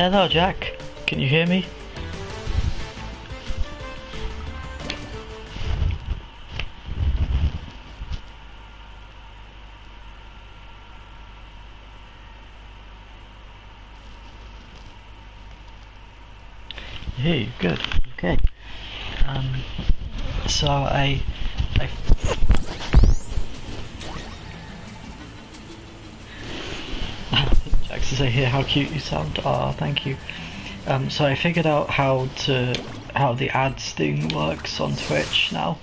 Hello, Jack. Can you hear me? Hey, good. Okay. So I Jack says I hear how cute you sound. Ah, thank you. So I figured out how the ads thing works on Twitch now.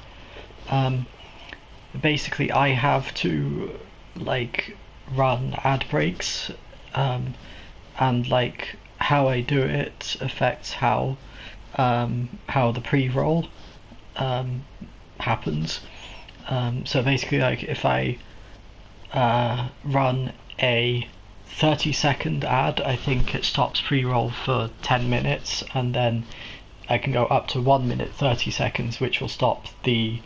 Basically, I have to like run ad breaks, and like how I do it affects how the pre-roll happens. So basically, like if I run a 30-second ad, I think it stops pre-roll for 10 minutes, and then I can go up to 1 minute 30 seconds, which will stop the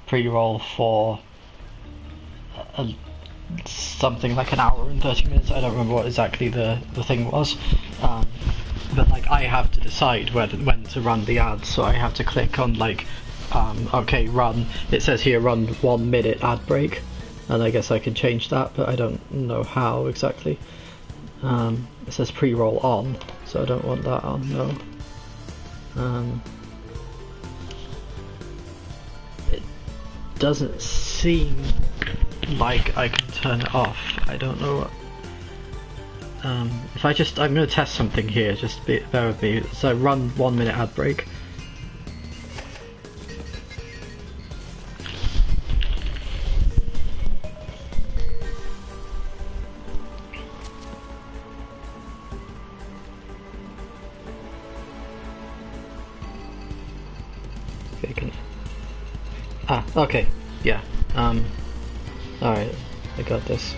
pre-roll for something like an hour and 30 minutes. I don't remember what exactly the thing was, but like I have to decide when to run the ads, so I have to click on like okay, run. It says here run 1 minute ad break, and I guess I can change that, but I don't know how exactly. It says pre-roll on, so I don't want that on, no. It doesn't seem like I can turn it off. I don't know what. If I'm going to test something here, just bear with me. So run 1 minute ad break. Okay, okay, yeah. Alright, I got this.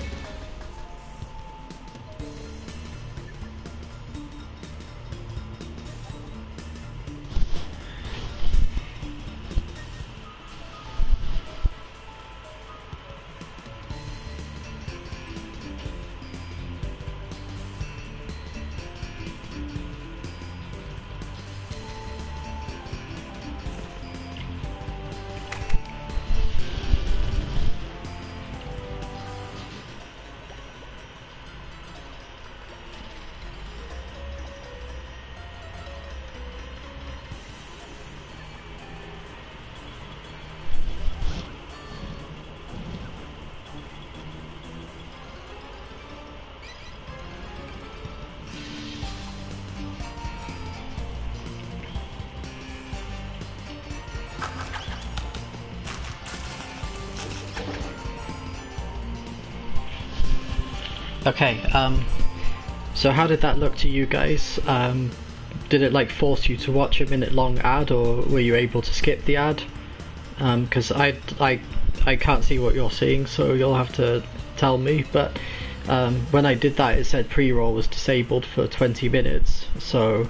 Okay, so how did that look to you guys? Did it like force you to watch a minute long ad, or were you able to skip the ad? Because I can't see what you're seeing, so you'll have to tell me, but when I did that it said pre-roll was disabled for 20 minutes, so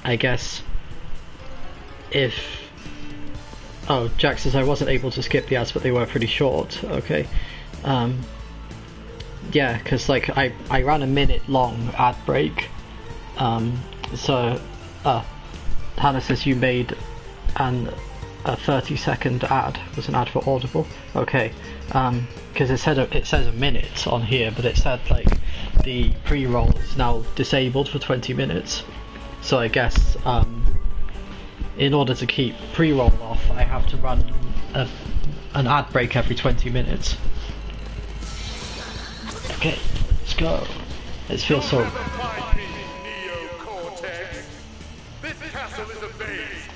I guess if... Oh, Jack says I wasn't able to skip the ads, but they were pretty short. Okay. Yeah, because like I ran a minute long ad break, so Hannah says you made a 30-second ad. Was an ad for Audible. Okay, because it says a minute on here, but it said like the pre-roll is now disabled for 20 minutes. So I guess in order to keep pre-roll off, I have to run an ad break every 20 minutes. Okay, let's go. It feels so...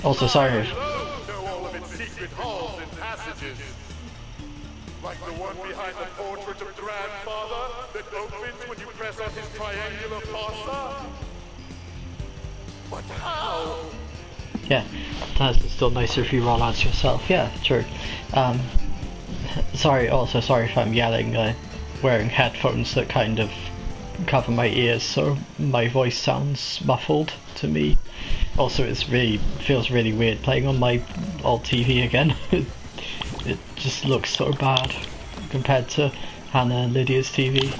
Also, sorry. Like the one behind the portrait of grandfather that opens when you press on his triangular fossa? But how? Yeah, that's still nicer if you roll ads yourself. Yeah, true. Sorry if I'm yelling. Wearing headphones that kind of cover my ears, so my voice sounds muffled to me. Also, feels really weird playing on my old TV again. It just looks so bad compared to Hannah and Lydia's TV.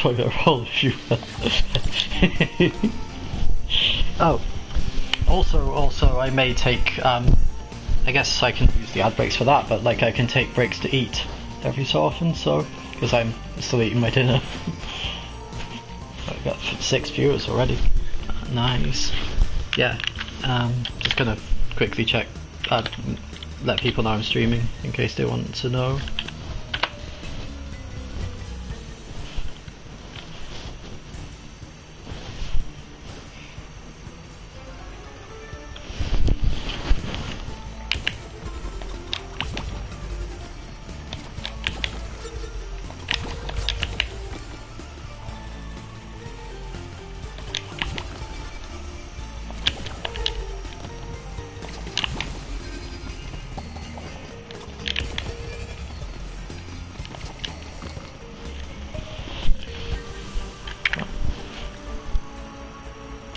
toilet roll if you will. Oh, also I may take, I guess I can use the ad breaks for that, but like I can take breaks to eat every so often, so, because I'm still eating my dinner. I've got 6 viewers already. Nice. Yeah, just gonna quickly check, let people know I'm streaming in case they want to know.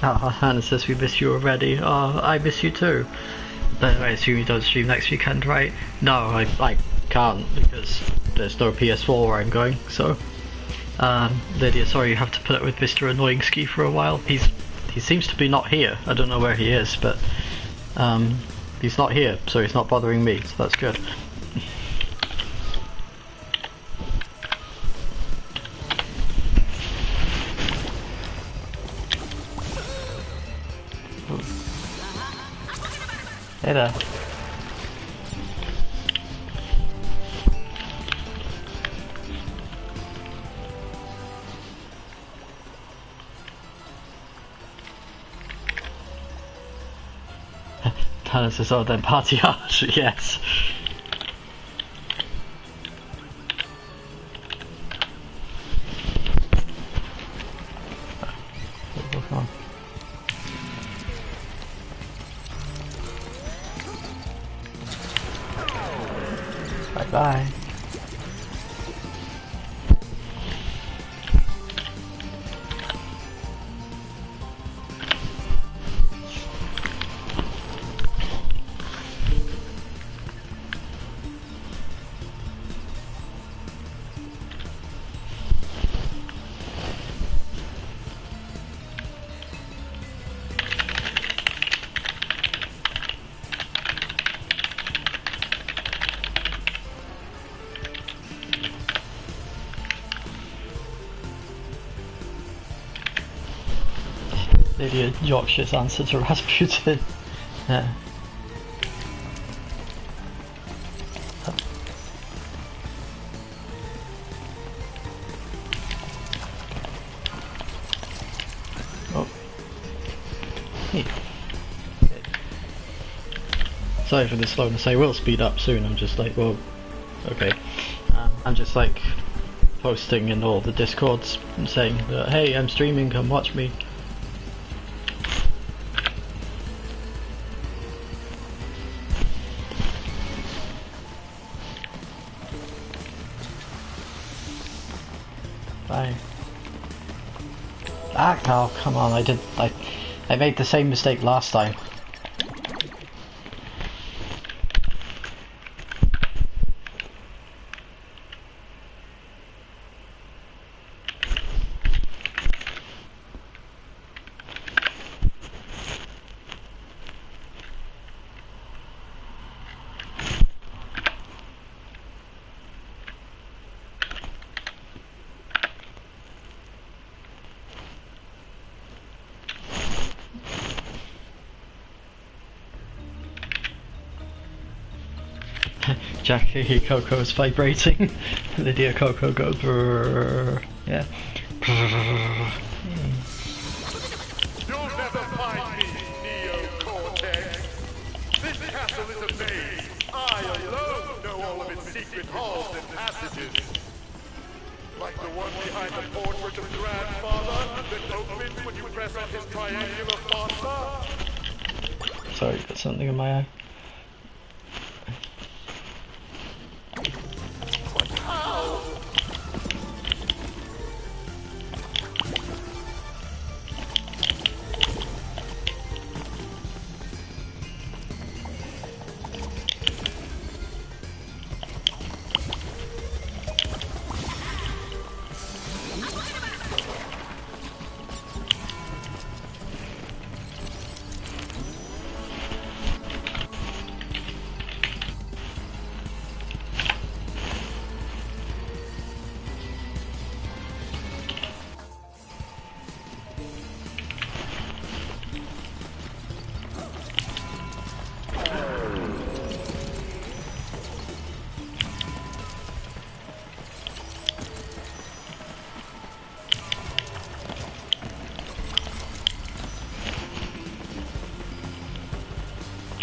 Oh, Hannah says we miss you already. Oh, I miss you too. But I assume you don't stream next weekend, right? No, I can't because there's no PS4 where I'm going, so... Lydia, sorry you have to put up with Mr. Annoying Ski for a while. He seems to be not here. I don't know where he is, but... he's not here, so he's not bothering me, so that's good. Hey there. Tanner says, oh, then party hard. Yes. Bye. Lydia Yorkshire's answer to Rasputin. Yeah. Oh. Hey. Sorry for the slowness, I will speed up soon. I'm just like, well, okay. I'm just like posting in all the discords and saying that, hey, I'm streaming, come watch me. Bye. Ah, oh, come on, I made the same mistake last time. Jackie Coco's vibrating. Lydia Coco goes brrrr. Yeah. Brrrr. You'll never find me, Neo-Cortex. This castle is a maze. I alone know all of its secret halls and passages. Like the one behind the portrait of Grandfather that opens when you press on his triangular fossa. Sorry, got something in my eye.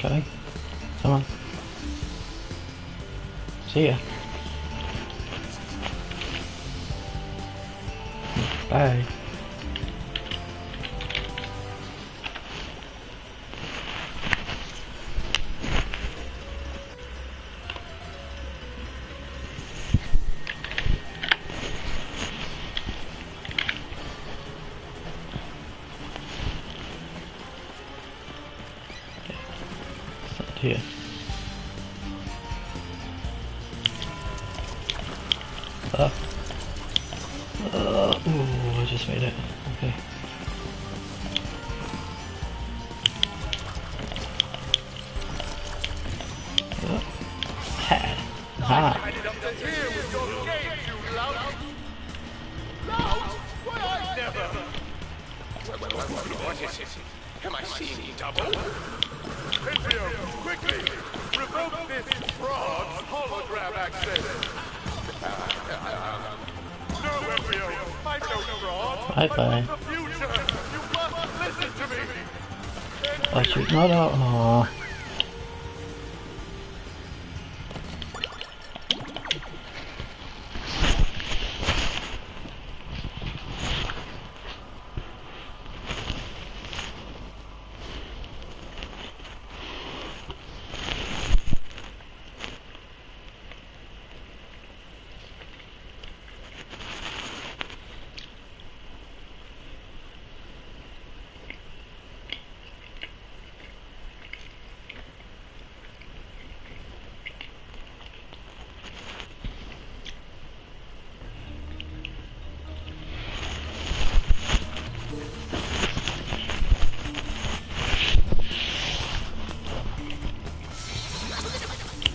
Okay. Come on. See ya. Bye. Here. Ooh, I just made it. Okay. Head. Ah. I did up to here with your game, you lout. Lout? Why I never. What is it? Am I seeing double? Ezio, quickly! Revoke this fraud's hologram access! No, Ezio! I'm no fraud! Bye bye. I'm from the future! You must listen to me! I should not. Aww.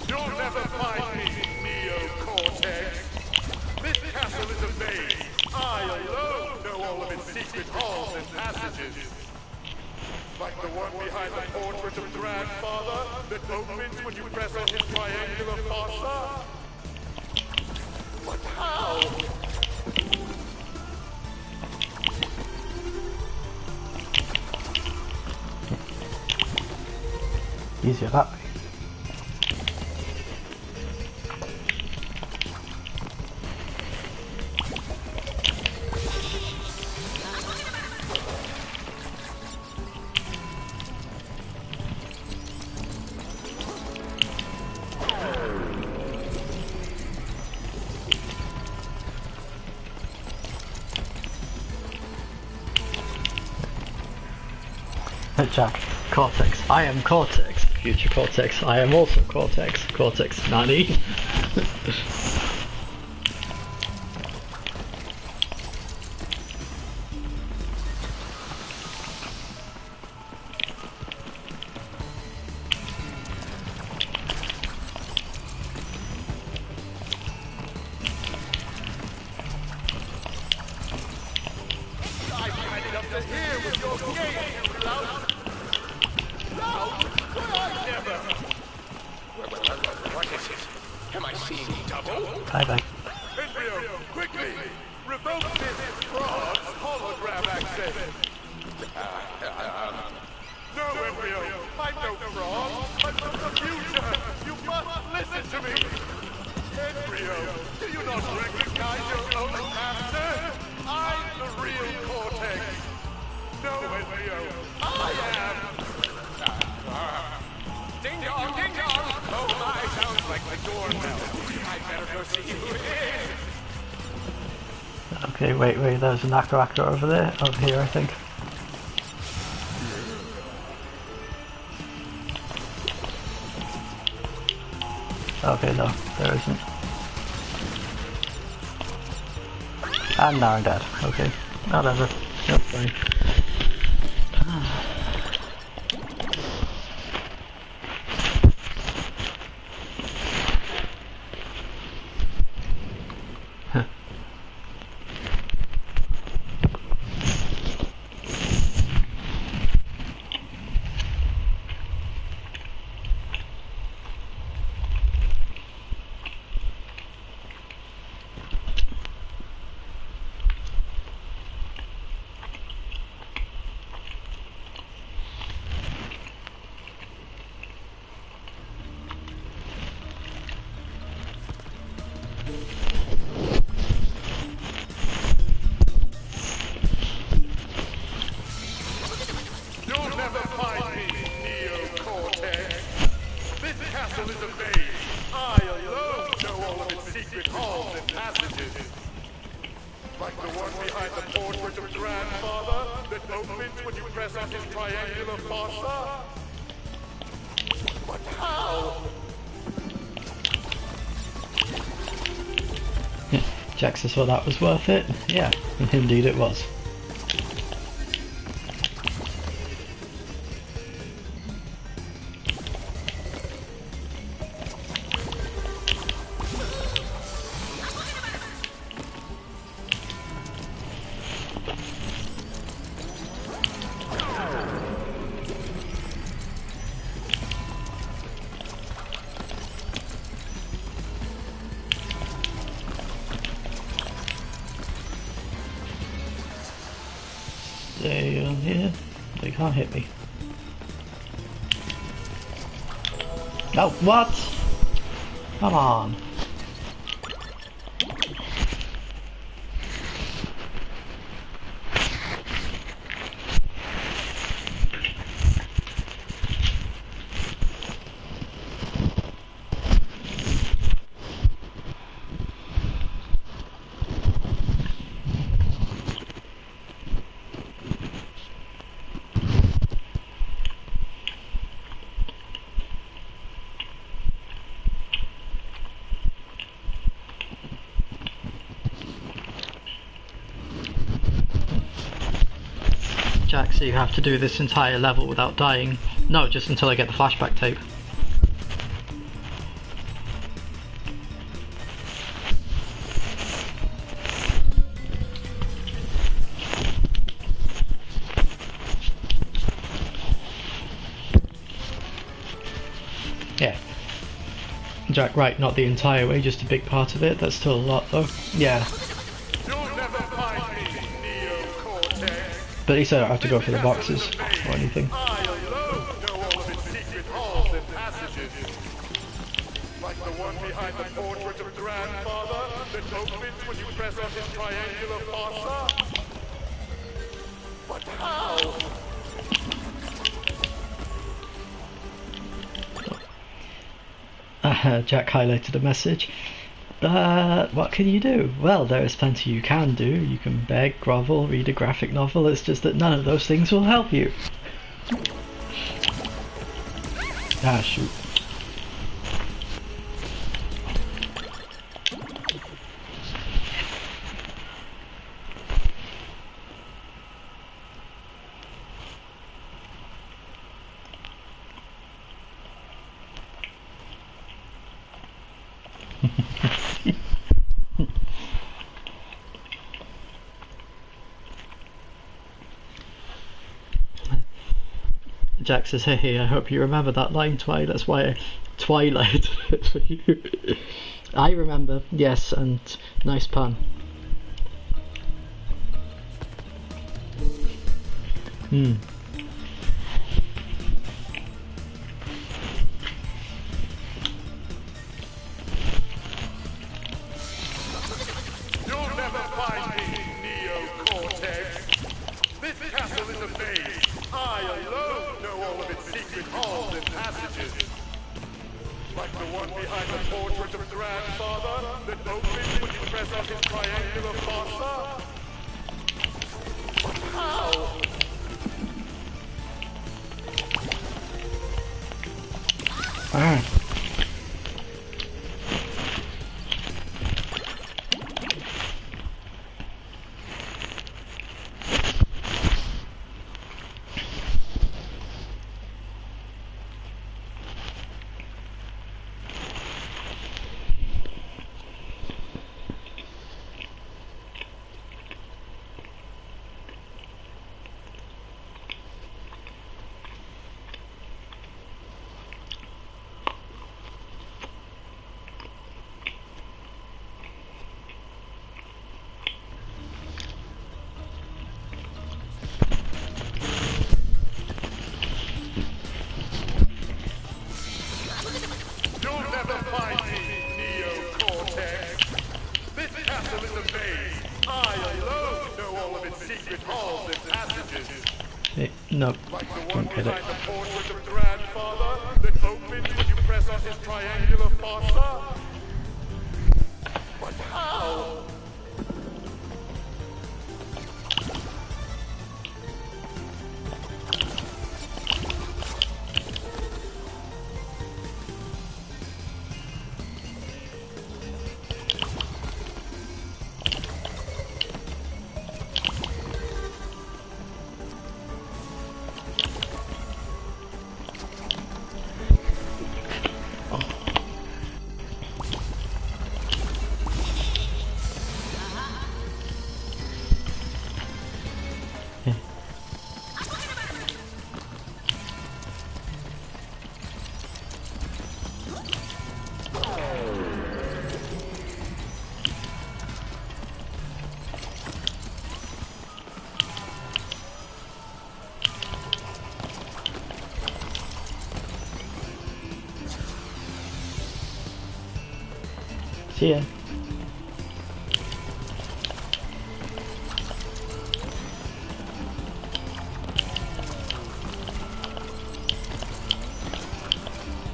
You'll never find me, Neo-Cortex! This castle is a maze! I alone know all of its secret halls and passages! Like the one behind the portrait of Grandfather that opens when you press on his triangular fossa? But how? Easier that way. Jack, Cortex. I am Cortex. Future Cortex. I am also Cortex. Cortex. Nani? I had it up to here with your game, you lout! Lout? Why I never! What is it? Am I seeing double? Bye bye. Ezio, quickly! Revoke this fraud's hologram access! No, Ezio, I'm no fraud! I'm from the future! You must listen to me! Ezio, do you not recognize your own master? I'm the real Cortex! No, Ezio, I am! Ding dong, ding dong! Oh my, sounds like the doorbell. I better go see who it is. Okay, wait, there's an actor over there. Over here, I think. Okay, no, there isn't. And now I'm dead. Okay, whatever. That's fine. castle is a maze. I alone know all of its secret halls and passages. Like the one behind the portrait of Grandfather that opens when you press on his triangular fossa. But how? Jack says, well, that was worth it. Yeah, indeed it was. Stay on here. They can't hit me. Oh, what? Come on. Jack, so you have to do this entire level without dying? No, just until I get the flashback tape. Yeah. Jack, right, not the entire way, just a big part of it. That's still a lot though. Yeah. You'll never find me, Neo-Cortex. But at least I don't have to go for the boxes or anything. I alone know all of its secret halls and passages. Like the one behind the portrait of Grandfather that opens when you press on his triangular fossa. But how? Jack highlighted a message. What can you do? Well, there is plenty you can do. You can beg, grovel, read a graphic novel. It's just that none of those things will help you. Ah, shoot. Jack says, hey, I hope you remember that line, Twilight. That's why I Twilight for you. I remember, yes, and nice pun. You'll never find me, Neo-Cortex. This castle is a maze. I alone know all of its secret halls and passages. Like the one behind the portrait of Grandfather that opens when you press on his triangular fossa. But how? Ah. You'll never find me, Neo-Cortex. This castle is a maze. I alone know all of its secret halls and passages. No, Like the one don't get it. behind the portrait of Grandfather that opens when you press got his triangular fossa? But how? See ya.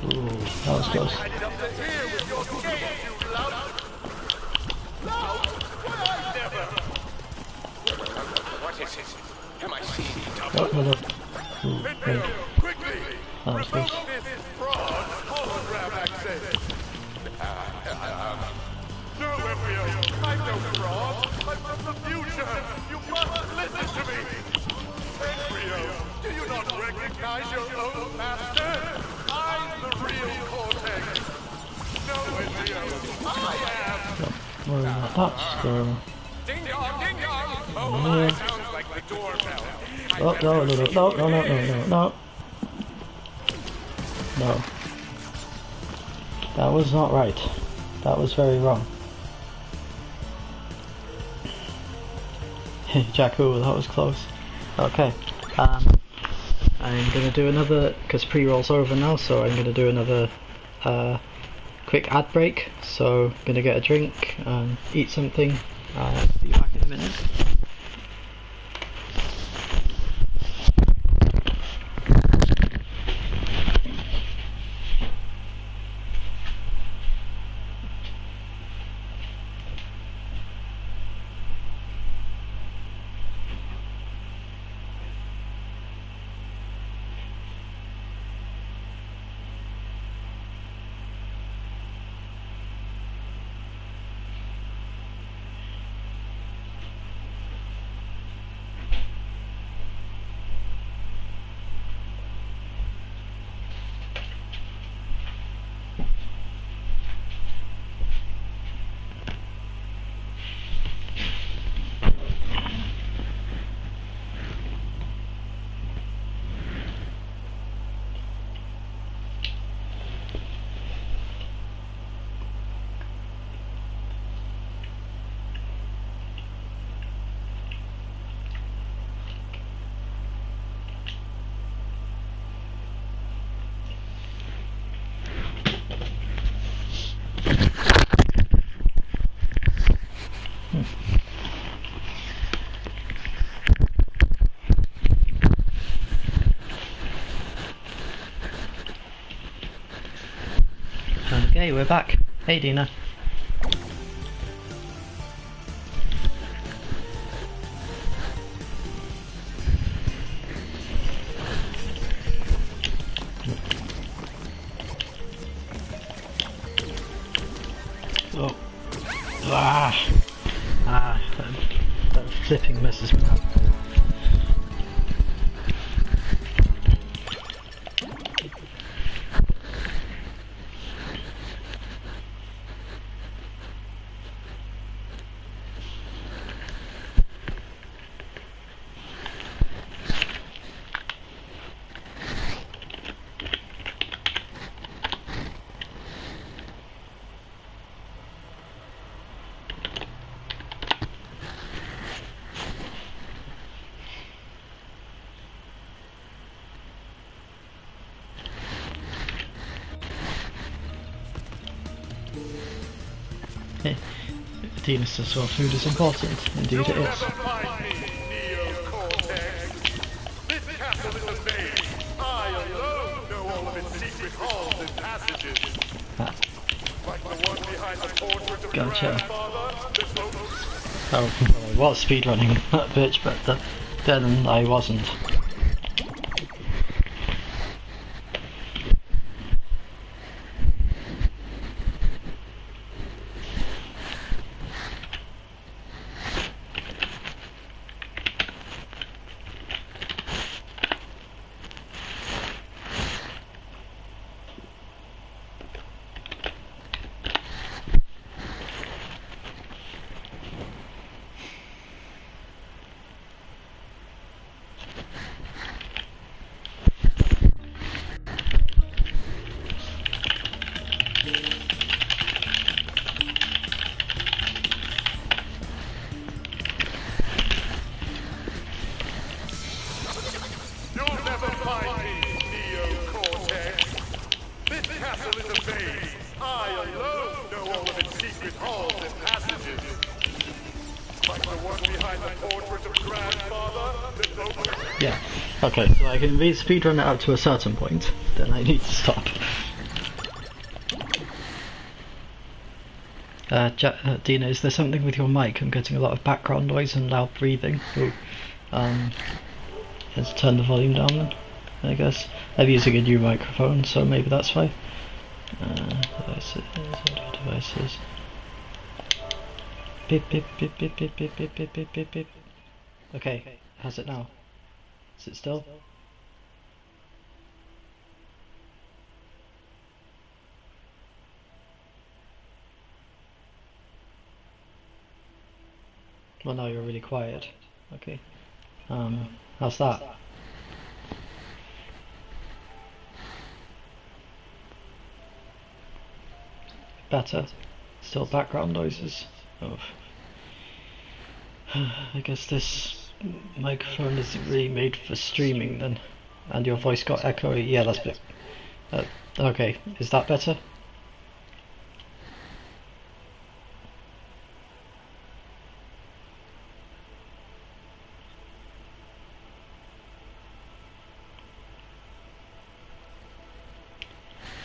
Ooh, that was close. What is it? Am I seeing Oh, double? no, no. Ooh, wait. Quickly! That was close. This fraud hologram access! No, Embryo, I'm no fraud. I'm from the future. You must listen to me. Embryo, do you not recognize your own master? I'm the real Cortex. No, Embryo, I am. Well, that's the... Ding dong, ding dong! Oh, that sounds like the doorbell. Oh, no, no, no, no, no, no, no, no, no. No. That was not right. That was very wrong. Jakku, that was close. Okay. I'm gonna do another, because pre-roll's over now, so I'm gonna do another quick ad break. So, I'm gonna get a drink and eat something. Be back in a minute. Okay, we're back. Hey Dina. Oh. That flipping messes me up. Dina says, well, food is important. Indeed it You'll is. never find me, Neo-Cortex. This castle is a maze. I alone know all of its secret halls and passages. Ah, Like the one behind the portrait of gotcha. grandfather that floats. Oh, well, I was speedrunning that bitch, but then I wasn't. You'll never find me, Neo-Cortex. This castle is a maze. I alone know all of its secret halls and passages. Like the one behind the portrait of grandfather that floats. Yeah. Okay, so I can speedrun it up to a certain point, then I need to stop. Dina, is there something with your mic? I'm getting a lot of background noise and loud breathing. Ooh. Let's turn the volume down then, I guess. I'm using a new microphone, so maybe that's why. Devices, audio devices. Beep beep beep beep beep beep beep beep beep beep beep. Okay, how's it now? Is it still? Well, now you're really quiet. Okay. How's that? Better. Still background noises. Oh. I guess this microphone isn't really made for streaming then. And your voice got echoey. Yeah, that's bit. Okay, is that better?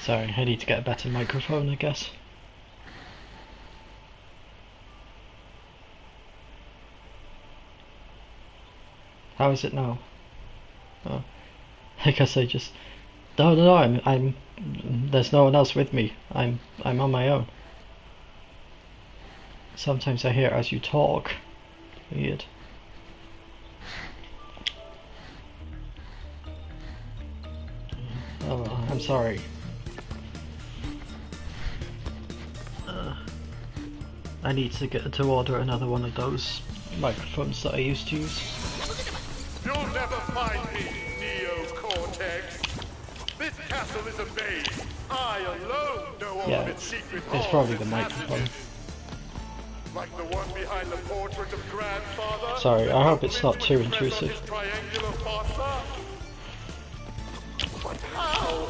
Sorry, I need to get a better microphone, I guess. How is it now? Oh, I guess I just. No, I'm. There's no one else with me. I'm on my own. Sometimes I hear as you talk. Weird. Oh, I'm sorry. I need to order another one of those microphones that I used to use. You'll never find me, Neo-Cortex. This castle is a maze. I alone know all Yeah, of its secret it's halls probably and the microphone. passages. Like the one behind the portrait of grandfather. Sorry, I hope it's not When too you press on intrusive. his triangular fossa. But how?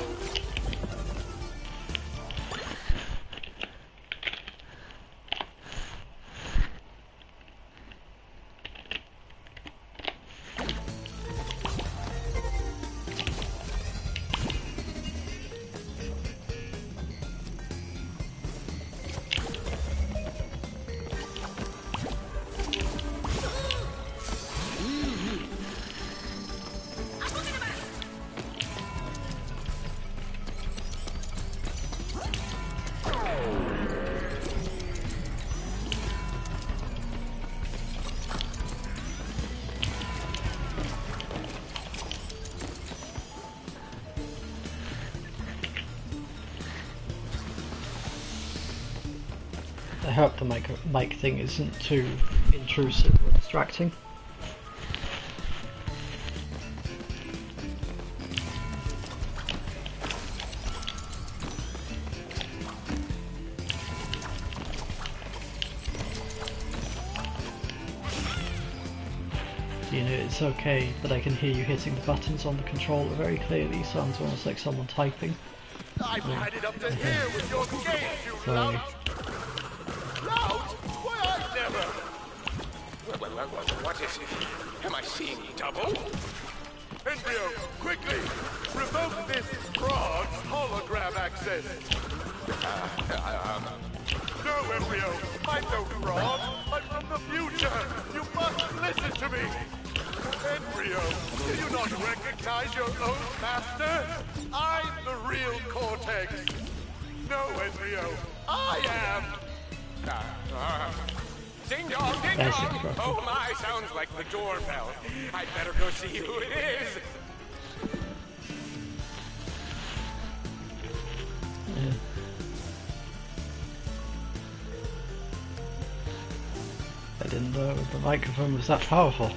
I hope the mic thing isn't too intrusive or distracting. You know, it's okay, but I can hear you hitting the buttons on the controller very clearly. Sounds almost like someone typing. I've had it up to here with your game, you Sorry. lout. Lout? Why, I never. What is it? Am I seeing double? Embryo, quickly! Revoke this frog's hologram says. No, Embryo, I'm no fraud. I'm from the future. You must listen to me. Embryo, do you not recognize your own master? I'm the real Cortex. No, Embryo, I am. Ding dong, ding There's dong. the microphone. Oh my, sounds like the doorbell. I'd better go see who it is. Yeah. I didn't know the microphone was that powerful.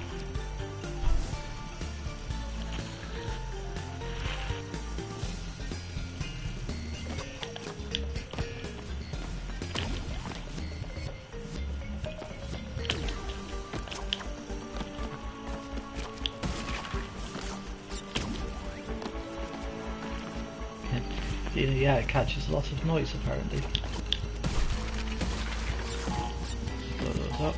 Yeah, it catches a lot of noise apparently. Blow those up.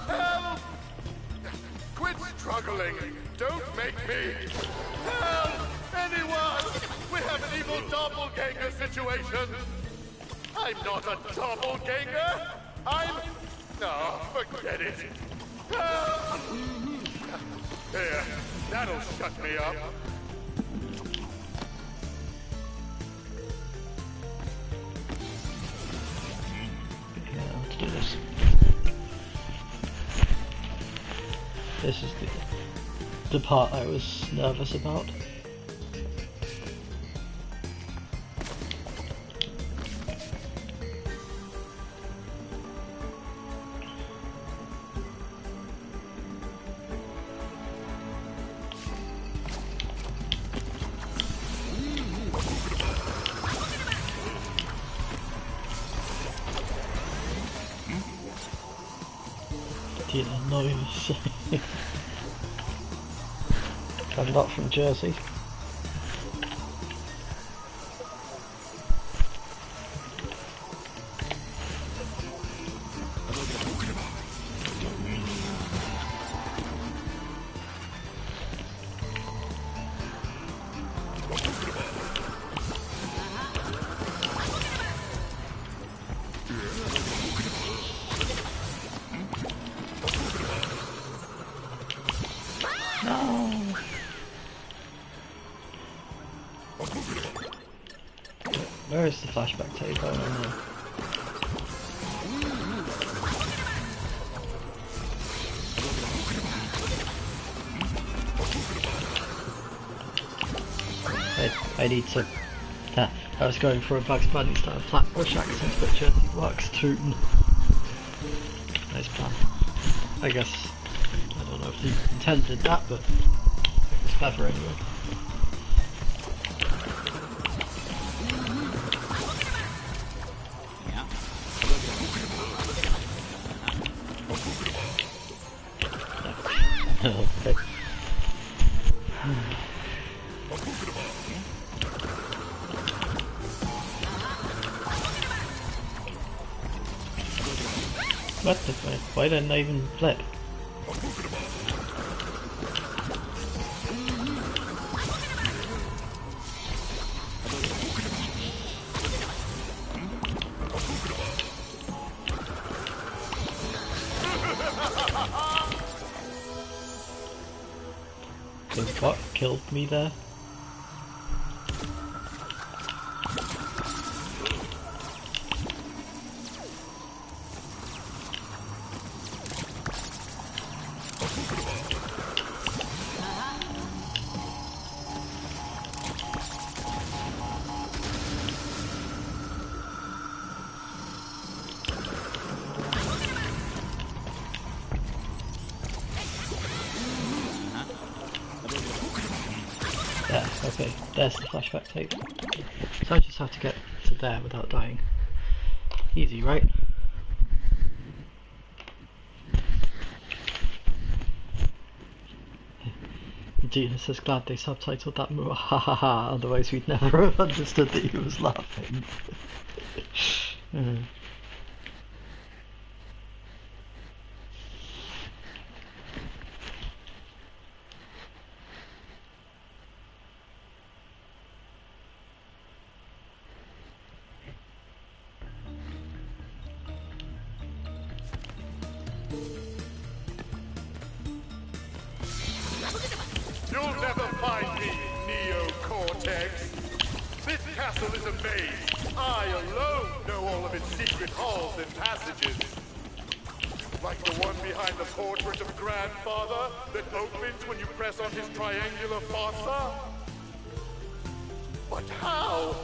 Help! Quit struggling. Don't make me. Help! Anyone! We have an evil doppelganger situation. I'm not a doppelganger. I'm... No, forget it. Help! Here, that'll shut me up. Yeah, let's do this. This is the part I was nervous about. The noise. I'm not from Jersey. No. Where is the flashback tape? I don't know. I need to. I was going for a Bugs Bunny style Flatbush accent, but Jersey works too. Nice plan. I guess. I don't know if they intended that, but it's clever anyway. Okay. What the fuck? Why didn't I even flip? What killed me there? there's the flashback tape. So I just have to get to there without dying. Easy, right? Gina says, glad they subtitled that movie. Ha ha ha, otherwise we'd never have understood that he was laughing. You'll never find me, Neo-Cortex. This castle is a maze. I alone know all of its secret halls and passages. Like the one behind the portrait of Grandfather that opens when you press on his triangular fossa. But how?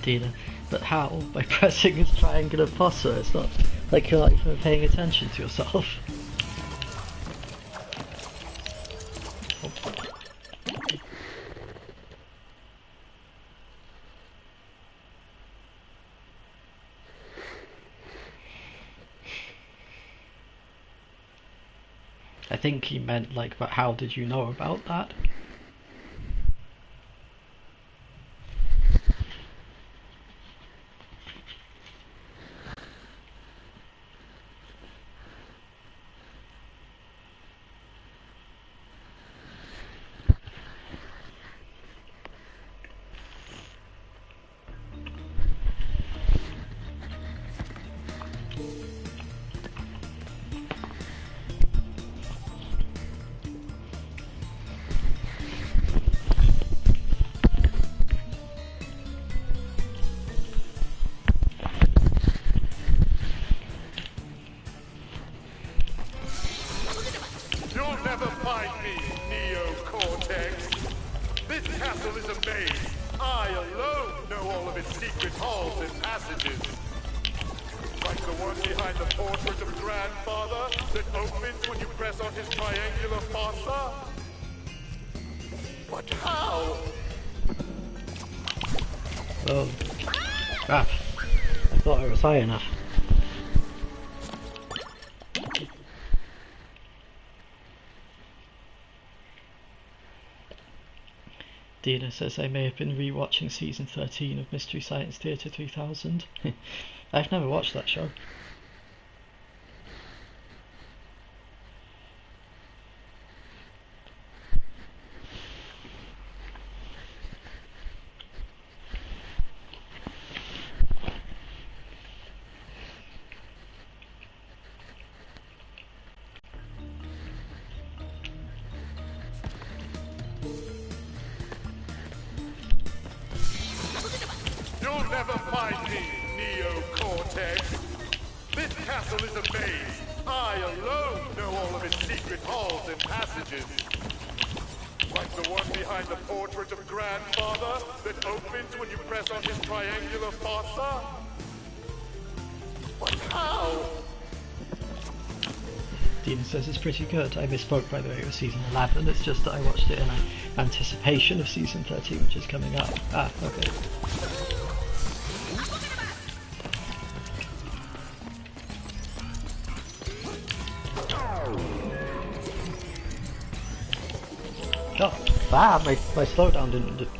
Dina. But how? By pressing his triangular fossa. It's not like you're not even paying attention to yourself. I think he meant like, but how did you know about that? You'll never find me, Neo-Cortex. This castle is a maze. I alone know all of its secret halls and passages. Like the one behind the portrait of Grandfather that opens when you press on his triangular fossa. But how? Oh, crap. I thought I was high enough. Dina says I may have been rewatching season 13 of Mystery Science Theater 3000. I've never watched that show. You'll never find me, Neo-Cortex. This castle is a maze. I alone know all of its secret halls and passages. Like the one behind the portrait of Grandfather that opens when you press on his triangular fossa. But how? Dina says it's pretty good. I misspoke, by the way, it was season 11. It's just that I watched it in anticipation of season 13, which is coming up. Ah, okay. Oh, my slowdown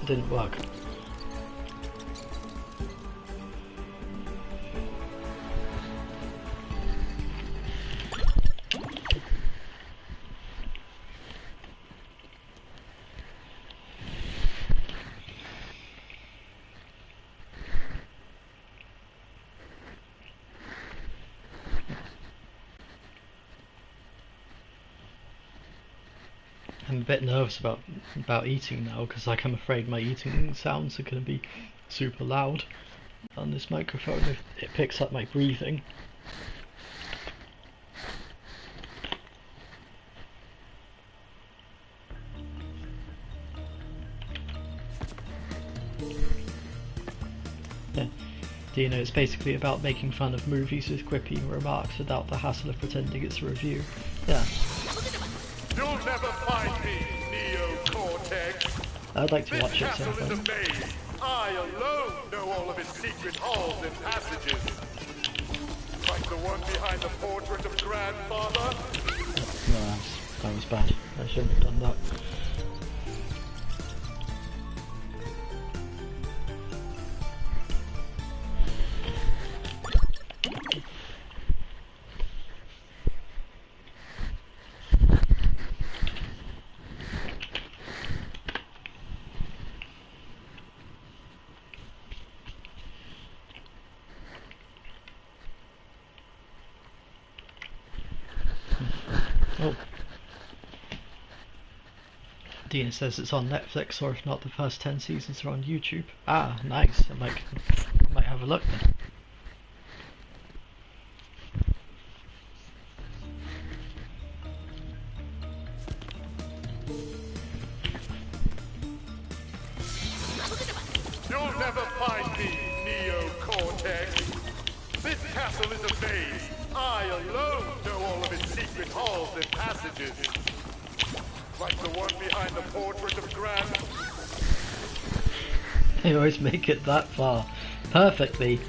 didn't work. I'm a bit nervous about eating now, because like I'm afraid my eating sounds are going to be super loud on this microphone if it picks up my breathing. Yeah. Dino, it's basically about making fun of movies with quippy remarks without the hassle of pretending it's a review. Yeah. You'll never find me, Neo-Cortex. I'd like to watch it This castle is a sometime. maze. I alone know all of its secret halls and passages. Like the one behind the portrait of Grandfather. No, that was bad. I shouldn't have done that. Oh. Dina says it's on Netflix, or if not, the first 10 seasons are on YouTube. Ah, nice. I might have a look then. You'll never find me, Neo-Cortex. This castle is a maze. I alone know all of its secret halls and passages. Like the one behind the portrait of They always make it that far. Perfectly.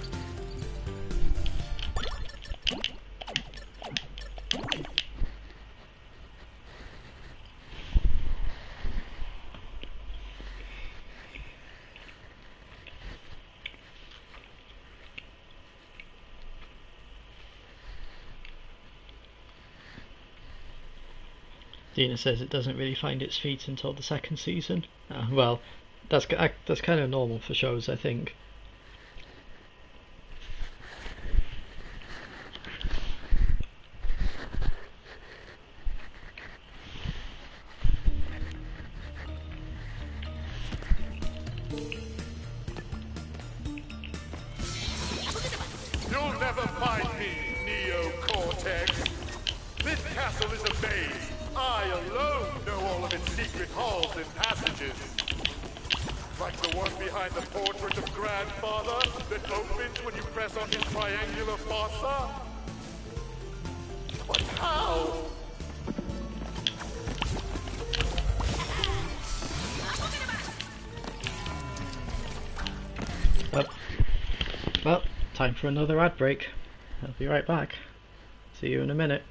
Dina says it doesn't really find its feet until the second season. Well, that's kind of normal for shows, I think. You'll never find me, Neo-Cortex. This castle is a maze. I alone know all of its secret halls and passages. Like the one behind the portrait of Grandfather that opens when you press on his triangular fossa. But how? Well, time for another ad break. I'll be right back. See you in a minute.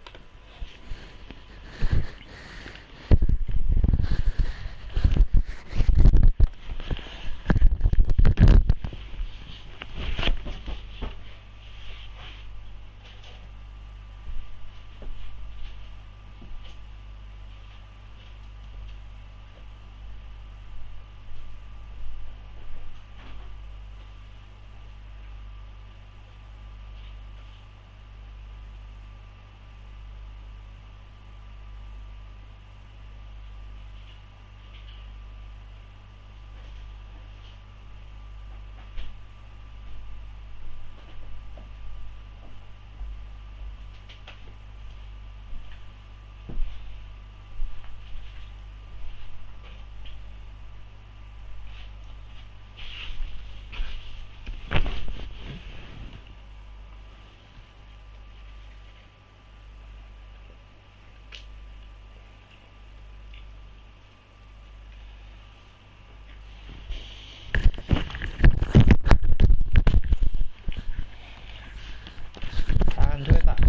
And we're back.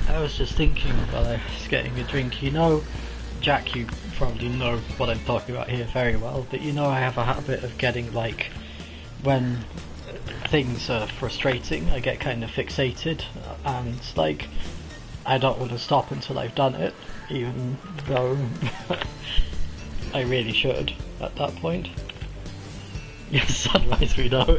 I was just thinking while I was getting a drink, you know, Jack, you probably know what I'm talking about here very well, but you know I have a habit of getting like, when things are frustrating, I get kind of fixated, and like, I don't want to stop until I've done it, even though I really should at that point. Yes, Sunrise we know.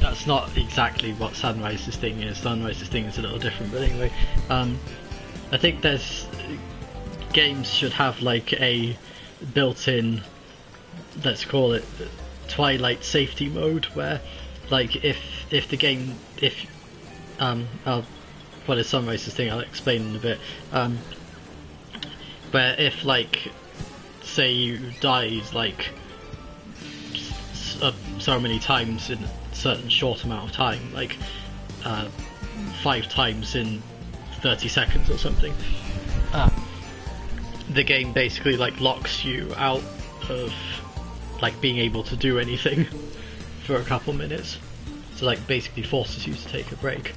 That's not exactly what Sunrise's thing is. Sunrise's thing is a little different, but anyway, I think games should have like a built-in, let's call it Twilight safety mode, where like if what is Sunrise's thing, I'll explain in a bit, where if like say you died like so many times in a certain short amount of time, like 5 times in 30 seconds or something, the game basically like locks you out of like being able to do anything for a couple minutes, so like basically forces you to take a break.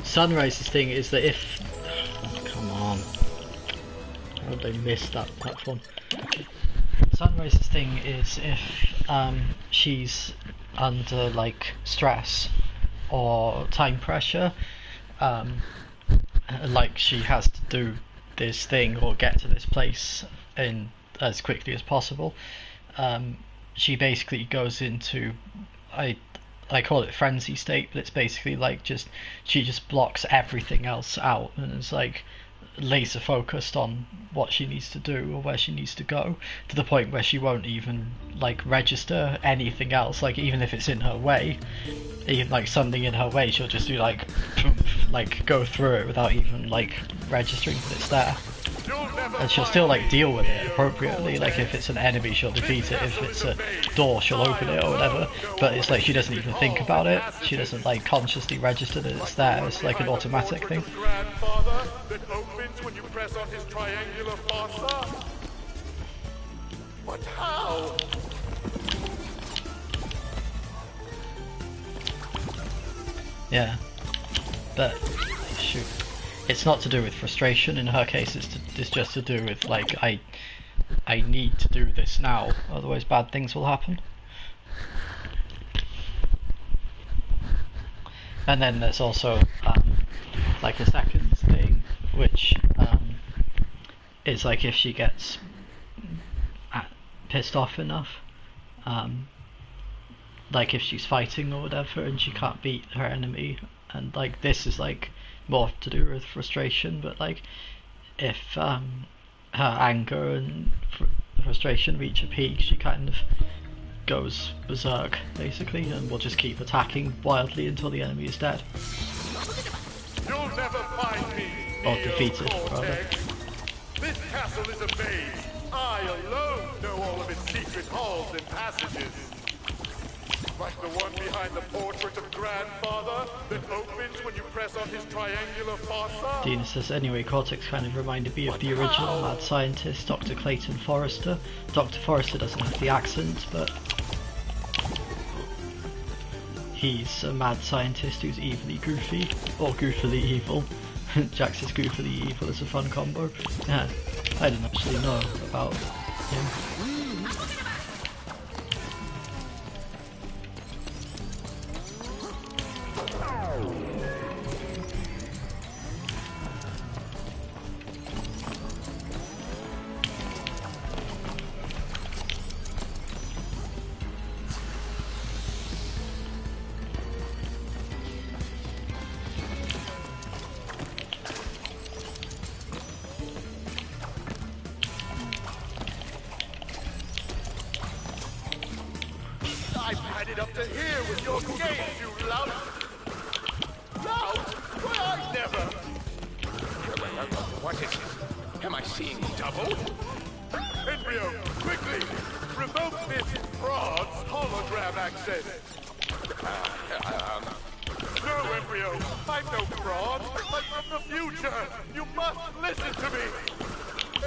Sunrise's thing is that if come on, how did I miss that one? Sunrise's thing is if she's under like stress or time pressure, like she has to do this thing or get to this place in as quickly as possible, she basically goes into, I call it frenzy state, but it's basically like she just blocks everything else out and is like laser focused on what she needs to do or where she needs to go, to the point where she won't even like register anything else. Like even if it's in her way, even like something in her way, she'll just do like go through it without even like registering that it's there. And she'll still like deal with it appropriately, like if it's an enemy she'll defeat it, if it's a door she'll open it or whatever, but it's like she doesn't even think about it, she doesn't like consciously register that it's there, it's like an automatic thing. That opens when you press on his triangular fossa? But how? Yeah, but shoot, it's not to do with frustration in her case, it's just to do with like I need to do this now, otherwise bad things will happen. And then there's also like a second thing, which is like if she gets pissed off enough, like if she's fighting or whatever and she can't beat her enemy, and like this is like more to do with frustration, but like if her anger and frustration reach a peak, she kind of goes berserk basically and will just keep attacking wildly until the enemy is dead. You'll never find me, or defeated, rather. This castle is a maze. I alone know all of its secret halls and passages. Like the one behind the portrait of Grandfather that opens when you press on his triangular fossa. Dina says, anyway, Cortex kind of reminded me of the original mad scientist, Dr. Clayton Forrester. Dr. Forrester doesn't have the accent, but he's a mad scientist who's evilly goofy, or goofily evil. Jax is goofily evil is a fun combo. Yeah, I didn't actually know about him. I've had it up to here with your games, you lout. Lout? Why, I never. What is it? Am I seeing double? Embryo, quickly! Revoke this fraud's hologram access. No, Embryo, I'm no fraud. I'm from the future. You must listen to me.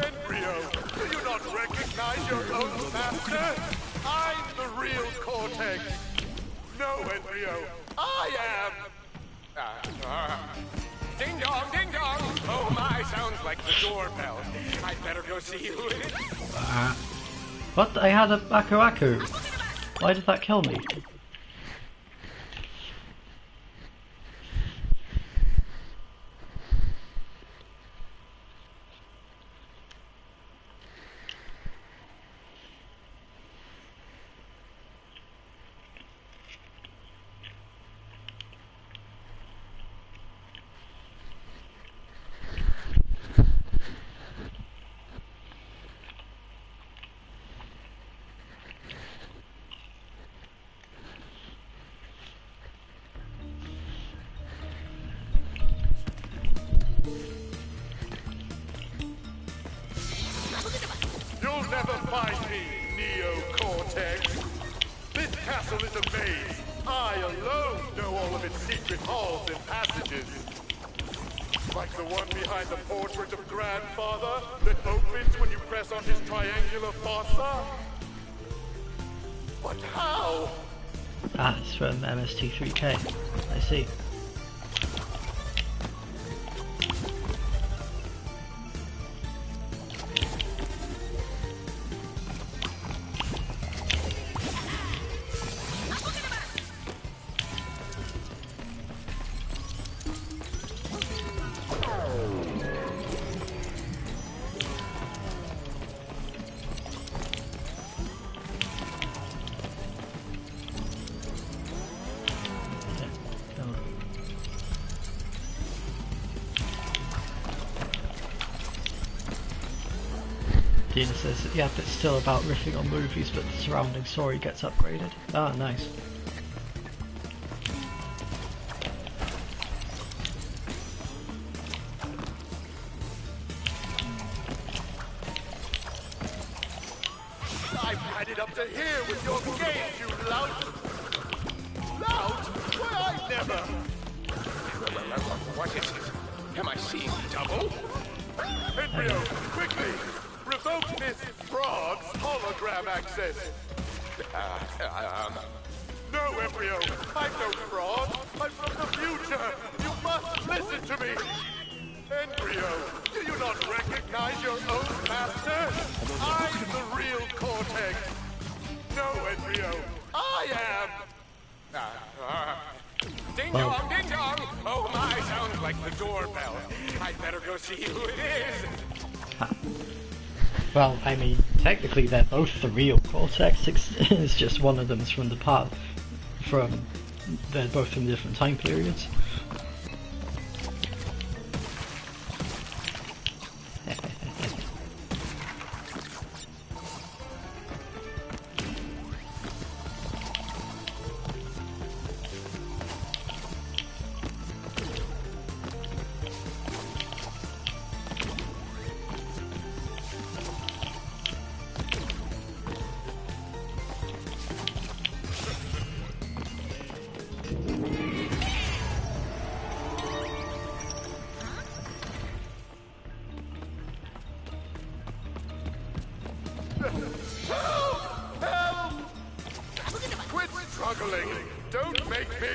Embryo, do you not recognize your own master? I'm the real Cortex. No, Embryo, I am. Ding dong, ding dong. like the doorbell. I'd better go see who it is. What? I had a Aku Aku. Why did that kill me? You'll never find me, Neo-Cortex. This castle is a maze. I alone know all of its secret halls and passages. Like the one behind the portrait of Grandfather that opens when you press on his triangular fossa. But how? Ah, it's from MST3K. I see. Dina says, yeah, but it's still about riffing on movies, but the surrounding story gets upgraded. Ah, nice. I've had it up to here with your games, you lout! Lout? Why, I never! What is it? Am I seeing double? Embryo, quickly! Revoke Miss Frog's hologram access! No, Embryo! I'm no frog! I'm from the future! You must listen to me! Embryo, do you not recognize your own master? I'm the real Cortex! No, Embryo, I am! Ding dong, ding dong! Oh my, sounds like the doorbell. I'd better go see who it is. Well, I mean, technically they're both the real Cortex. It's just one of them's from the part from. They're both from different time periods. Quit struggling! Don't make me!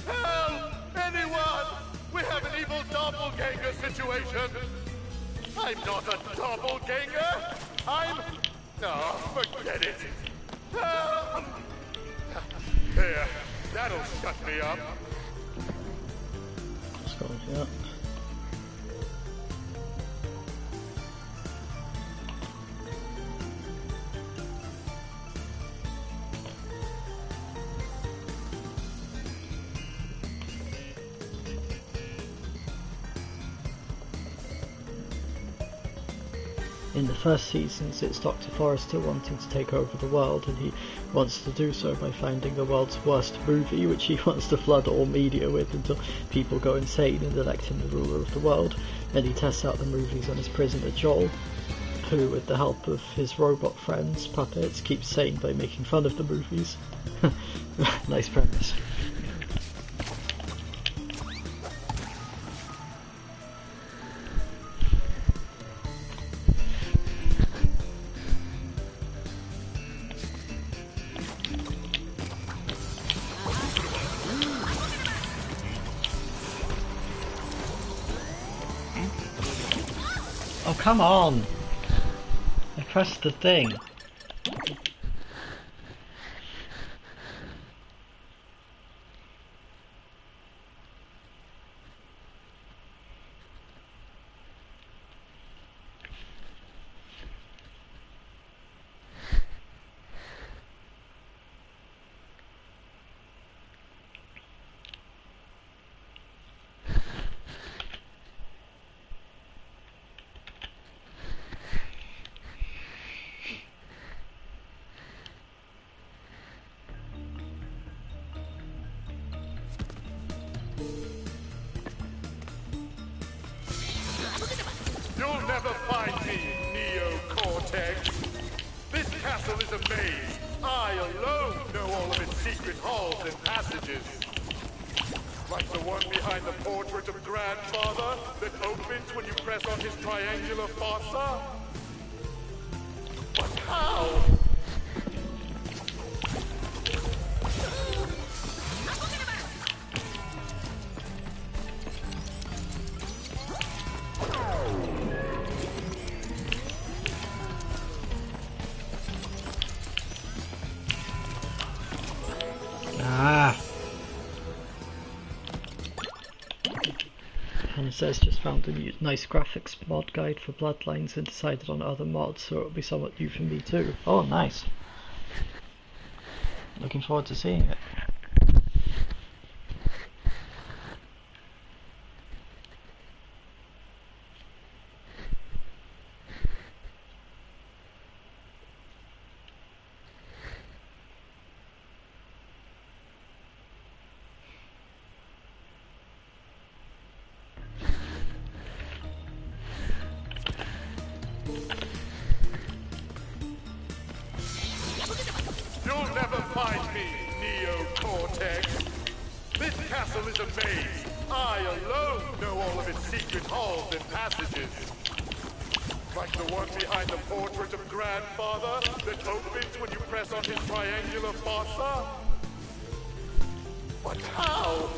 Help! Anyone! We have an evil doppelganger situation! I'm not a doppelganger! I'm... Oh, forget it! Help! There, that'll shut me up. Let's go with that. In the first seasons, it's Dr. Forrester wanting to take over the world, and he wants to do so by finding the world's worst movie, which he wants to flood all media with until people go insane and elect him the ruler of the world. And he tests out the movies on his prisoner Joel, who, with the help of his robot friends, puppets, keeps sane by making fun of the movies. Nice premise. Oh, come on! I pressed the thing. You'll never find me, Neo-Cortex. This castle is a maze. I alone know all of its secret halls and passages. Like the one behind the portrait of Grandfather that opens when you press on his triangular fossa. But how? And it says just found a new, nice graphics mod guide for Bloodlines and decided on other mods, so it'll be somewhat new for me too. Oh, nice. Looking forward to seeing it. You'll never find me, Neo-Cortex. This castle is a maze. I alone know all of its secret halls and passages. Like the one behind the portrait of Grandfather that opens when you press on his triangular fossa. But how?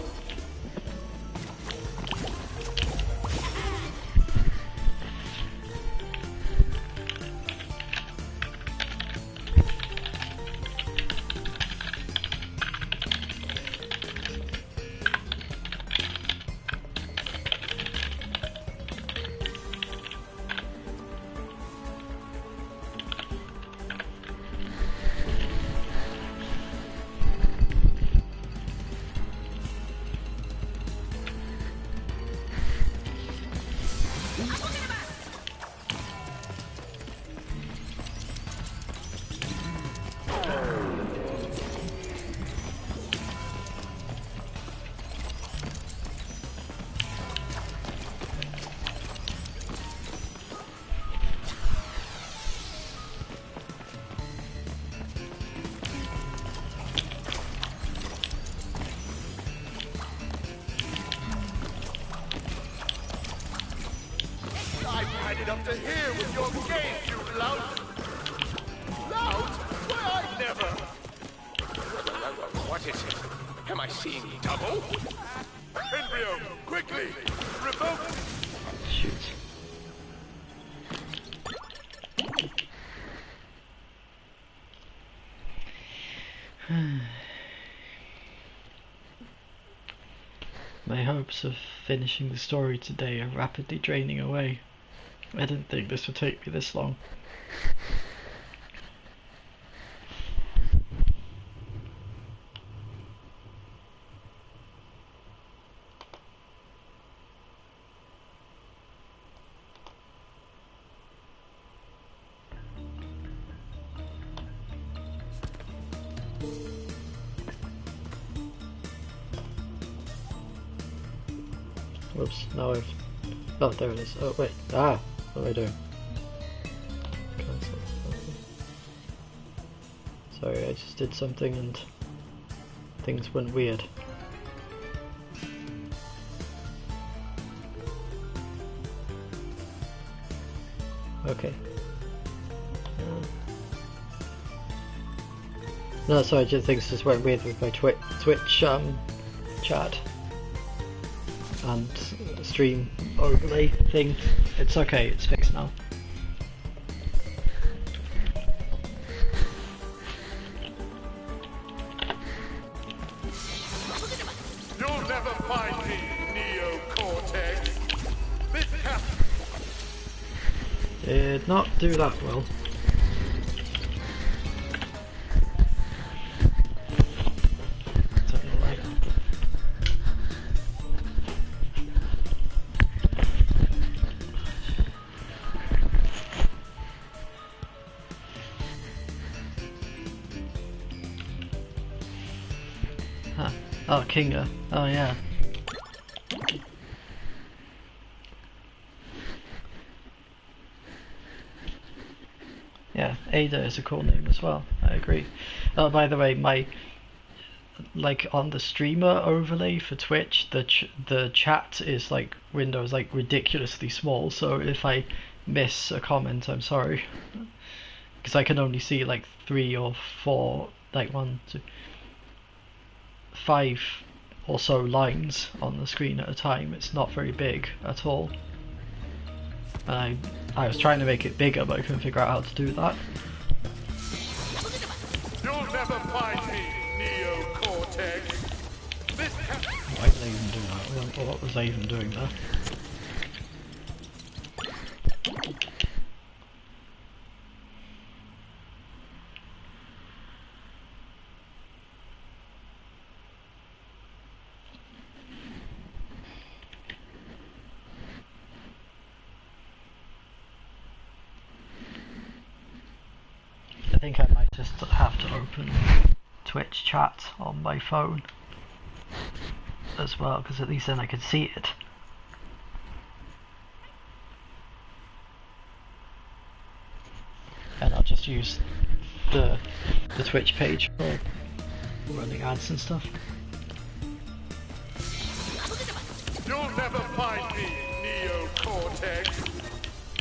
Up to here with your game, you lout! Lout? Why, I never! What is it? Am I seeing double? Embryo, quickly! Revoke! Shoot. My hopes of finishing the story today are rapidly draining away. I didn't think this would take me this long. Whoops, now I've... Oh, there it is. Oh, wait. Ah! What am I doing? Cancel. Okay. Sorry, I just did something and things went weird. Okay. No, sorry, things just went weird with my Twitch chat. and stream overlay thing. It's okay, it's fixed now. You'll never find me, Neo-Cortex. This castle... Did not do that well. Huh. Oh, Kinga. Oh yeah. Yeah, Ada is a cool name as well. I agree. Oh, by the way, my on the streamer overlay for Twitch, the chat is like window is like ridiculously small. So if I miss a comment, I'm sorry, because I can only see like 3 or 4, like 1, 2, 5 or so lines on the screen at a time. It's not very big at all. And I was trying to make it bigger, but I couldn't figure out how to do that. You'll never find me, Neo-Cortex. This Why did I even do that? What was I even doing there? I think I might just have to open Twitch chat on my phone as well, because at least then I could see it. And I'll just use the Twitch page for running ads and stuff. You'll never find me, Neo-Cortex.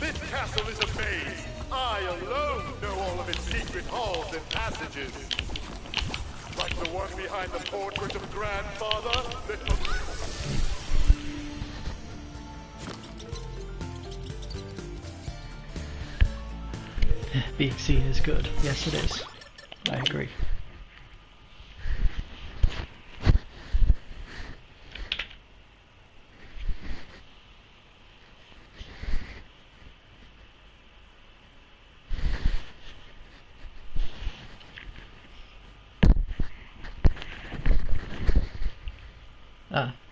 This castle is a maze. I alone know all of its secret halls and passages. Like the one behind the portrait of Grandfather that... Being seen is good. Yes, it is. I agree.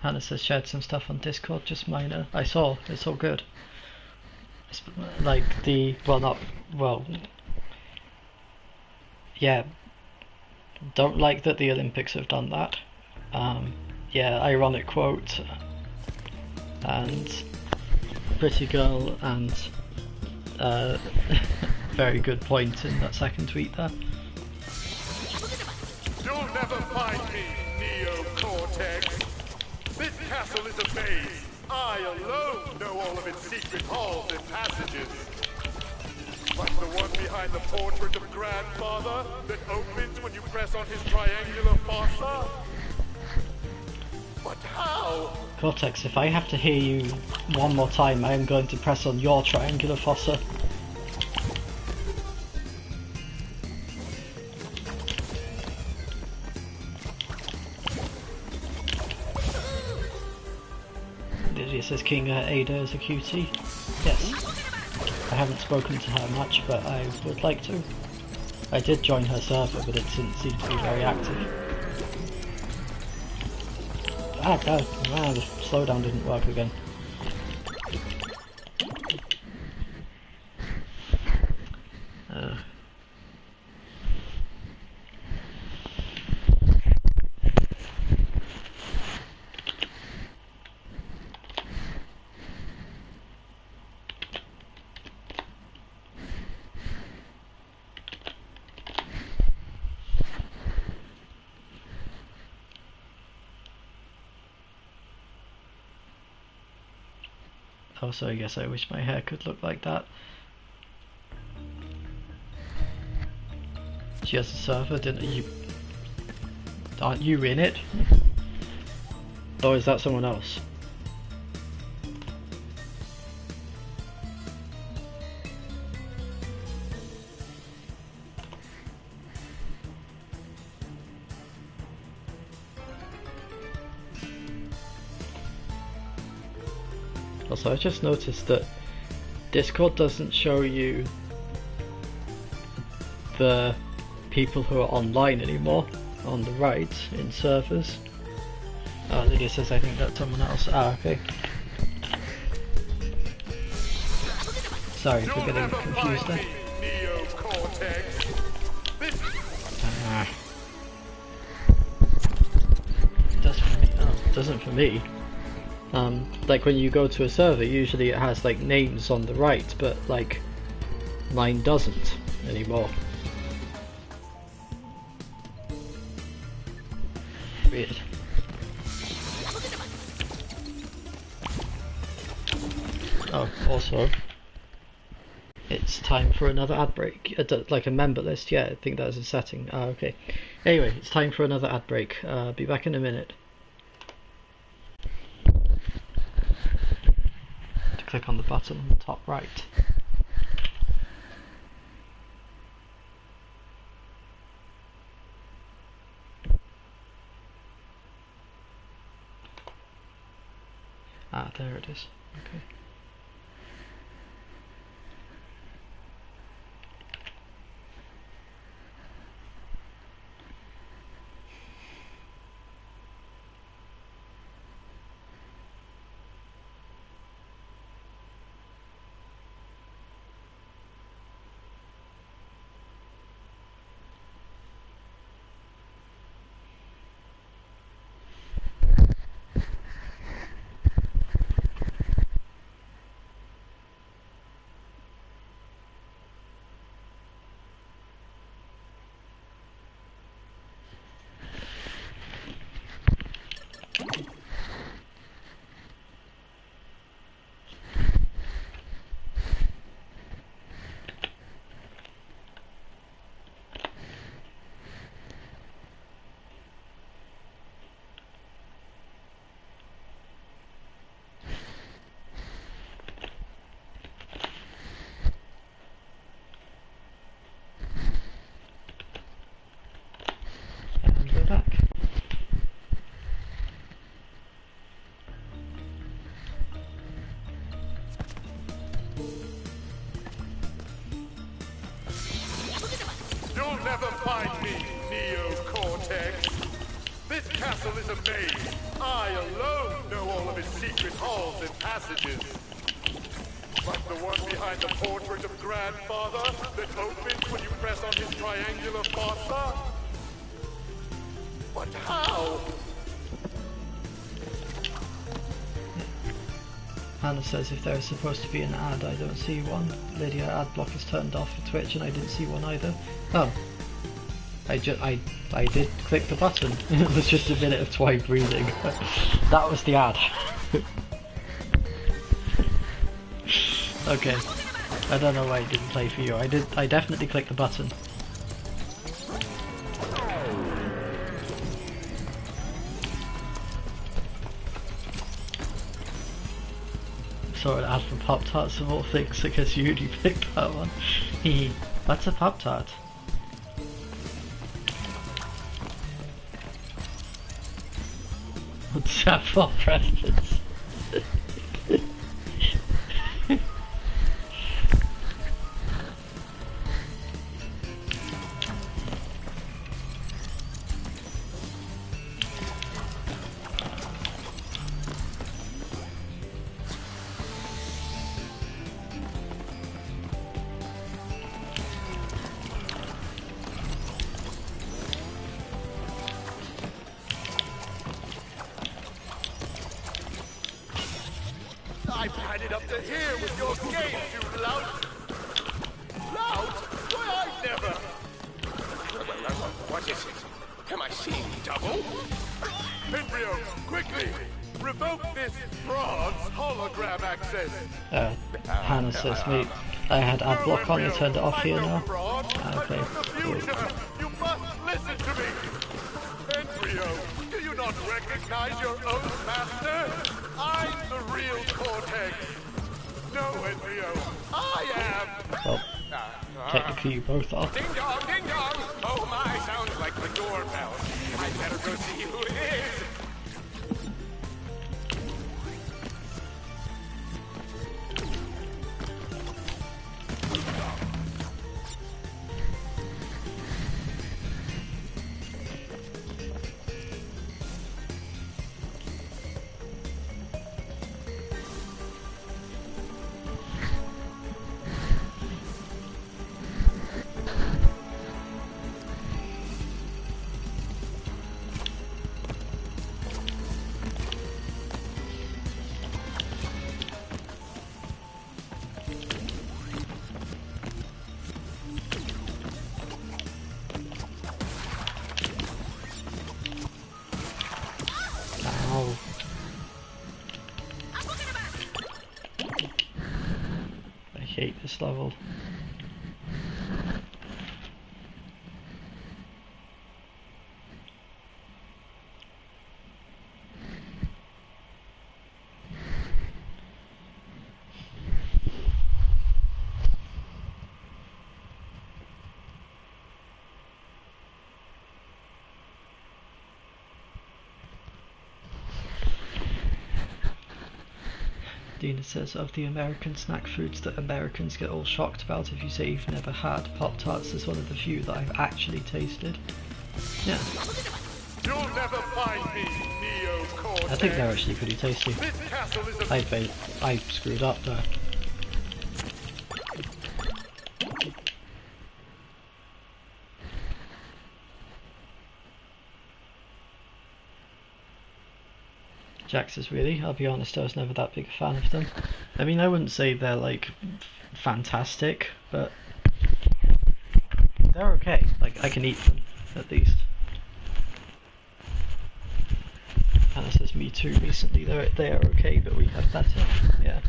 Hannah says shared some stuff on Discord, just minor. I saw, it's all good. It's like yeah, don't like that the Olympics have done that. Yeah, ironic quote, and pretty girl, and very good point in that second tweet there. You'll never find me, Neo-Cortex. This castle is a maze. I alone know all of its secret halls and passages. Like the one behind the portrait of Grandfather that opens when you press on his triangular fossa. But how? Cortex, if I have to hear you one more time, I am going to press on your triangular fossa. It says King Ada is a cutie. Yes. I haven't spoken to her much, but I would like to. I did join her server, but it didn't seem to be very active. The slowdown didn't work again. Also, I guess I wish my hair could look like that. She has a server, didn't you? Aren't you in it? Or is that someone else? Also, I just noticed that Discord doesn't show you the people who are online anymore on the right in servers. Oh, Lydia says I think that's someone else. Ah, okay. Sorry for getting confused there. Does for me? Oh, it doesn't for me. Like when you go to a server, usually it has like names on the right, but like mine doesn't anymore. Weird. Oh, also, it's time for another ad break. Like a member list, yeah, I think that was a setting. Ah, okay. Anyway, it's time for another ad break. Be back in a minute. To click on the button on the top right. Ah, there it is. Okay. And we're back. You'll never find me, Neo-Cortex. This castle is a maze. I alone know all of its secret halls and passages. Like the one behind the portrait of Grandfather that opens when you press on his triangular fossa. But how? Hannah says if there is supposed to be an ad, I don't see one. Lydia, ad block is turned off for Twitch and I didn't see one either. Oh. I did click the button. It was just a minute of Twine breathing. That was the ad. Okay. I don't know why it didn't play for you. I definitely clicked the button. Saw an ad for Pop-Tarts of all things, I guess you only picked that one. Hehe. What's a Pop-Tart? What's that for preference? I've had it up to here with your game, you lout. Lout? Why, I never. What is it? Am I seeing double? Embryo, quickly! Revoke this fraud's hologram access. Hannah says, mate, I had ad block on, I turned it off here now. Okay, cool. You must listen to me! Embryo, do you not recognize your own master? I'm the real Cortex. No, Embryo, I am! Well, technically you both are. Ding dong, ding dong! Oh my, sounds like the doorbell. I better go see who it is. Ow. I hate this level. Dina says, of the American snack foods that Americans get all shocked about if you say you've never had, Pop-Tarts is one of the few that I've actually tasted. Yeah. You'll never find me, Neo-Cortex. I think they're actually pretty tasty. This castle is a I screwed up there. Jack says, really? I'll be honest, I was never that big a fan of them. I mean, I wouldn't say they're like fantastic, but they're okay. Like, I can eat them, at least. Hannah says, me too, recently. They are okay, but we have better. Yeah.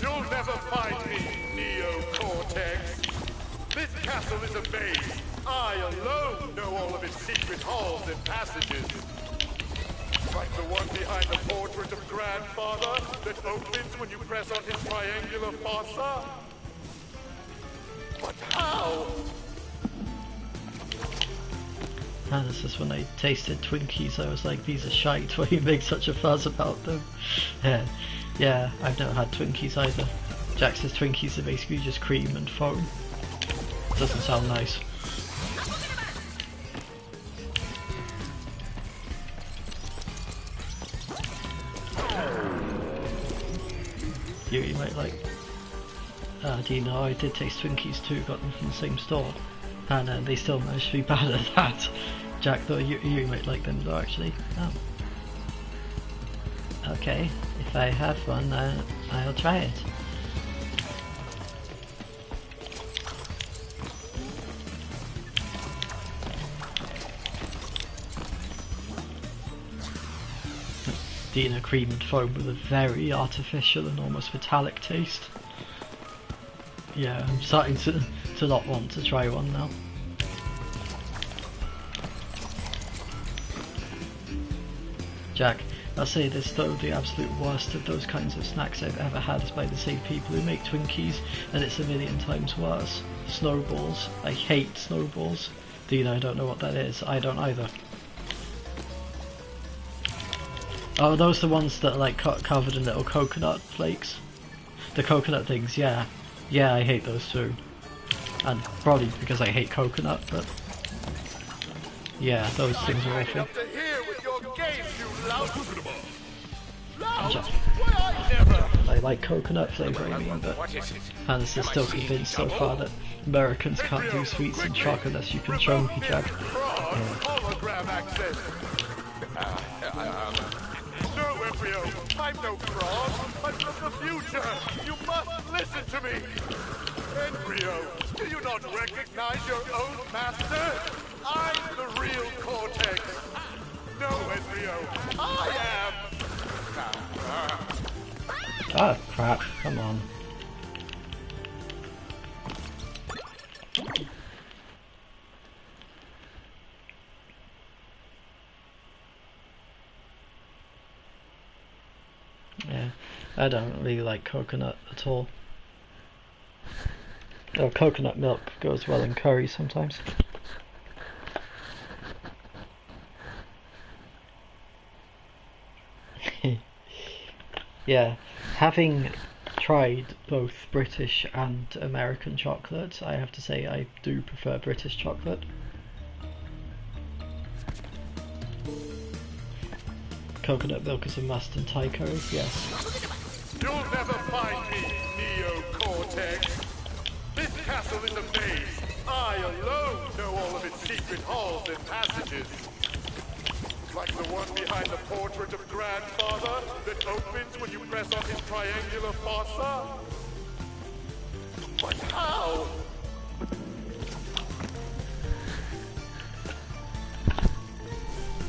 You'll never find me, Neo-Cortex. This castle is a maze. I alone know all of its secret halls and passages. Like the one behind the portrait of Grandfather that opens when you press on his triangular fossa. But how? And this is when I tasted Twinkies, I was like, these are shite, why you make such a fuss about them? Yeah, I've never had Twinkies either. Jack says Twinkies are basically just cream and foam. Doesn't sound nice. You might like... do you know, I did taste Twinkies too, got them from the same store. And they still managed to be bad at that. Jack thought you might like them though, actually. Oh. Okay, if I have one, I'll try it. Dina cream and foam with a very artificial and almost metallic taste. Yeah, I'm starting to not want to try one now. Jack, I'll say this though, the absolute worst of those kinds of snacks I've ever had is by the same people who make Twinkies, and it's a million times worse. Snowballs. I hate snowballs. Dina, I don't know what that is. I don't either. Oh, those are the ones that are like covered in little coconut flakes? The coconut things, yeah. Yeah, I hate those too. And probably because I hate coconut, but... yeah, those things are awful. I like coconut flavour, I mean, but Hannes is still convinced so far that Americans can't do sweets and chocolate unless you can show me, Jack. No, Embryo, I'm no fraud. I'm from the future. You must listen to me. Embryo, do you not recognize your own master? I'm the real Cortex. No, Embryo, I am. Ah, crap, come on. Yeah, I don't really like coconut at all. Oh, coconut milk goes well in curry sometimes. Yeah, having tried both British and American chocolate, I have to say I do prefer British chocolate. Coconut milk is a must in Thai curry, yes. You'll never find me, Neo-Cortex. This castle is a maze. I alone know all of its secret halls and passages. Like the one behind the portrait of Grandfather that opens when you press on his triangular fossa. But how?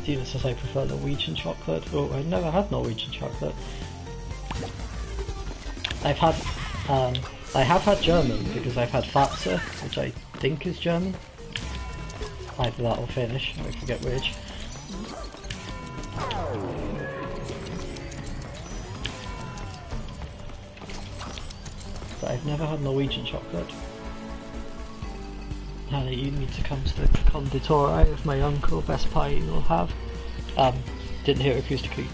Dina says I prefer Norwegian chocolate. Oh, I've never had Norwegian chocolate. I've had, I have had German because I've had Fatse, which I think is German. Either that or Finnish, I forget which. But I've never had Norwegian chocolate. Hannah, you need to come to the conditori of my uncle, best pie you will have. Didn't hear acoustically.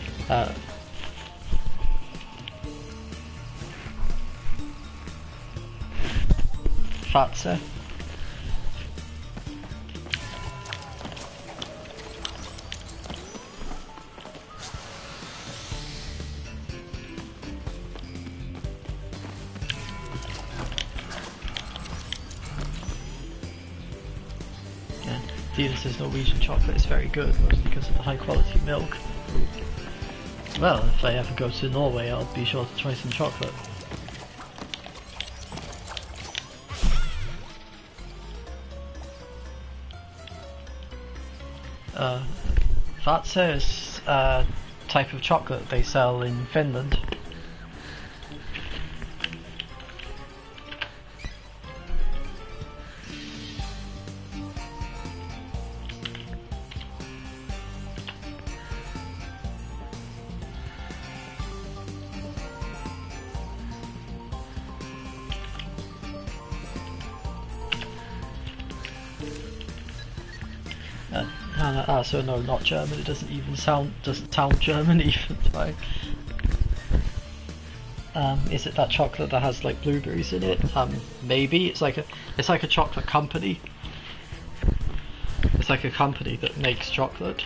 Fatse. Dina says Norwegian chocolate is very good, mostly because of the high quality milk. Well, if I ever go to Norway, I'll be sure to try some chocolate. Fatse is a type of chocolate they sell in Finland. So no, not German. It doesn't sound German even. Right? Is it that chocolate that has like blueberries in it? Maybe it's like a chocolate company. It's like a company that makes chocolate.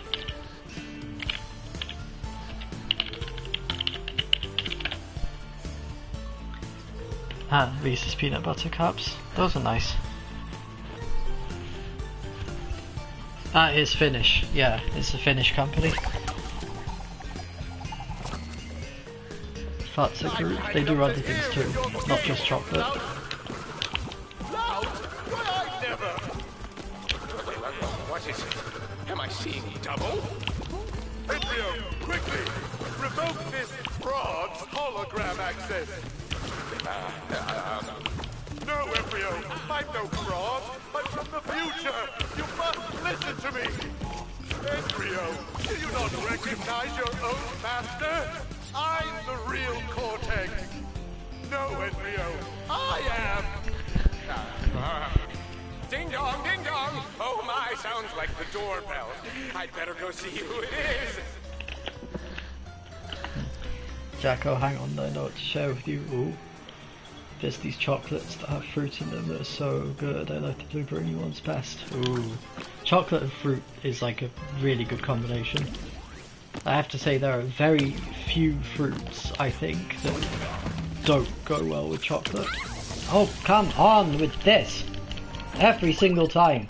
Reese's peanut butter cups. Those are nice. It's Finnish, yeah, it's a Finnish company. Fatse Group, they do other things too, not just chocolate. What is it? Am I seeing double? Embryo, quickly! Revoke this fraud's hologram access! No, Embryo, I'm no fraud. I'm from the future. You must listen to me. Embryo, do you not recognize your own master? I'm the real Cortex. No, Embryo, I am. Ding dong, ding dong. Oh my, sounds like the doorbell. I'd better go see who it is. Jacko, hang on, I know what to share with you. Ooh. There's these chocolates that have fruit in them that are so good. I like the blueberry ones best. Ooh. Chocolate and fruit is like a really good combination. I have to say there are very few fruits, I think, that don't go well with chocolate. Oh, come on with this! Every single time!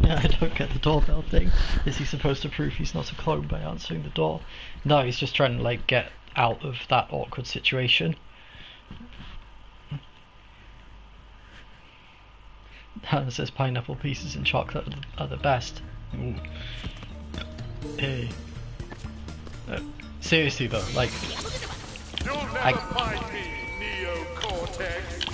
I don't get the doorbell thing. Is he supposed to prove he's not a clone by answering the door? No, he's just trying to like get out of that awkward situation. Hannah says pineapple pieces and chocolate are the best. Ooh. Hey. Seriously though, like... You'll never find me, Neo-Cortex.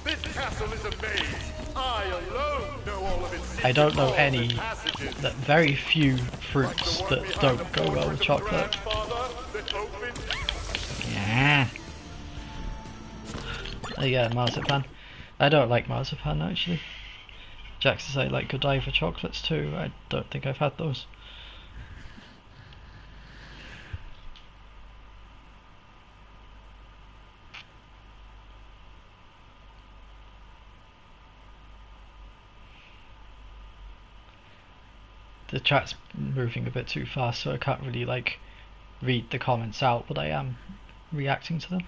This castle is a maze. I alone know all of its secret I don't know halls any, and passages. very few fruits that don't go well with chocolate. Yeah. Yeah, marzipan. I don't like marzipan actually. Jack says I like Godiva chocolates too. I don't think I've had those. The chat's moving a bit too fast, so I can't really like read the comments out, but I am reacting to them.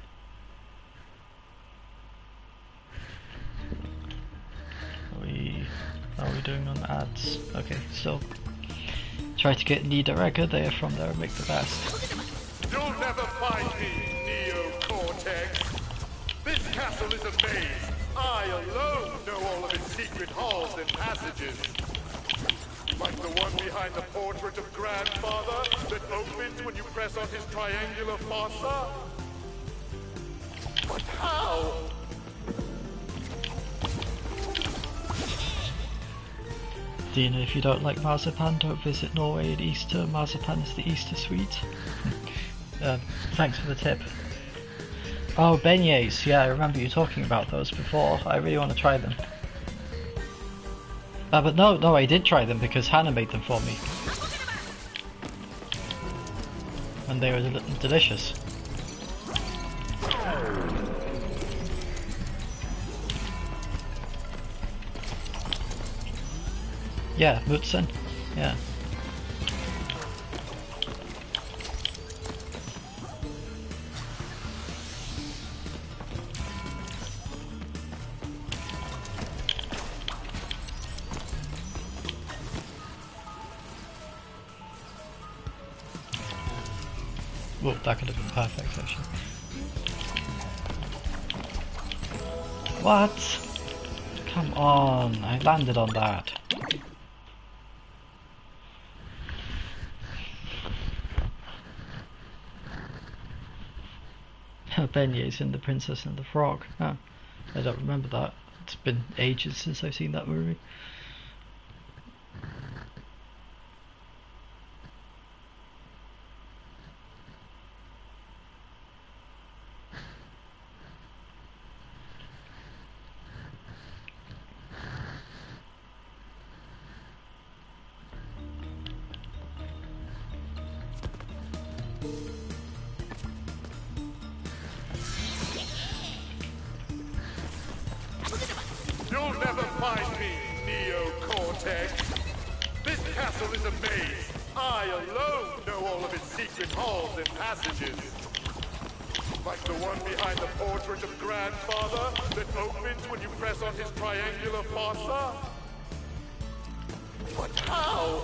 Are we we're doing on ads. Okay, so try to get Niederegger there from there and make the best. You'll never find me, Neo-Cortex. This castle is a maze. I alone know all of its secret halls and passages. Like the one behind the portrait of Grandfather that opens when you press on his triangular fossa. But how? Dina, if you don't like marzipan, don't visit Norway at Easter. Marzipan is the Easter sweet. Thanks for the tip. Oh, beignets. Yeah, I remember you talking about those before. I really want to try them. But no, I did try them because Hannah made them for me. And they were delicious. Yeah, Mutzen. Yeah. Well, that could have been perfect, actually. What? Come on, I landed on that. Beignets in The Princess and the Frog. Oh, I don't remember that. It's been ages since I've seen that movie. You'll never find me, Neo-Cortex. This castle is a maze. I alone know all of its secret halls and passages. Like the one behind the portrait of Grandfather that opens when you press on his triangular fossa. But how?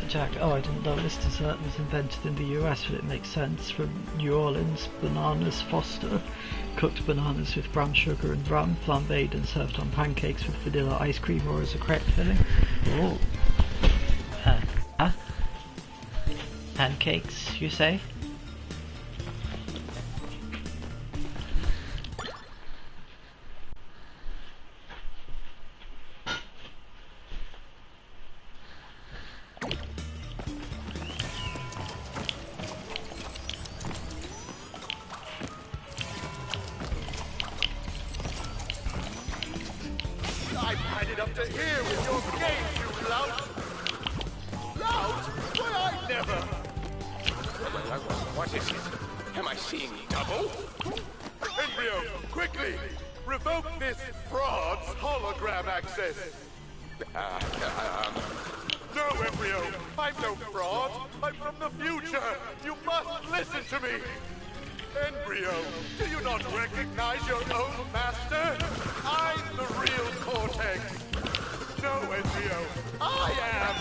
Jack, oh, I didn't know this dessert was invented in the US, but it makes sense. From New Orleans, bananas Foster. Cooked bananas with brown sugar and rum, flambéed and served on pancakes with vanilla ice cream or as a crepe filling. Oh. Huh? Pancakes, you say? I've had it up to here with your game, you lout! Lout? Why, I never! What is it? Am I seeing double? Embryo, quickly! Revoke this fraud's hologram access! No, Embryo! I'm no fraud! I'm from the future! You must listen to me! Embryo, do you not recognize your own master? I'm the real Cortex! No, Embryo, I am!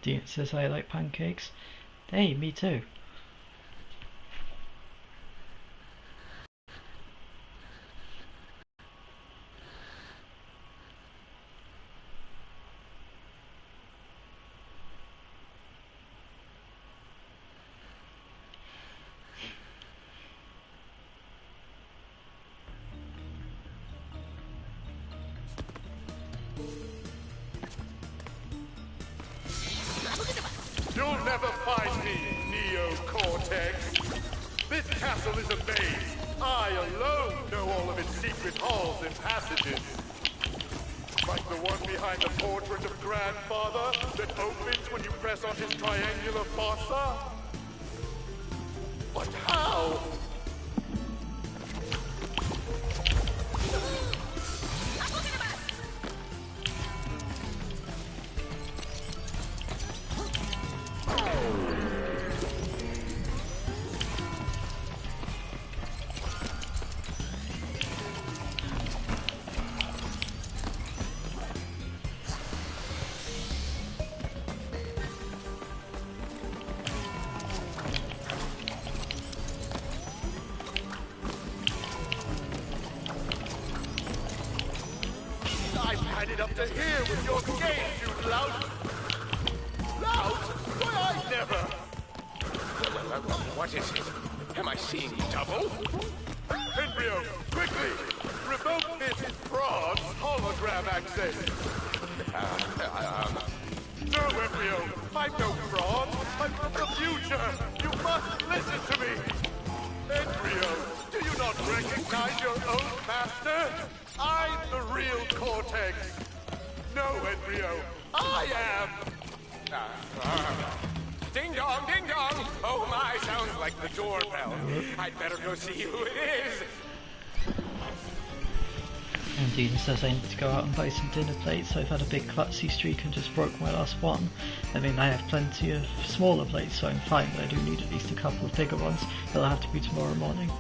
Dean says I like pancakes. Hey, me too. You'll never find me, Neo-Cortex. This castle is a maze. I alone know all of its secret halls and passages. Like the one behind the portrait of Grandfather that opens when you press on his triangular fossa. But how? I've had it up to here with your game, you lout. Lout? Why, I never. What is it? Am I seeing double? Embryo, quickly! Revoke this fraud's hologram access! No, Embryo! I'm no fraud! I'm from the future! You must listen to me! Embryo, do you not recognize your own master? I'm the real Cortex! No, Embryo, I am! Ding dong, ding dong! Oh my, sounds like the doorbell. I'd better go see who it is. And Dean says I need to go out and buy some dinner plates. I've had a big klutzy streak and just broke my last one. I mean, I have plenty of smaller plates, so I'm fine, but I do need at least a couple of bigger ones. It'll have to be tomorrow morning.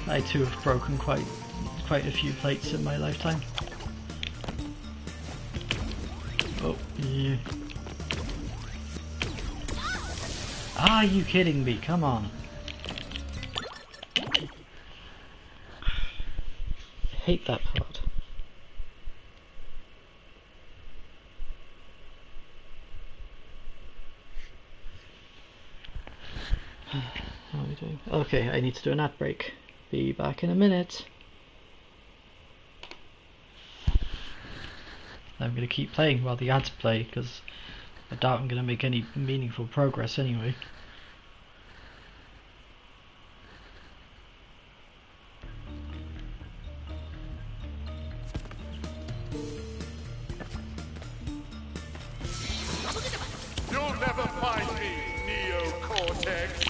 I too have broken quite a few plates in my lifetime. Oh, yeah. Are you kidding me? Come on. I hate that part. How are we doing? Okay, I need to do an ad break. Be back in a minute. I'm going to keep playing while the ads play because I doubt I'm going to make any meaningful progress anyway. You'll never find me, Neo-Cortex.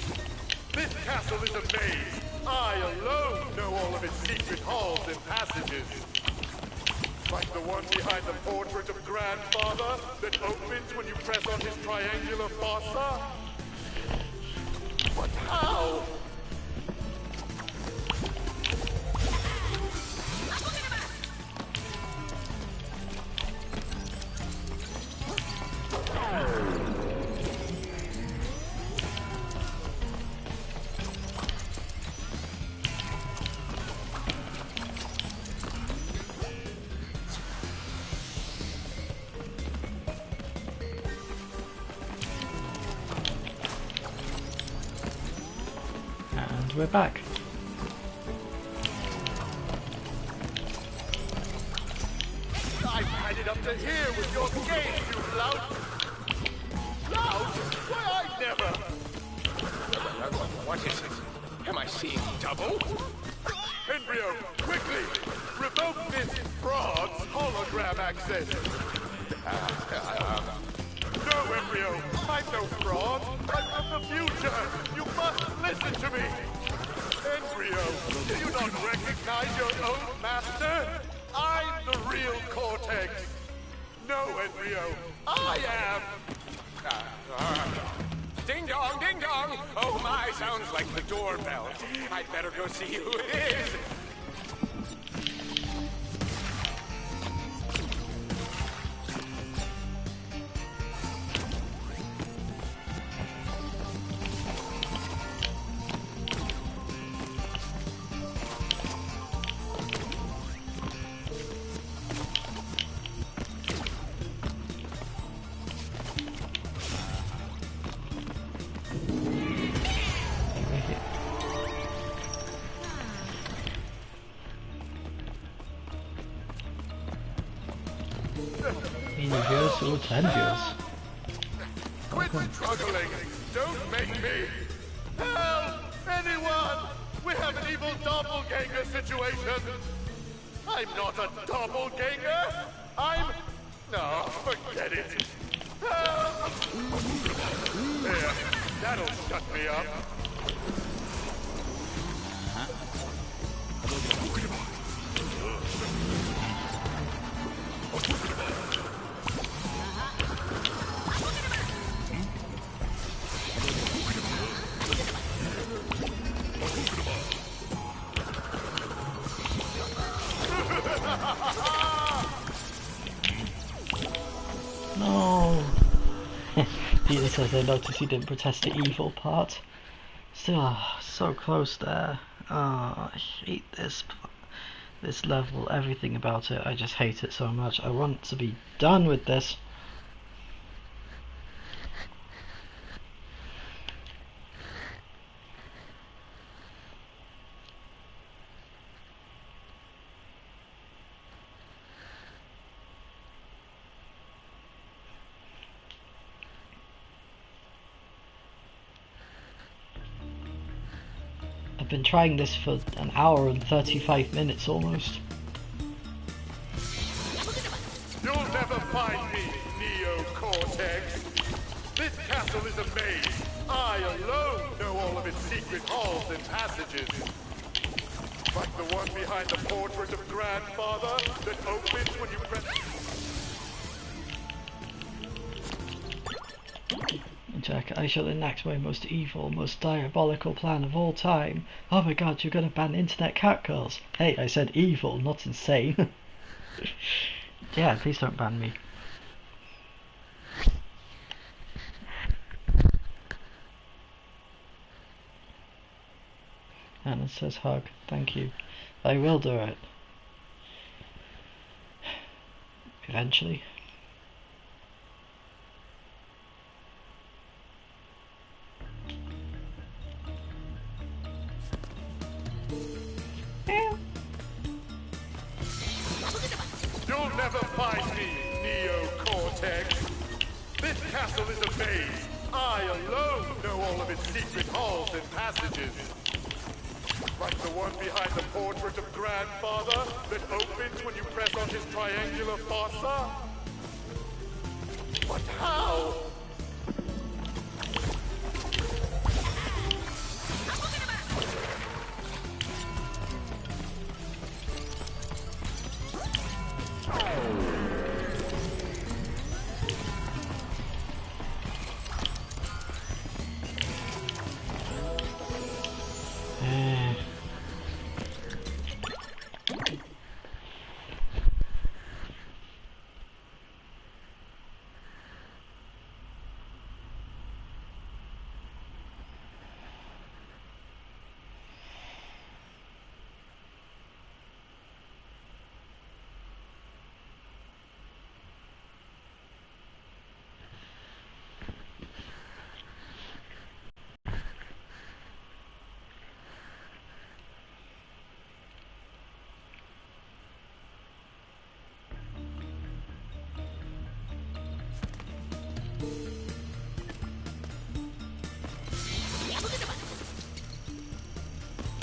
This castle is a maze. I alone know all of its secret halls and passages. Like the one behind the portrait of Grandfather that opens when you press on his triangular fossa. But how? And we're back. I've had it up to here with your game, you lout. Lout? Why, I never. What is it? Am I seeing double? Embryo, quickly! Revoke this fraud's hologram access! No, Embryo! I'm no fraud! I'm from the future! You must listen to me! Embryo, do you not recognize your own master? I'm the real Cortex! No, Embryo, I am! Ding dong, ding dong! Oh my, sounds like the doorbell. I'd better go see who it is. Viewers or 10 viewers. Quit struggling! Don't make me! Help! Anyone! We have an evil doppelganger situation! I'm not a doppelganger! I'm... No, forget it! Help! There, that'll shut me up. No! Peter says I noticed he didn't protest the evil part. Still, so close there. I hate this level, everything about it. I just hate it so much. I want to be done with this. I've been trying this for an hour and 35 minutes almost. You'll never find me, Neo-Cortex. This castle is a maze. I alone know all of its secret halls and passages. Like the one behind the portrait of Grandfather that opens when you press... Jack, I shall enact my most evil, most diabolical plan of all time. Oh my god, you're gonna ban internet catcalls. Hey, I said evil, not insane. Yeah, please don't ban me. Anna says hug, thank you. I will do it. Eventually. You'll never find me, Neo-Cortex. This castle is a maze. I alone know all of its secret halls and passages. Like the one behind the portrait of Grandfather that opens when you press on his triangular fossa. But how?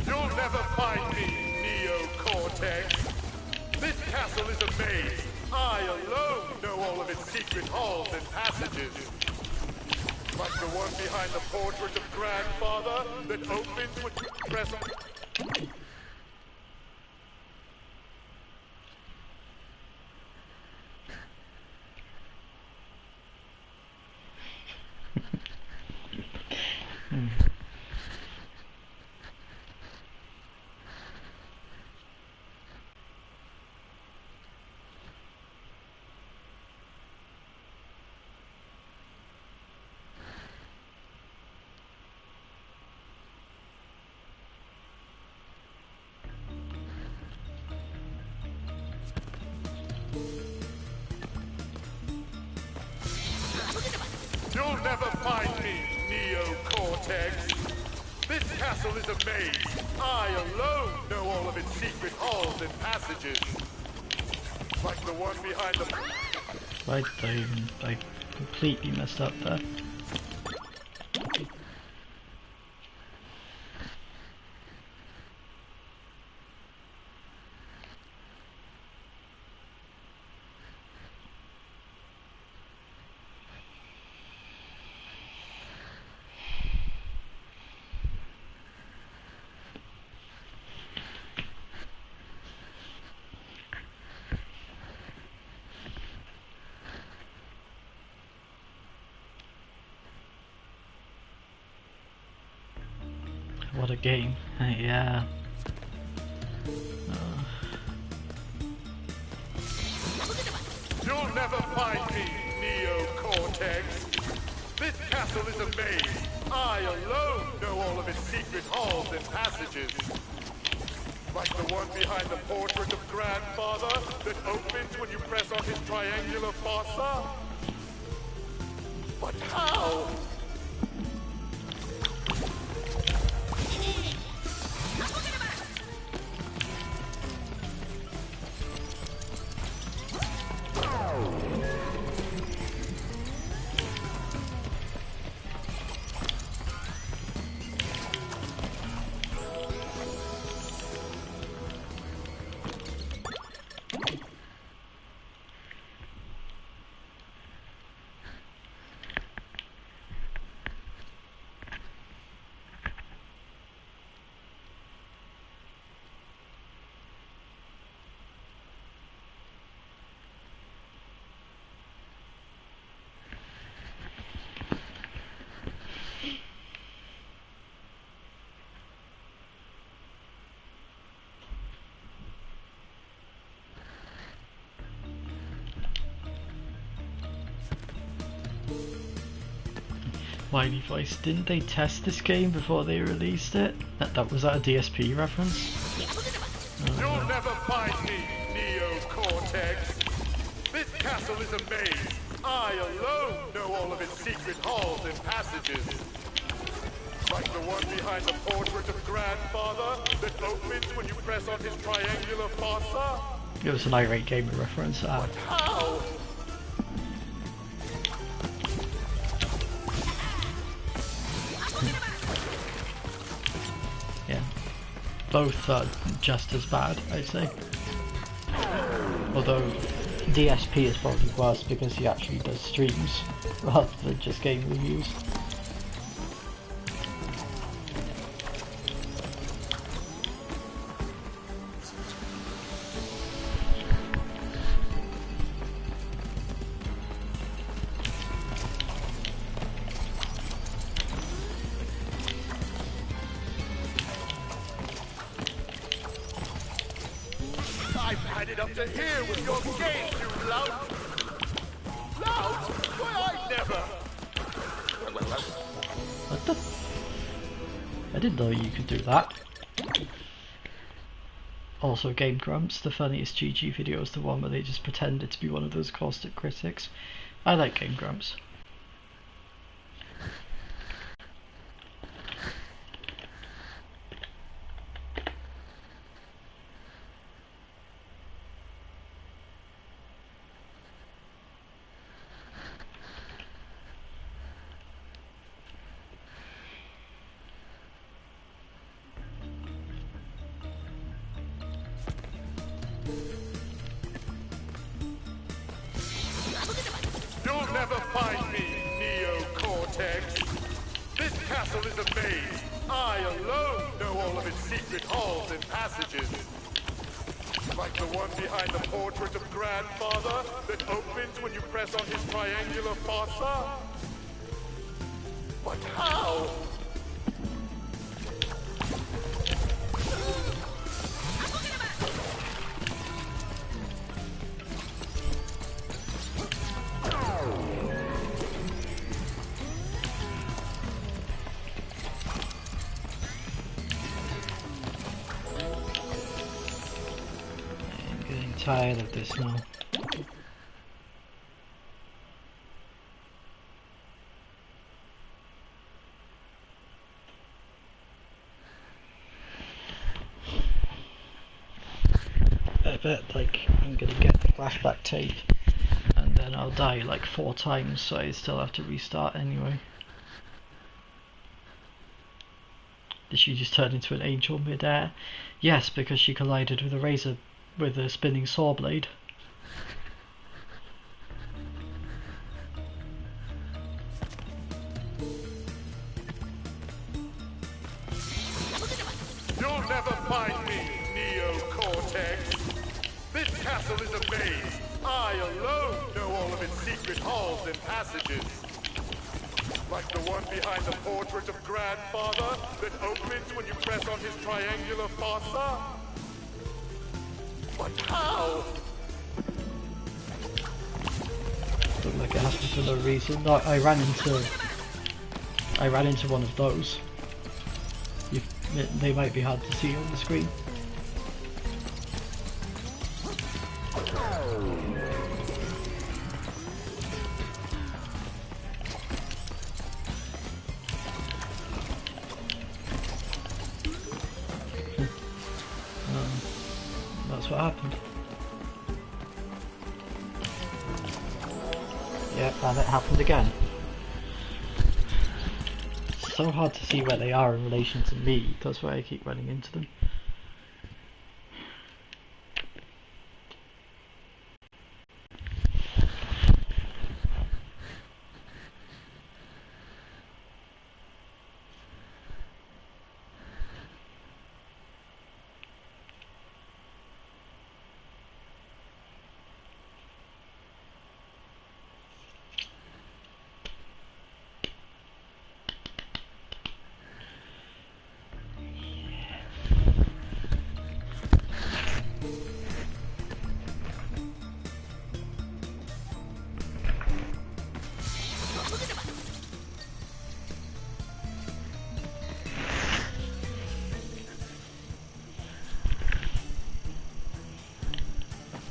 You'll never find me, Neo-Cortex. This castle is a maze. I alone know all of its secret halls and passages. Like the one behind the portrait of Grandfather that opens when you press on... You'll never find me, Neo-Cortex. This castle is a maze. I alone know all of its secret halls and passages. Like the one behind the... Why did I completely messed up there. What a game. Yeah. You'll never find me, Neo-Cortex. This castle is a maze. I alone know all of its secret halls and passages. Like the one behind the portrait of Grandfather that opens when you press on his triangular fossa. But how? Smiley voice. Didn't they test this game before they released it? Was that a DSP reference? You'll never find me, Neo-Cortex. This castle is a maze. I alone know all of its secret halls and passages. Like the one behind the portrait of Grandfather that opens when you press on his triangular fossa. It was an irate gamer reference. How? Yeah. Both are just as bad, I'd say. Although DSP is probably worse because he actually does streams rather than just game reviews. I've had it up to here with your game, you lout. Lout? Why, I never. What the? I didn't know you could do that. Also, Game Grumps, the funniest GG video is the one where they just pretended to be one of those caustic critics. I like Game Grumps. You'll never find me, Neo-Cortex. This castle is a maze. I alone know all of its secret halls and passages. Like the one behind the portrait of Grandfather that opens when you press on his triangular fossa. But how? Tired of this now. I bet like I'm gonna get the flashback tape and then I'll die like 4 times, so I still have to restart anyway. Did she just turn into an angel mid-air? Yes, because she collided with a spinning saw blade. You'll never find me, Neo-Cortex. This castle is a maze. I alone know all of its secret halls and passages. Like the one behind the portrait of Grandfather that opens when you press on his triangular fossa? But how? Looked like it happened for no reason. No, I ran into one of those. They might be hard to see on the screen. That's what happened. Yeah, and it happened again. It's so hard to see where they are in relation to me, that's why I keep running into them.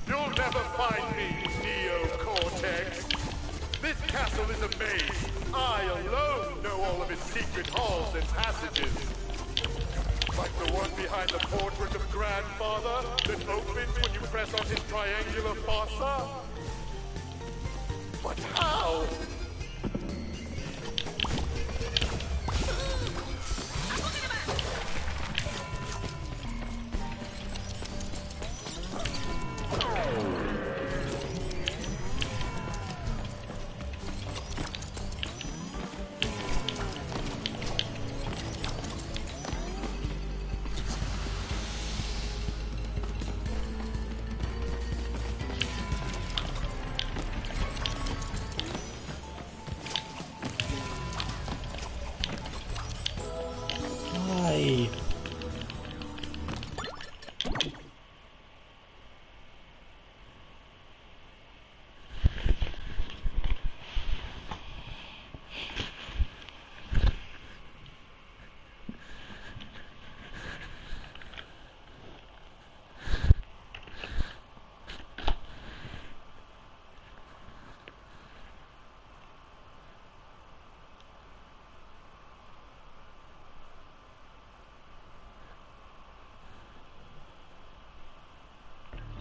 You'll never find me, Neo-Cortex. This castle is a maze. I alone know all of its secret halls and passages. Like the one behind the portrait of Grandfather that opens when you press on his triangular fossa? But how? Hi.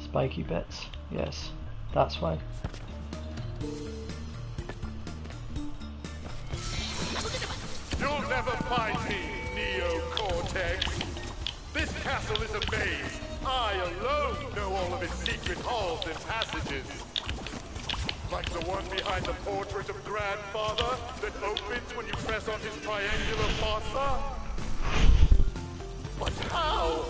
Spiky bits, yes, that's why. You'll never find me, Neo-Cortex. This castle is a maze. I alone know all of its secret halls and passages. Like the one behind the portrait of Grandfather that opens when you press on his triangular fossa? But how?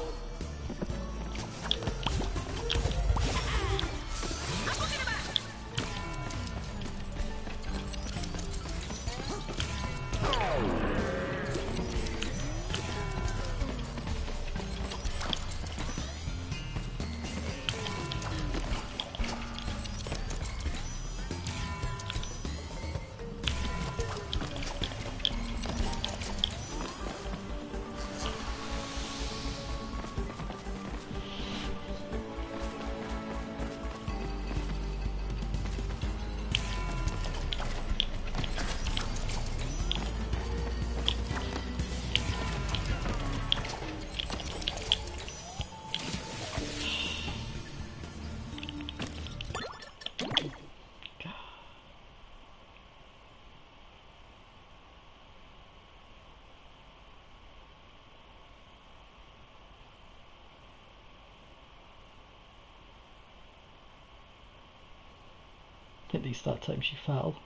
At least that time she fell.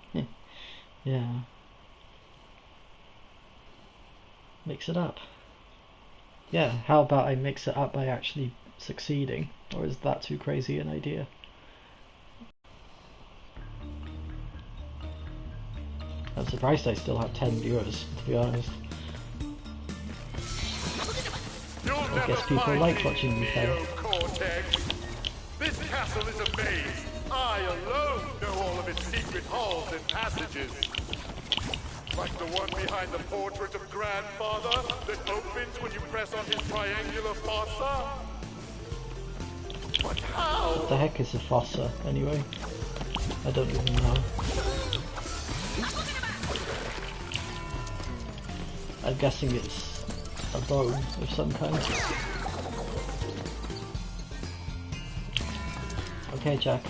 Yeah. Mix it up. Yeah, how about I mix it up by actually succeeding? Or is that too crazy an idea? I'm surprised I still have 10 viewers, to be honest. I guess people like watching me fail. This castle is a maze. I alone know all of its secret halls and passages. Like the one behind the portrait of Grandfather that opens when you press on his triangular fossa. But how? What the heck is a fossa, anyway? I don't even know. I'm guessing it's a bone of some kind. Okay, Jack.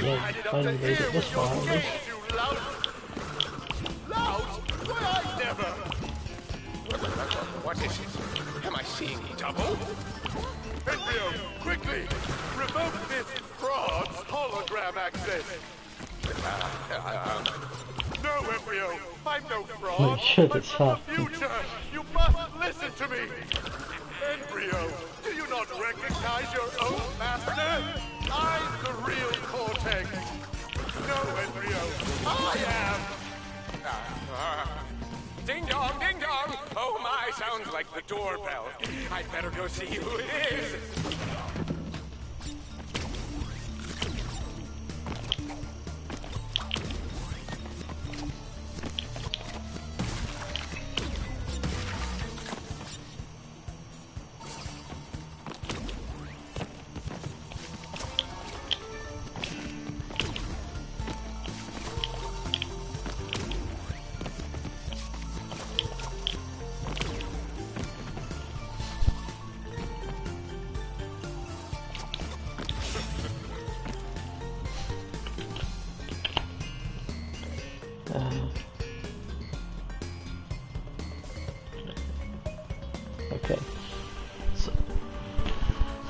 Yeah, finally made it this far at least. Loud? Why I never? What is it? Am I seeing double? Embryo, quickly! Revoke this fraud's hologram access! No, Embryo! I'm no fraud! Holy shit, I'm it's from fast. the future! You must listen to me! Embryo, do you not recognize your own master? I'm the real Cortex! No, Embryo, I am! Ding dong, ding dong! Oh my, sounds like the doorbell. I'd better go see who it is.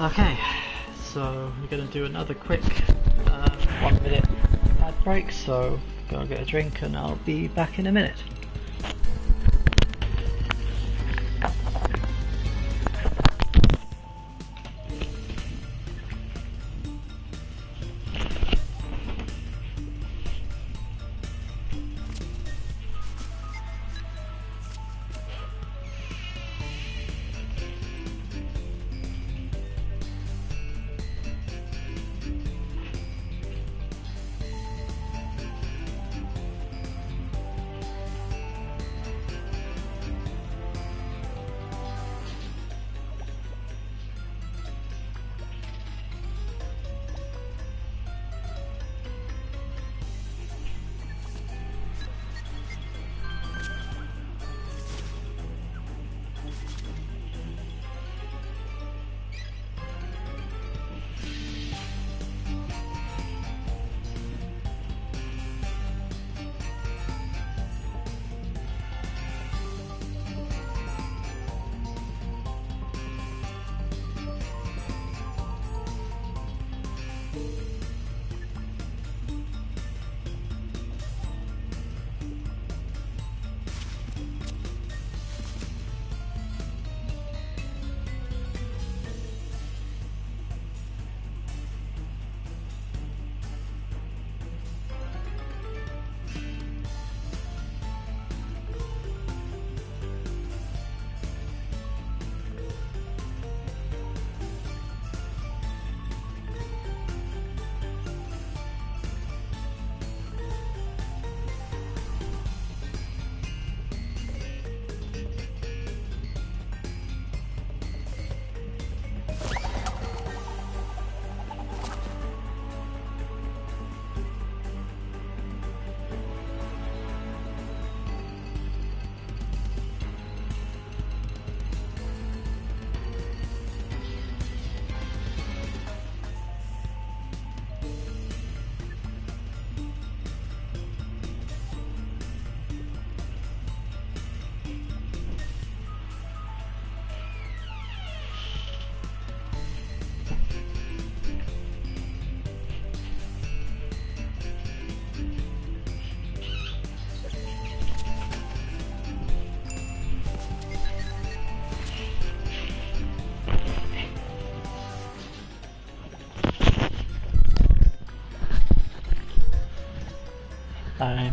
Okay, so we're gonna do another quick 1 minute ad break, so go get a drink and I'll be back in a minute.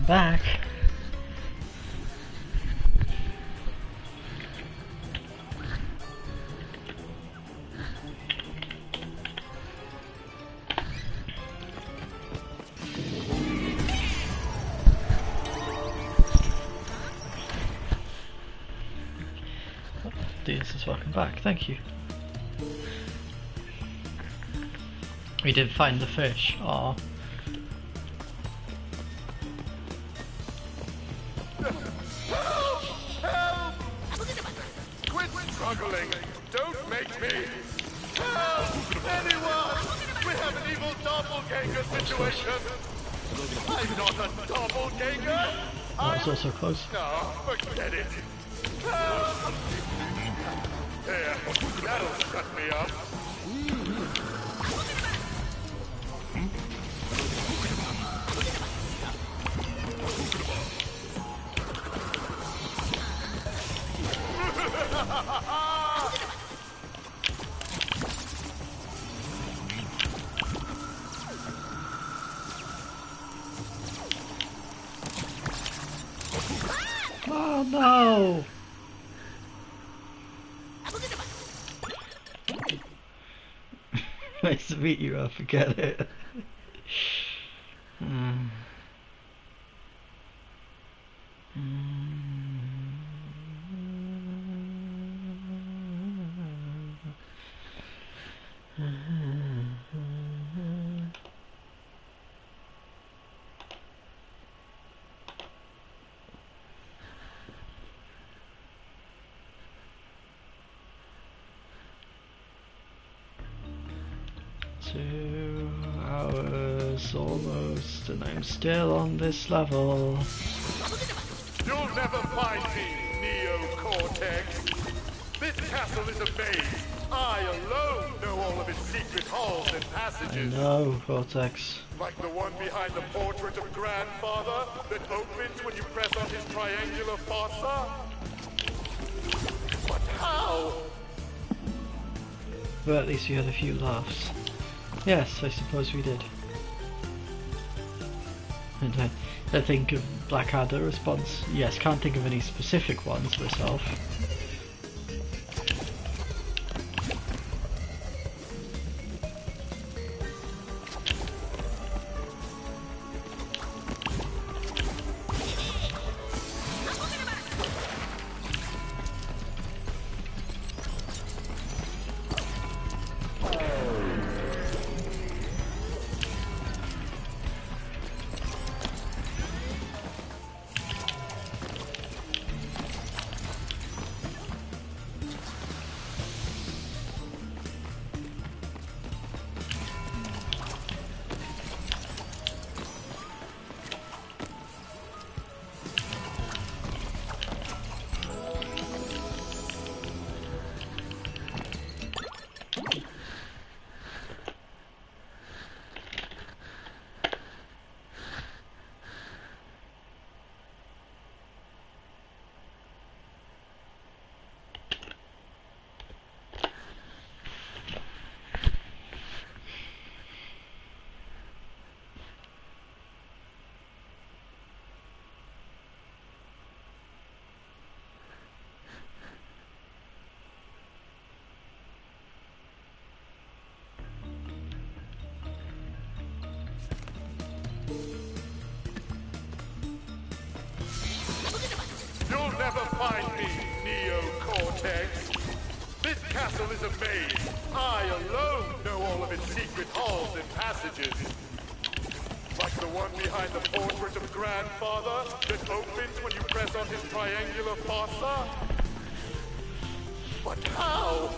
back. Deans is welcome back, thank you. We did find the fish. Aw. Quit struggling! Don't make me! Help! Anyone! We have an evil doppelganger situation! I'm not a doppelganger! That was also close. No, forget it! Help! There, that'll shut me up! Oh no! Nice to meet you, I forget it. Two hours almost, and I'm still on this level. You'll never find me, Neo-Cortex. This castle is a maze. I alone know all of its secret halls and I passages. know, Cortex. Like the one behind the portrait of Grandfather that opens when you press on his triangular fossa. But how? But at least we had a few laughs. Yes, I suppose we did. And I think of Blackadder response. Yes, can't think of any specific ones myself. You'll never find me, Neo-Cortex. This castle is a maze. I alone know all of its secret halls and passages. Like the one behind the portrait of Grandfather that opens when you press on his triangular fossa. But how?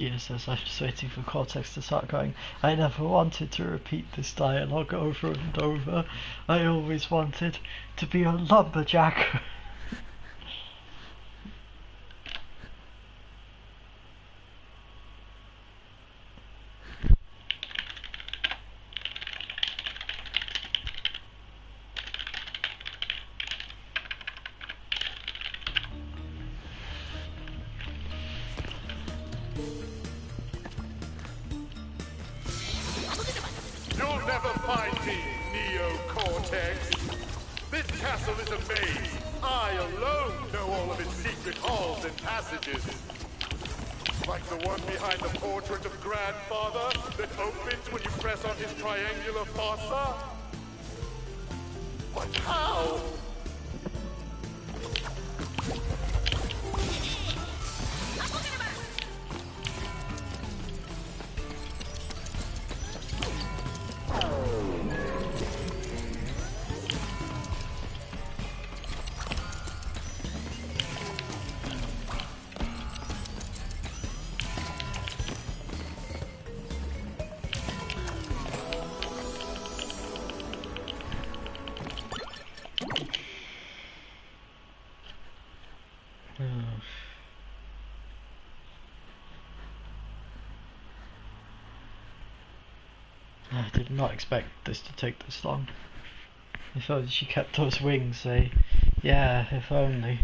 Dia says, I'm just waiting for Cortex to start going, I never wanted to repeat this dialogue over and over. I always wanted to be a lumberjack. You'll never find me, Neo-Cortex. This castle is a maze. I alone know all of its secret halls and passages. Like the one behind the portrait of Grandfather that opens when you press on his triangular fossa. But how? I did not expect this to take this long. If only she kept those wings, yeah, if only.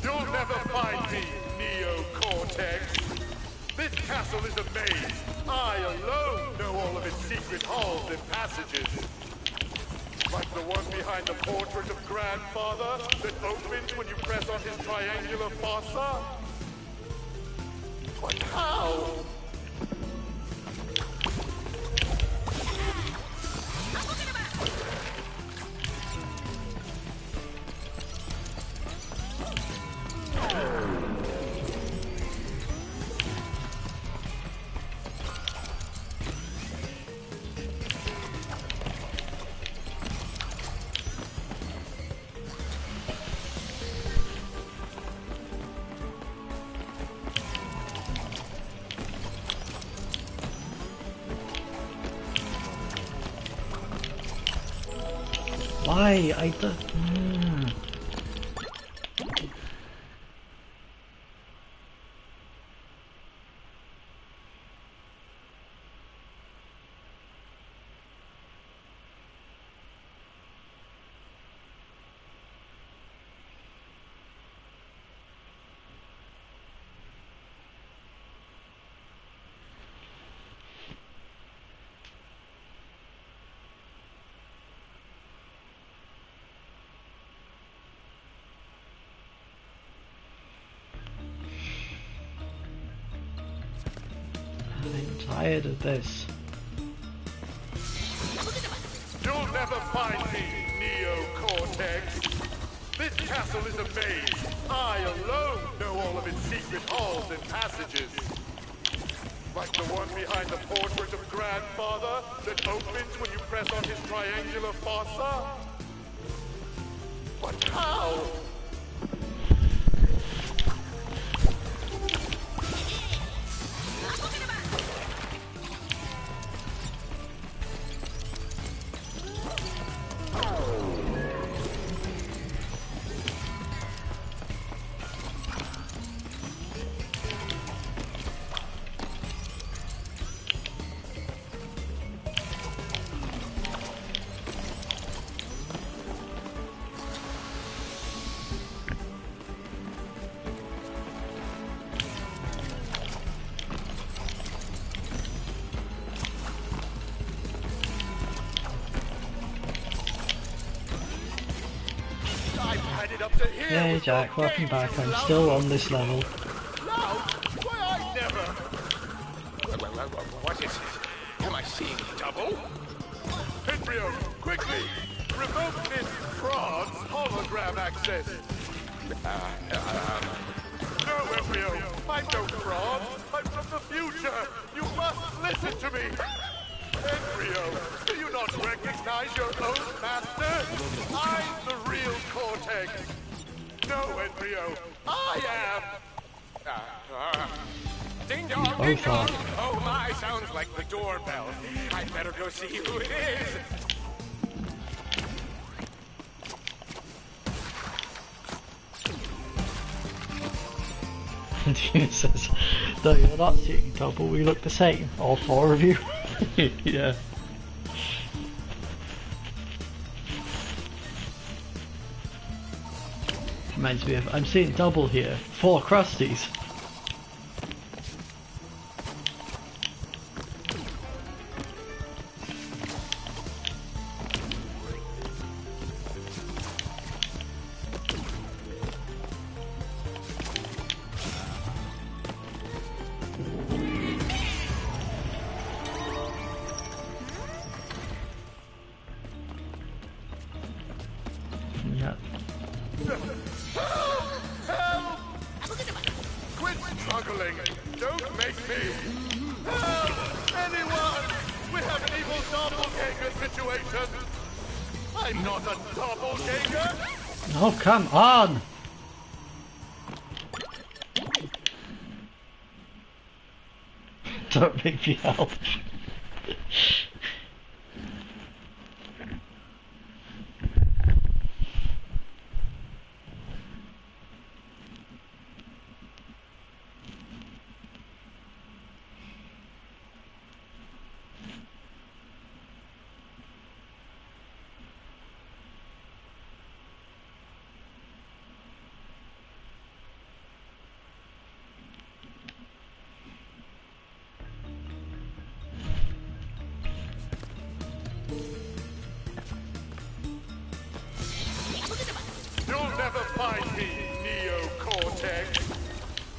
You'll never find me, Neo-Cortex. This castle is a maze. I alone know all of its secret halls and passages. Like the one behind the portrait of Grandfather that opens when you press on his triangular fossa. But how? Why? I'm tired of this. You'll never find me, Neo-Cortex. This castle is a maze. I alone know all of its secret halls and passages. Like the one behind the portrait of Grandfather that opens when you press on his triangular fossa. But how? Hey Jack, welcome back. I'm still on this level. Why I never? What is it? Am I seeing double? Henrio, quickly! Revoke this! access. No, Embryo, I'm no fraud. I'm from the future. You must listen to me. Embryo, do you not recognize your own master? I'm the real Cortex. No, Embryo, I am. Ding dong, ding dong. Oh my, sounds like the doorbell. I'd better go see who it is. And he says, no, you're not seeing double, we look the same, all four of you. Yeah. Reminds me of, I'm seeing double here, 4 Krusties. Yeah. Quit struggling. Don't make me. Help! Anyone! We have an evil doppelganger situation. I'm not a doppelganger. Oh, come on! Don't make me help. You'll never find me, Neo-Cortex.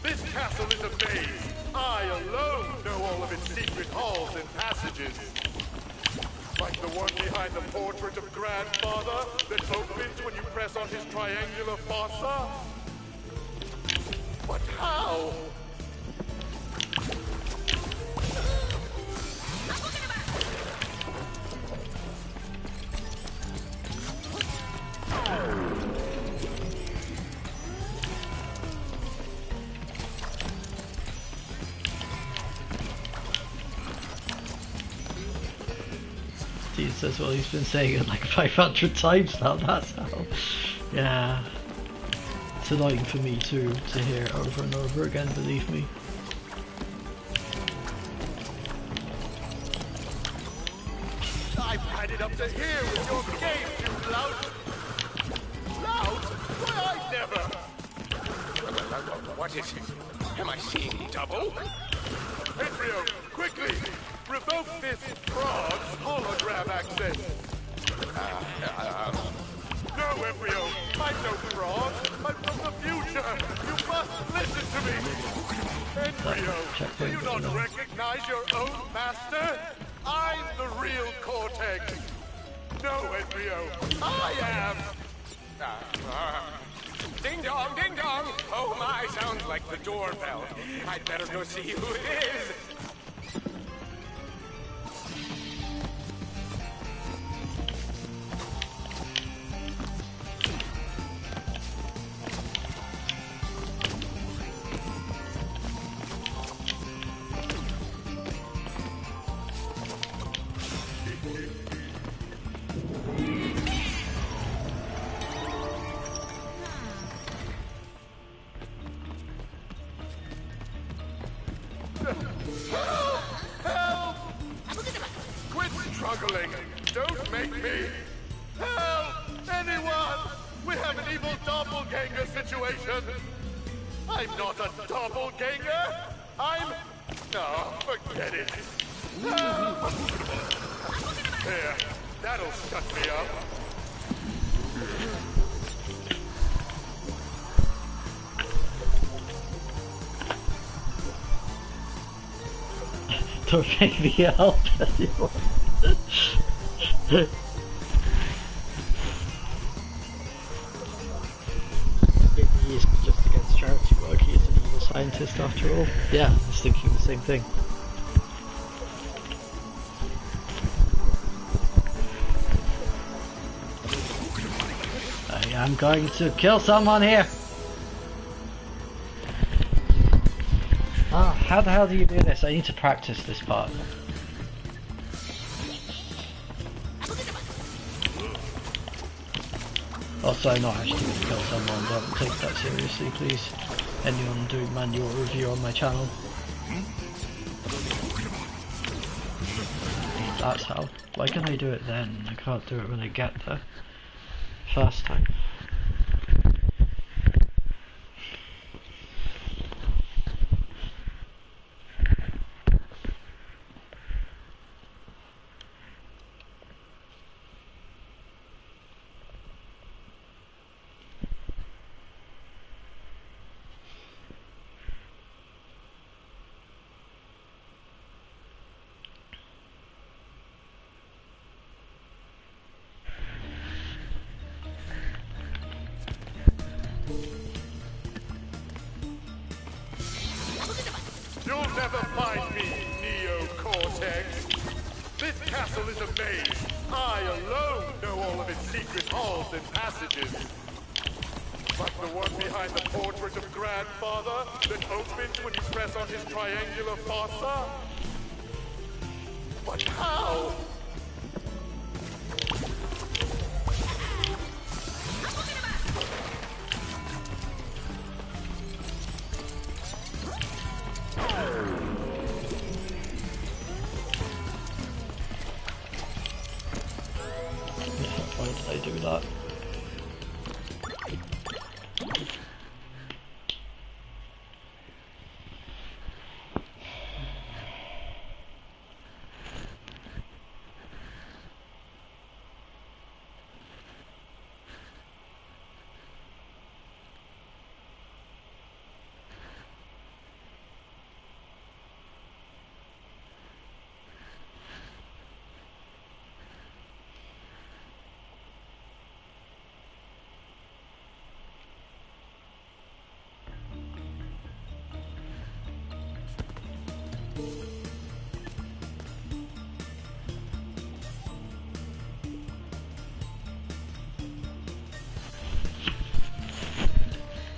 This castle is a maze. I alone know all of its secret halls and passages. Like the one behind the portrait of Grandfather that opens when you press on his triangular fossa. But how? He says, well, he's been saying it like 500 times now, that's how. Yeah. It's annoying for me too, to hear it over and over again, believe me. I've had it up to here with your game, you lout. Lout? Why, I never. What is it? Am I seeing double? Embryo, quickly! Revoke this fraud's hologram access! No, Embryo! I'm no fraud! I'm from the future! You must listen to me! Embryo, do you not recognize your own master? I'm the real Cortex! No, Embryo, I am! Ding dong, ding dong. Oh my, sounds like the doorbell. I'd better go see who it is. Help! Quit struggling! Don't make me! Help! Anyone! We have an evil doppelganger situation! I'm not a doppelganger! I'm... No, forget it! Help! Here, that'll shut me up. Don't make me help anyone. scientist after all. Yeah, I was thinking the same thing. I am going to kill someone here! Ah, how the hell do you do this? I need to practice this part. Also, I'm not actually going to kill someone, don't take that seriously, please. Anyone doing manual review on my channel. That's how. Why can I do it then? I can't do it when I get there. First time. You'll never find me, Neo-Cortex. This castle is a maze. I alone know all of its secret halls and passages. Like the one behind the portrait of Grandfather that opens when you press on his triangular fossa. But how? Why did I do that?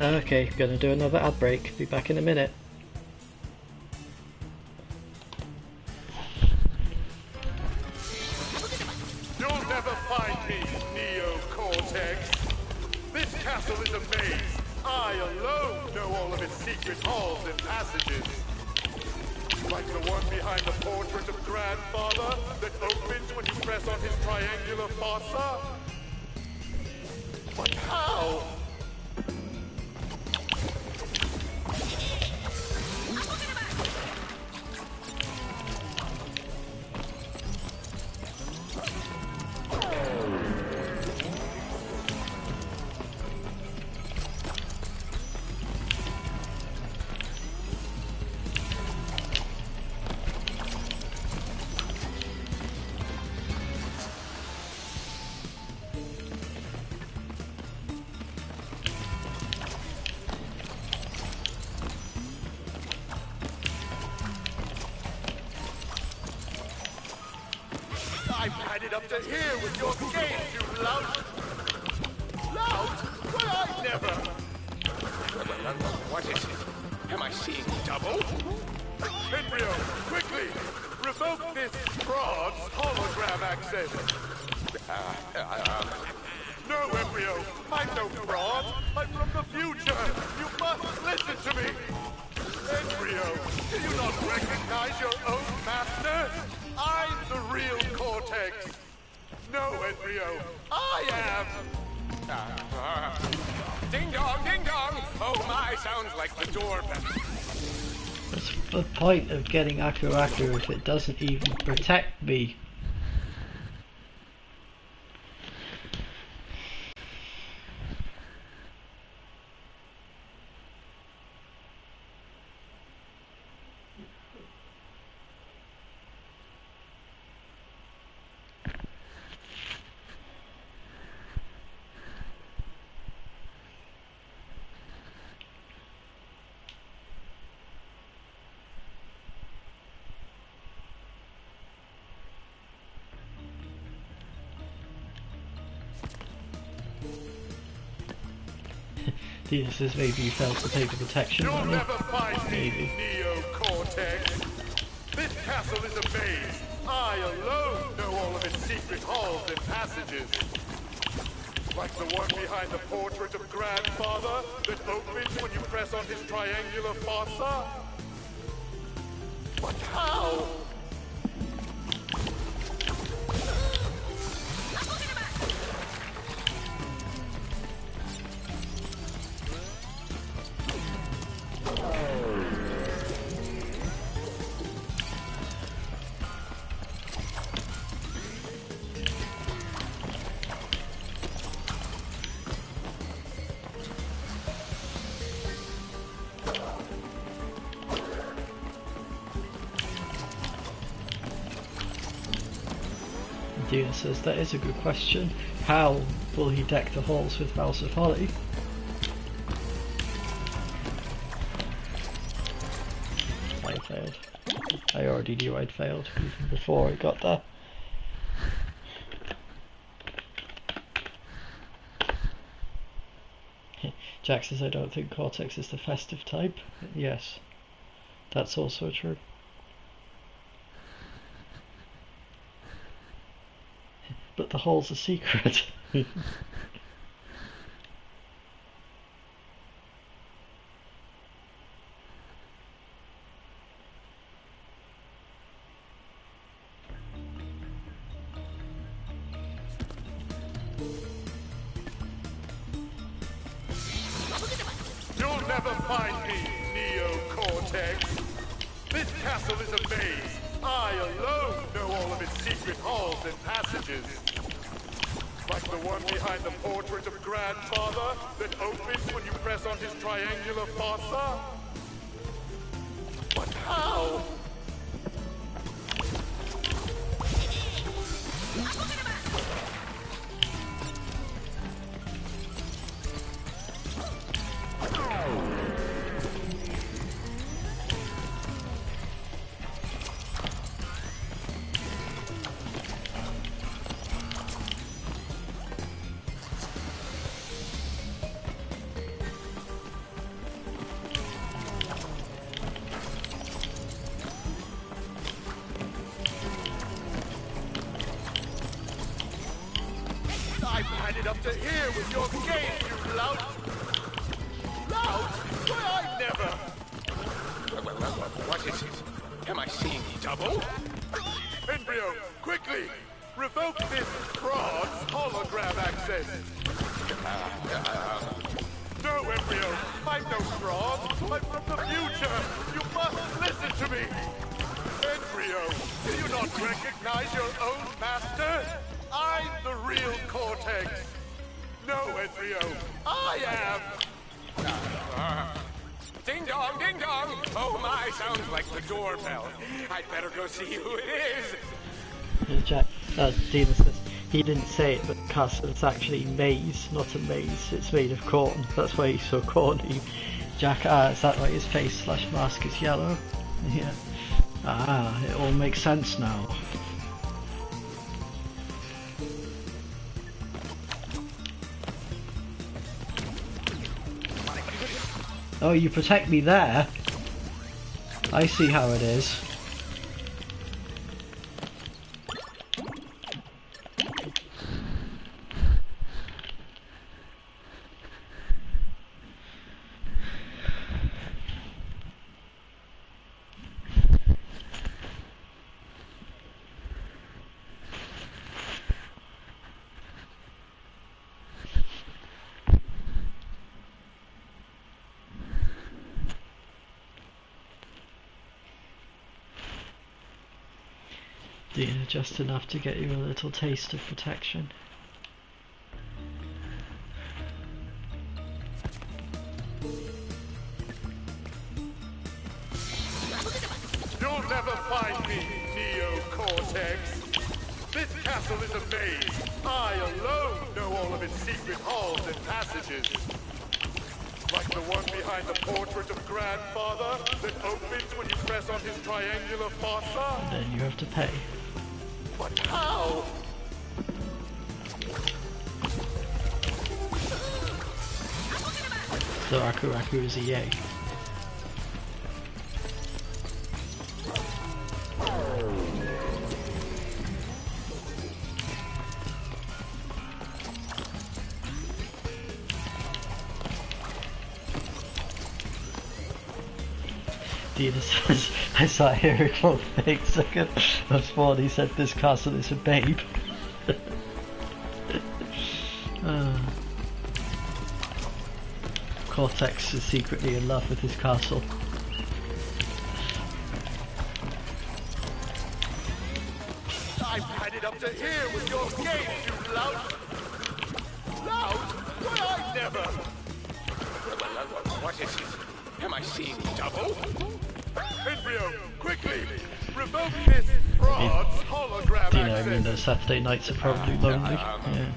Okay, gonna do another ad break. Be back in a minute. You'll never find me, Neo-Cortex. This castle is a maze. I alone know all of its secret halls and passages. Like the one behind the portrait of Grandfather that opens when you press on his triangular fossa. But how? I've had it up to here with your games, you lout! Lout? Why, I never! What is it? Am I seeing double? Embryo, quickly! Revoke this fraud's hologram access! No, Embryo, I'm no fraud! I'm from the future! You must listen to me! Embryo, do you not recognize your own master? I'm the real Cortex! No, Embryo, I am! Ding dong, ding dong! Oh my, sounds like the doorbell. What's the point of getting Aku Aku if it doesn't even protect me? Dina says maybe you failed to pay the protection You'll money. never find me, Maybe. Neo-Cortex. This castle is a maze. I alone know all of its secret halls and passages. Like the one behind the portrait of Grandfather that opens when you press on his triangular fossa. But how? Dina says that is a good question. How will he deck the halls with Mouse of Holly? I failed. I already knew I'd failed even before I got there. Jack says I don't think Cortex is the festive type. Yes, that's also true. But the hole's a secret. You'll never find me, Neo-Cortex. This castle is a maze. I alone know all of its secret halls and passages. Like the one behind the portrait of Grandfather that opens when you press on his triangular fossa. But how? I've had it up to here with your game, you lout. Lout? Why, I never. What is it? Am I seeing double? Embryo, quickly! Revoke this fraud's hologram access. No, Embryo, I'm no fraud. I'm from the future. You must listen to me. Embryo, do you not recognize your own master? I'm the real Cortex. No, Embryo, I am. Ding dong, ding dong! Oh my, sounds like the doorbell. I'd better go see who it is. Jack, Dina says he didn't say it, but Cass said it's actually maize, not a maze. It's made of corn. That's why he's so corny. Jack, is that why his face / mask is yellow? Yeah. Ah, it all makes sense now. Oh, you protect me there? I see how it is. Yeah, just enough to get you a little taste of protection. You'll never find me, Neo-Cortex. This castle is a maze. I alone know all of its secret halls and passages. Like the one behind the portrait of Grandfather that opens when you press on his triangular fossa. And then you have to pay. But how? So Aku is a yay. Dina says, I saw hearing both things. I sworn he said this castle is a babe. Cortex is secretly in love with his castle. I've had it up to here with your games, you lout! Lout? Why, I never! What is it? Am I seeing double? Embryo, quickly! Revoke this fraud's hologram Dina, I mean access! those Saturday nights are probably lonely. Yeah.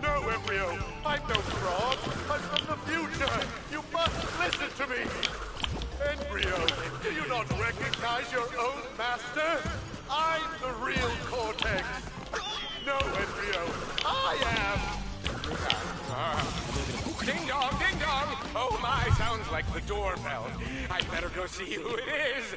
No, Embryo! I'm no fraud! I'm from the future! You must listen to me! Embryo, do you not recognize your own master? I'm the real Cortex! No, Embryo, I am! Ding dong, ding dong! Oh my, sounds like the doorbell. I'd better go see who it is.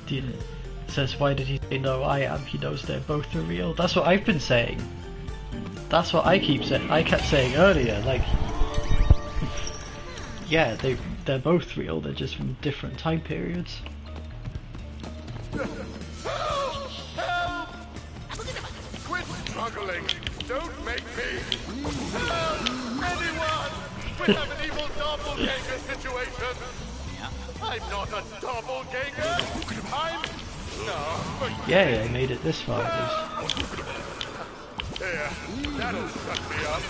Dina says, why did he say no, I am? He knows they're both are real. That's what I've been saying. That's what I keep saying. I kept saying earlier, like, yeah, they're both real, they're just from different time periods. Help! Help! Quit struggling! Don't make me! Help! Anyone! We have an evil doppelganger situation! I'm not a doppelganger! I'm... No, but... Yeah, I made it this far at least. There, that'll shut me up.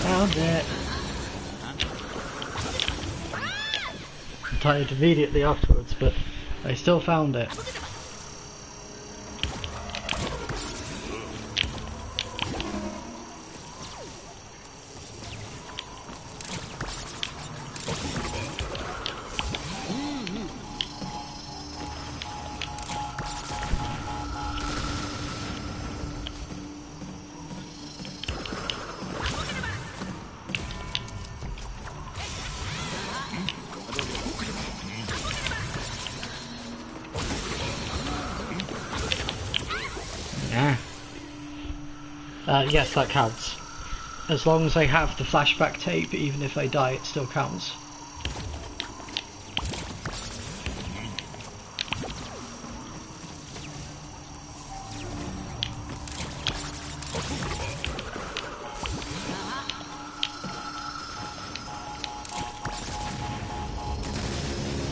Found it. I died immediately afterwards, but I still found it. Yeah. Yes, that counts. As long as I have the flashback tape, even if I die, it still counts.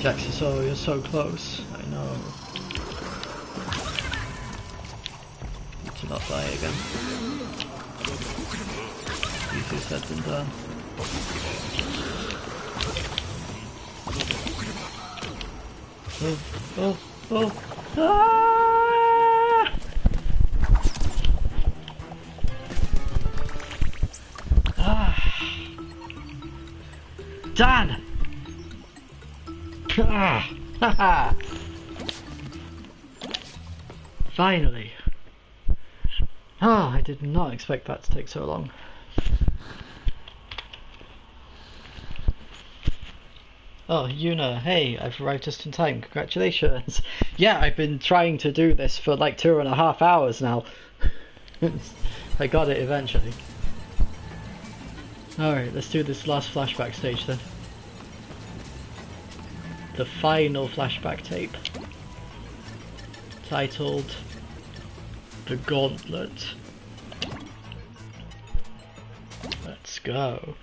Jaxasaur, you're so close. I know. To not die again. Easier said than done. Oh, oh, oh! Ah! Ah! Dan! Ah! Haha! Finally! Oh, I did not expect that to take so long. Oh, Yuna, hey, I've arrived just in time. Congratulations. Yeah, I've been trying to do this for like 2.5 hours now. I got it eventually. Alright, let's do this last flashback stage then. The final flashback tape. Titled The Gauntlet. Let's go.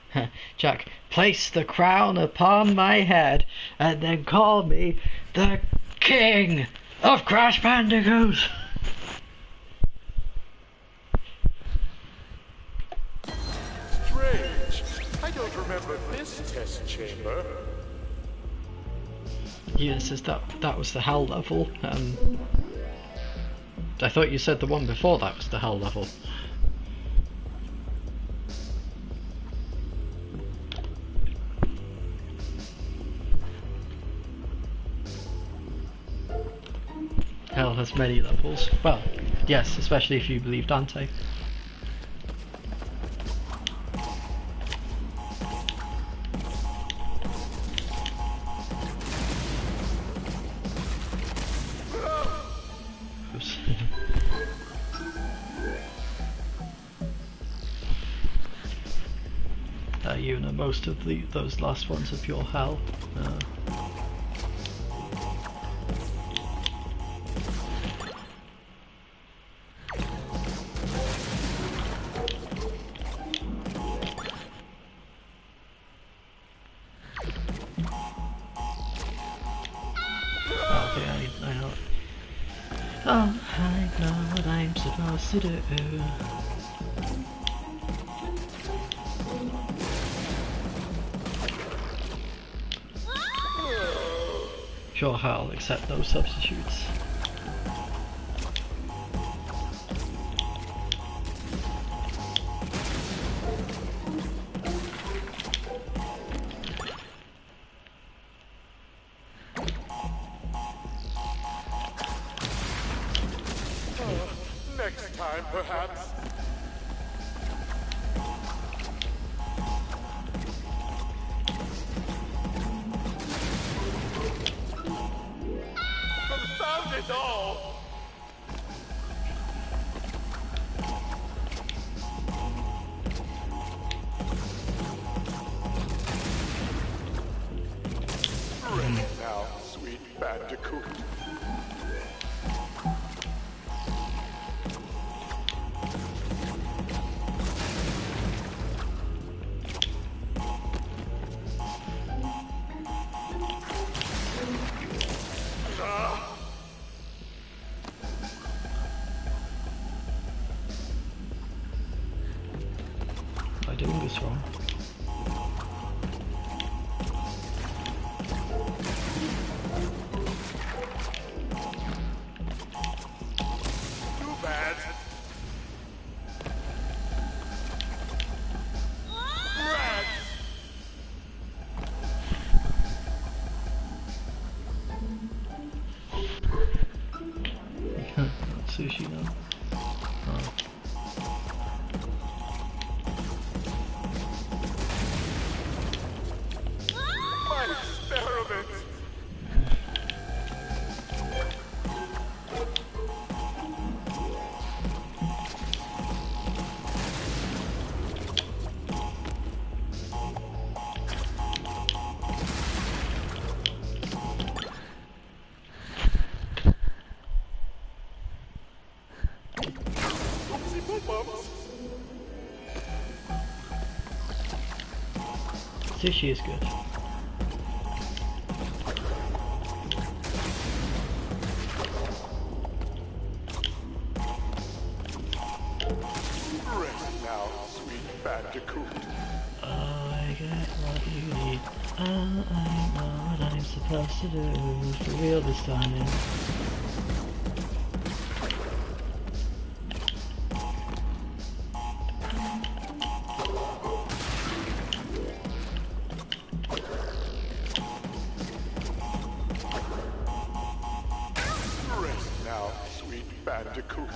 Jack, place the crown upon my head and then call me the King of Crash Bandicoots. Strange. I don't remember this test chamber. Yes, that was the hell level. I thought you said the one before that was the hell level. Hell has many levels. Well, yes, especially if you believe Dante. Oops. You know, most of those last ones are pure hell. I know. Oh, I know what I'm supposed to do. Sure, I'll accept no substitutes. Next time, perhaps. Confound it all! Rest now, sweet Bandicoot. Am I doing this wrong? Too bad. Rats! Not sushi now. Oh. My experiment! Oopsie boop bumps. Sushi is good. Rest now, sweet Bandicoot. Oh, I get what you need. Oh, I know what I'm supposed to do. For real this time. Rest now, sweet Bandicoot.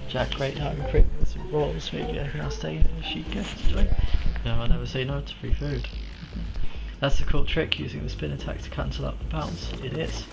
Jack, right now I'm creating some roles. Maybe I can stay in the sheet gift. No, I never say no to free food. That's the cool trick, using the spin attack to cancel out the bounce. It is.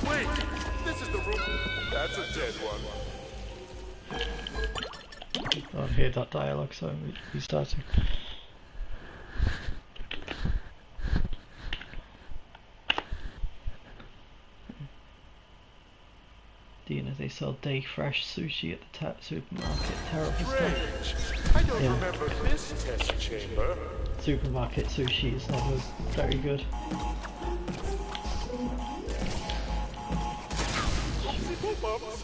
Wait! This is the room. That's a dead one. I hear that dialogue, so I'm restarting. Do you know they sell day fresh sushi at the supermarket? Terrible stuff. Strange. I don't Yeah. remember this test chamber. Supermarket sushi is never very good. Oopsie bumps.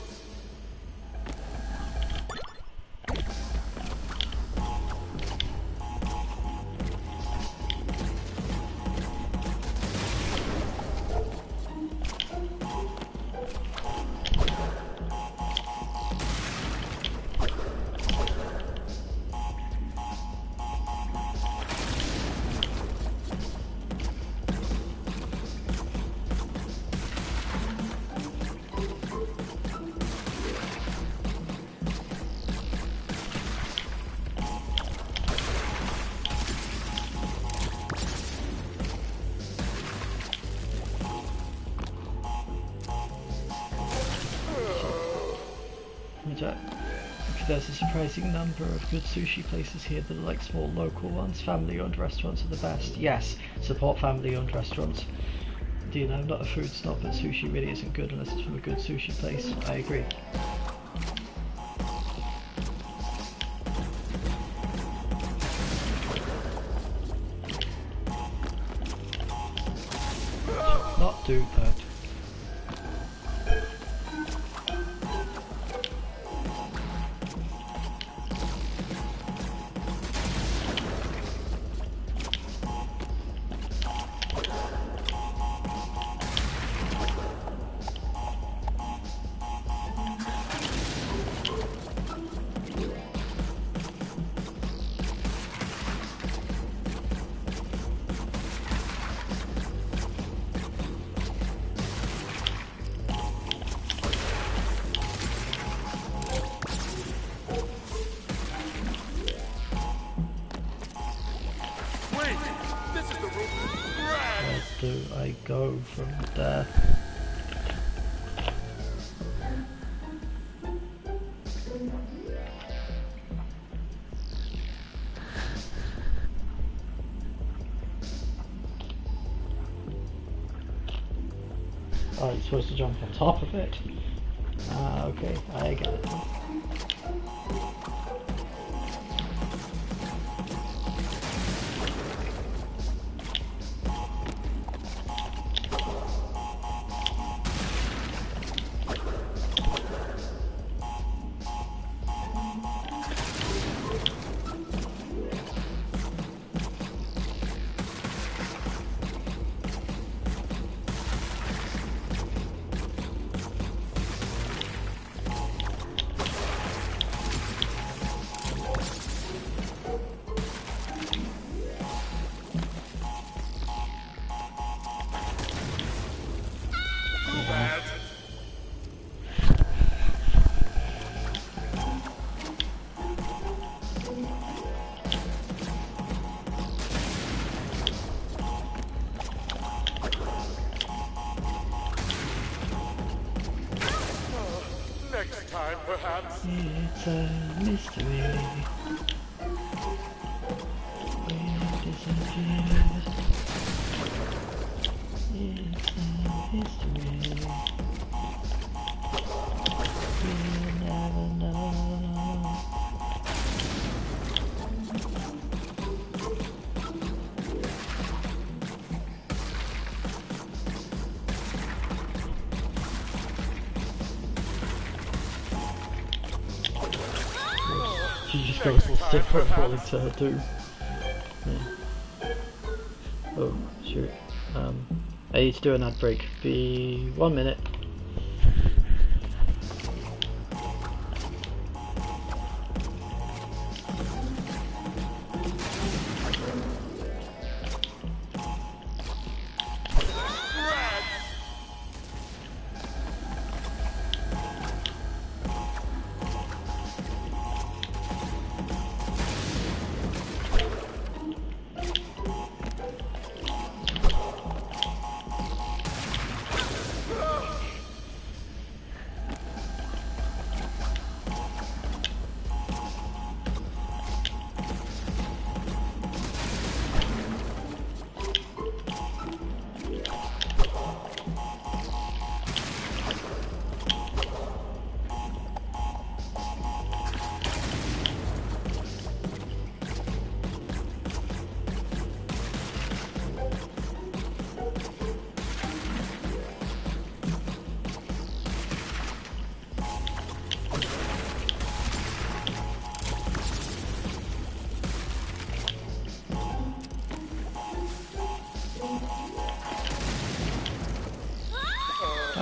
Jack. There's a surprising number of good sushi places here that are like small local ones. Family-owned restaurants are the best. Yes, support family-owned restaurants. Dean, I'm not a food snob, but sushi really isn't good unless it's from a good sushi place. I agree. Not do that. Do I go from there? Oh, you're supposed to jump on top of it. Ah, okay, I get it. Next time, perhaps. It's a mystery. She just got a little stick for falling to her doom. Yeah. Oh, shoot. I need to do an ad break. Be 1 minute.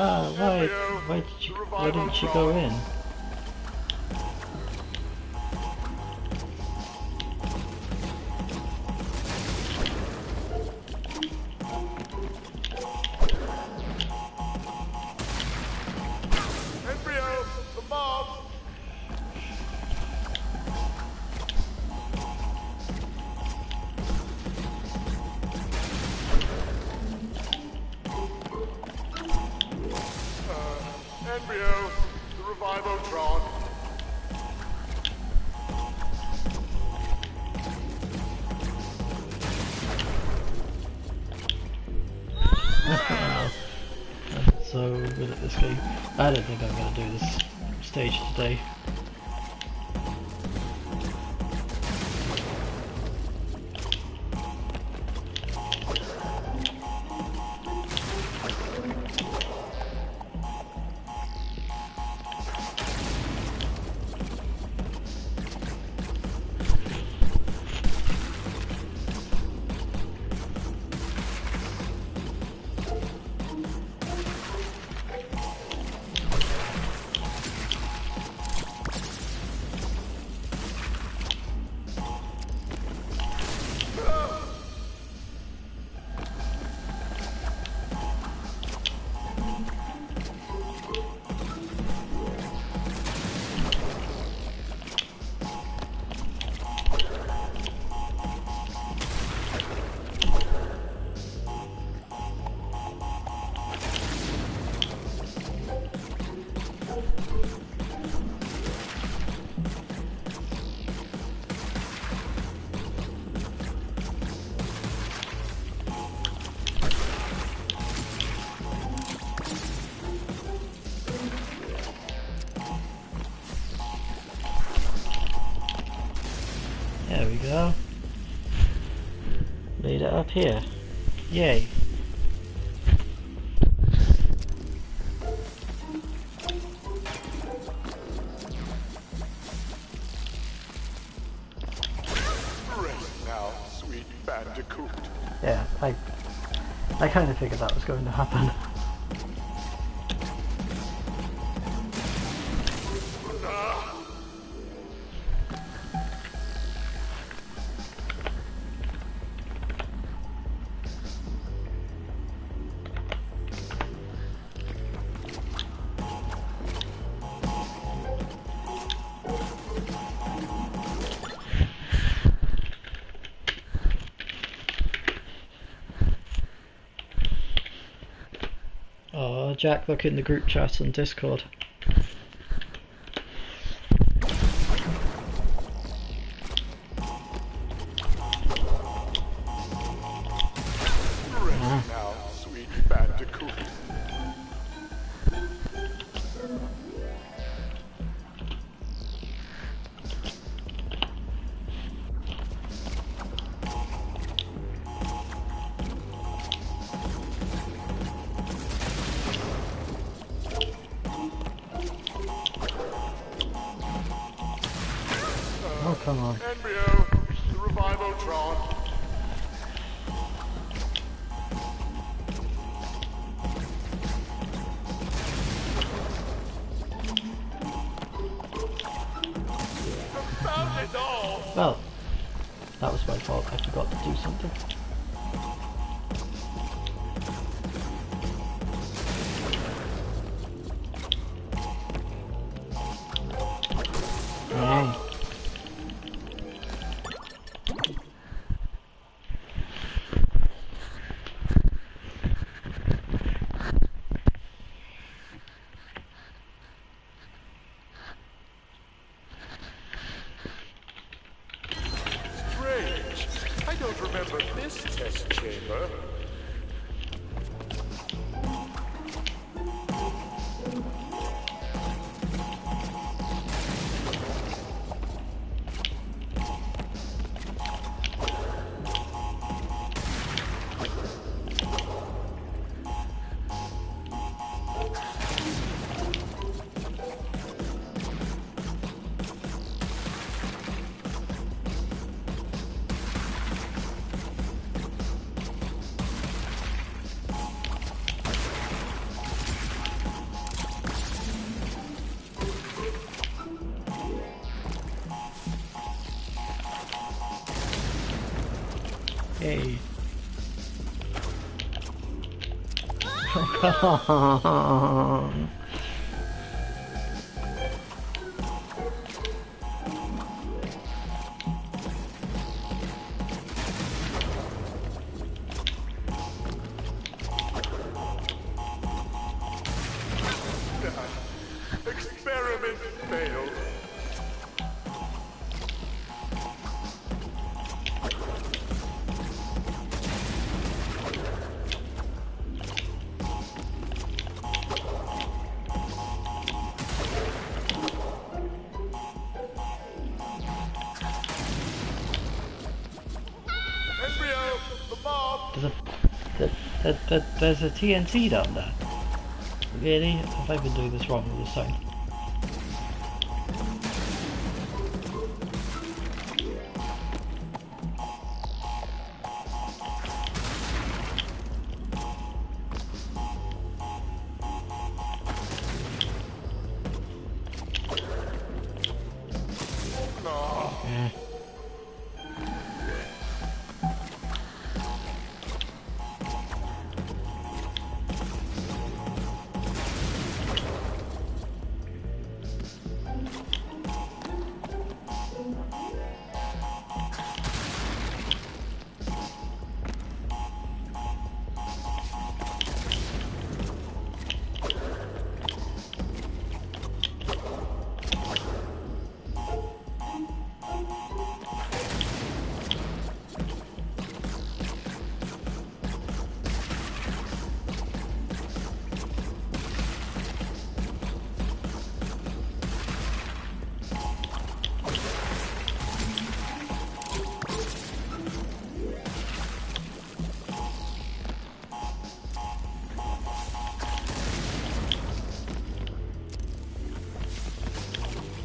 Ah, why didn't she go in? Embryo, the mob! Embryo, the Revivotron. I'm so good at this game. I don't think I'm going to do this stage today. There we go. Made it up here. Yay. Rest now, sweet bandicoot. Yeah, I kind of figured that was going to happen. Oh, Jack, look in the group chat on Discord. come on. Embryo, the Revivotron. Confound it all! Well, that was my fault. I forgot to do something. Strange. I don't remember this test chamber. Hey. Experiment failed. Embryo, the mob. There's a TNT down there. Really? Have I been doing this wrong all this time? Yeah.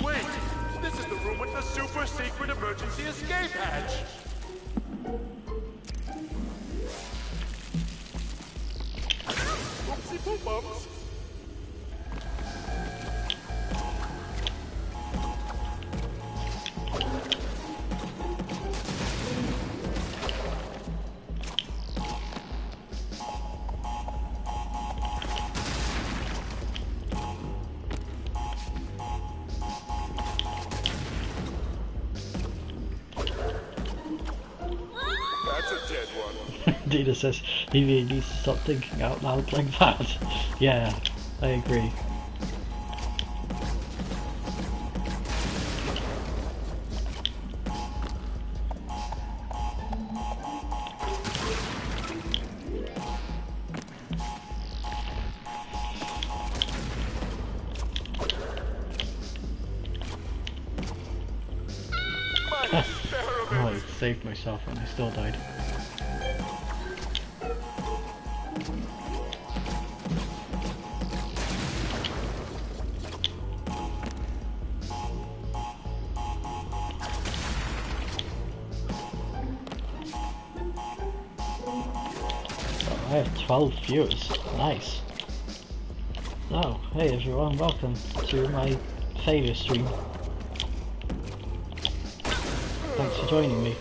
Wait, this is the room with the super secret emergency escape hatch. Oopsie poop bumps. That's a dead one. Dina says he really needs to stop thinking out loud like that. Yeah, I agree. My experiment. Oh, I saved myself and I still died. I have 12 viewers. Nice. Oh, hey everyone, welcome to my failure stream. Thanks for joining me.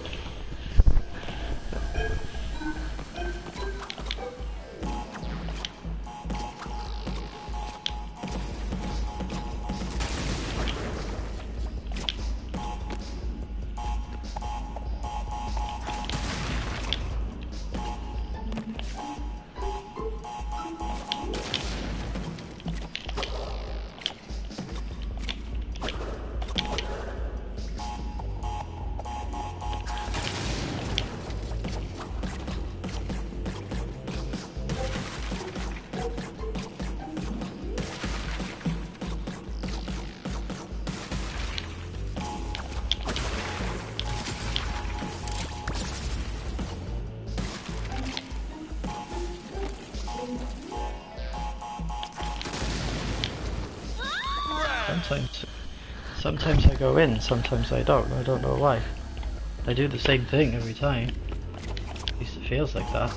Sometimes I go in, sometimes I don't. I don't know why. I do the same thing every time. At least it feels like that.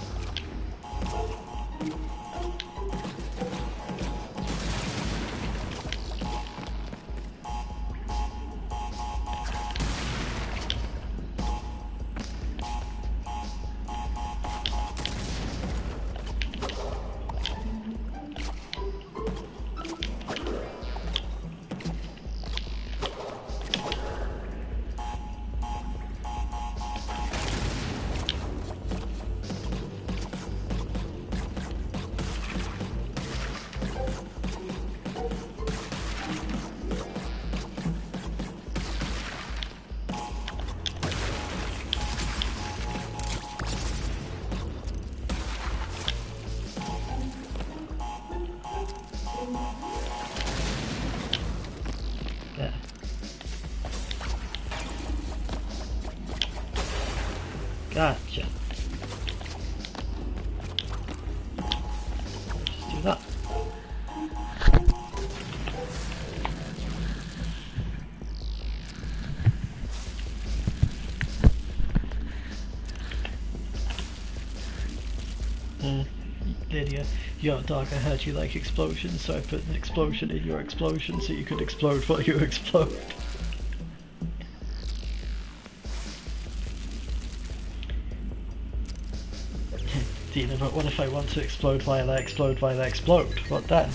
Gotcha. Just do that. Lydia, yo dog, I heard you like explosions, so I put an explosion in your explosion so you could explode while you explode. Dina, but what if I want to explode while I explode while I explode? What then?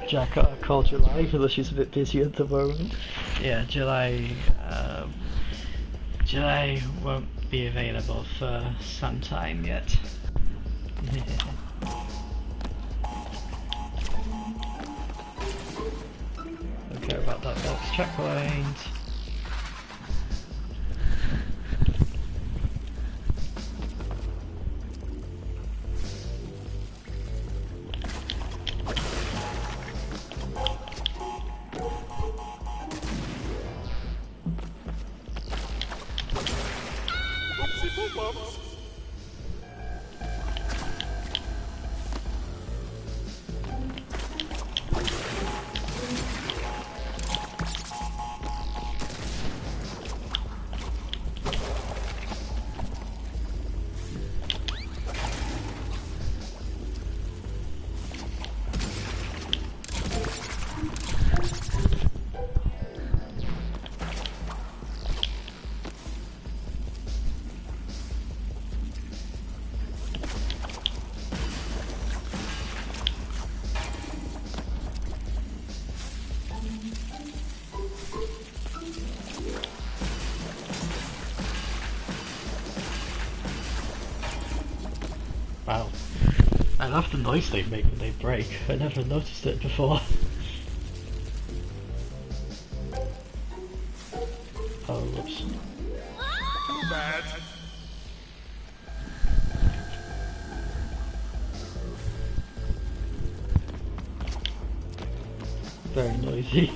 Jack, I called July, although she's a bit busy at the moment. Yeah, July won't be available for some time yet. Don't care about that box checkpoint. Wow. I love the noise they make when they break. I never noticed it before. Oh, whoops. Too bad. Very noisy.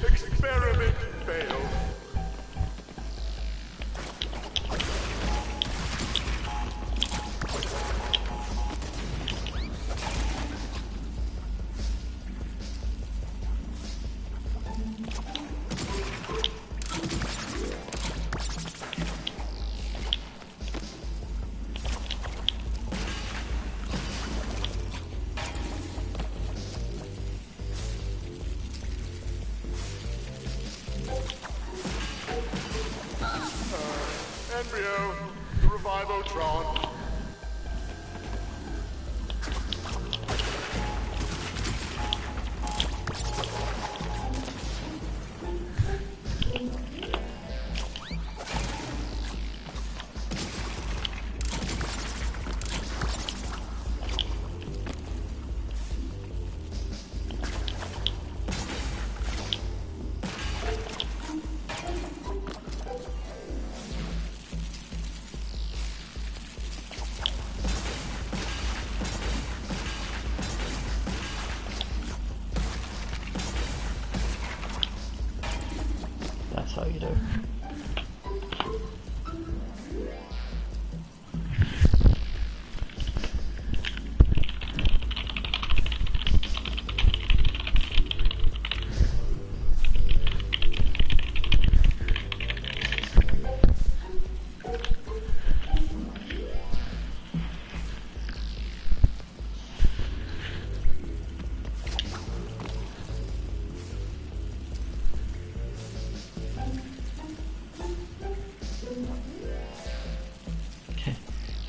Experiment failed. Embryo, the Revivotron. That's how you do.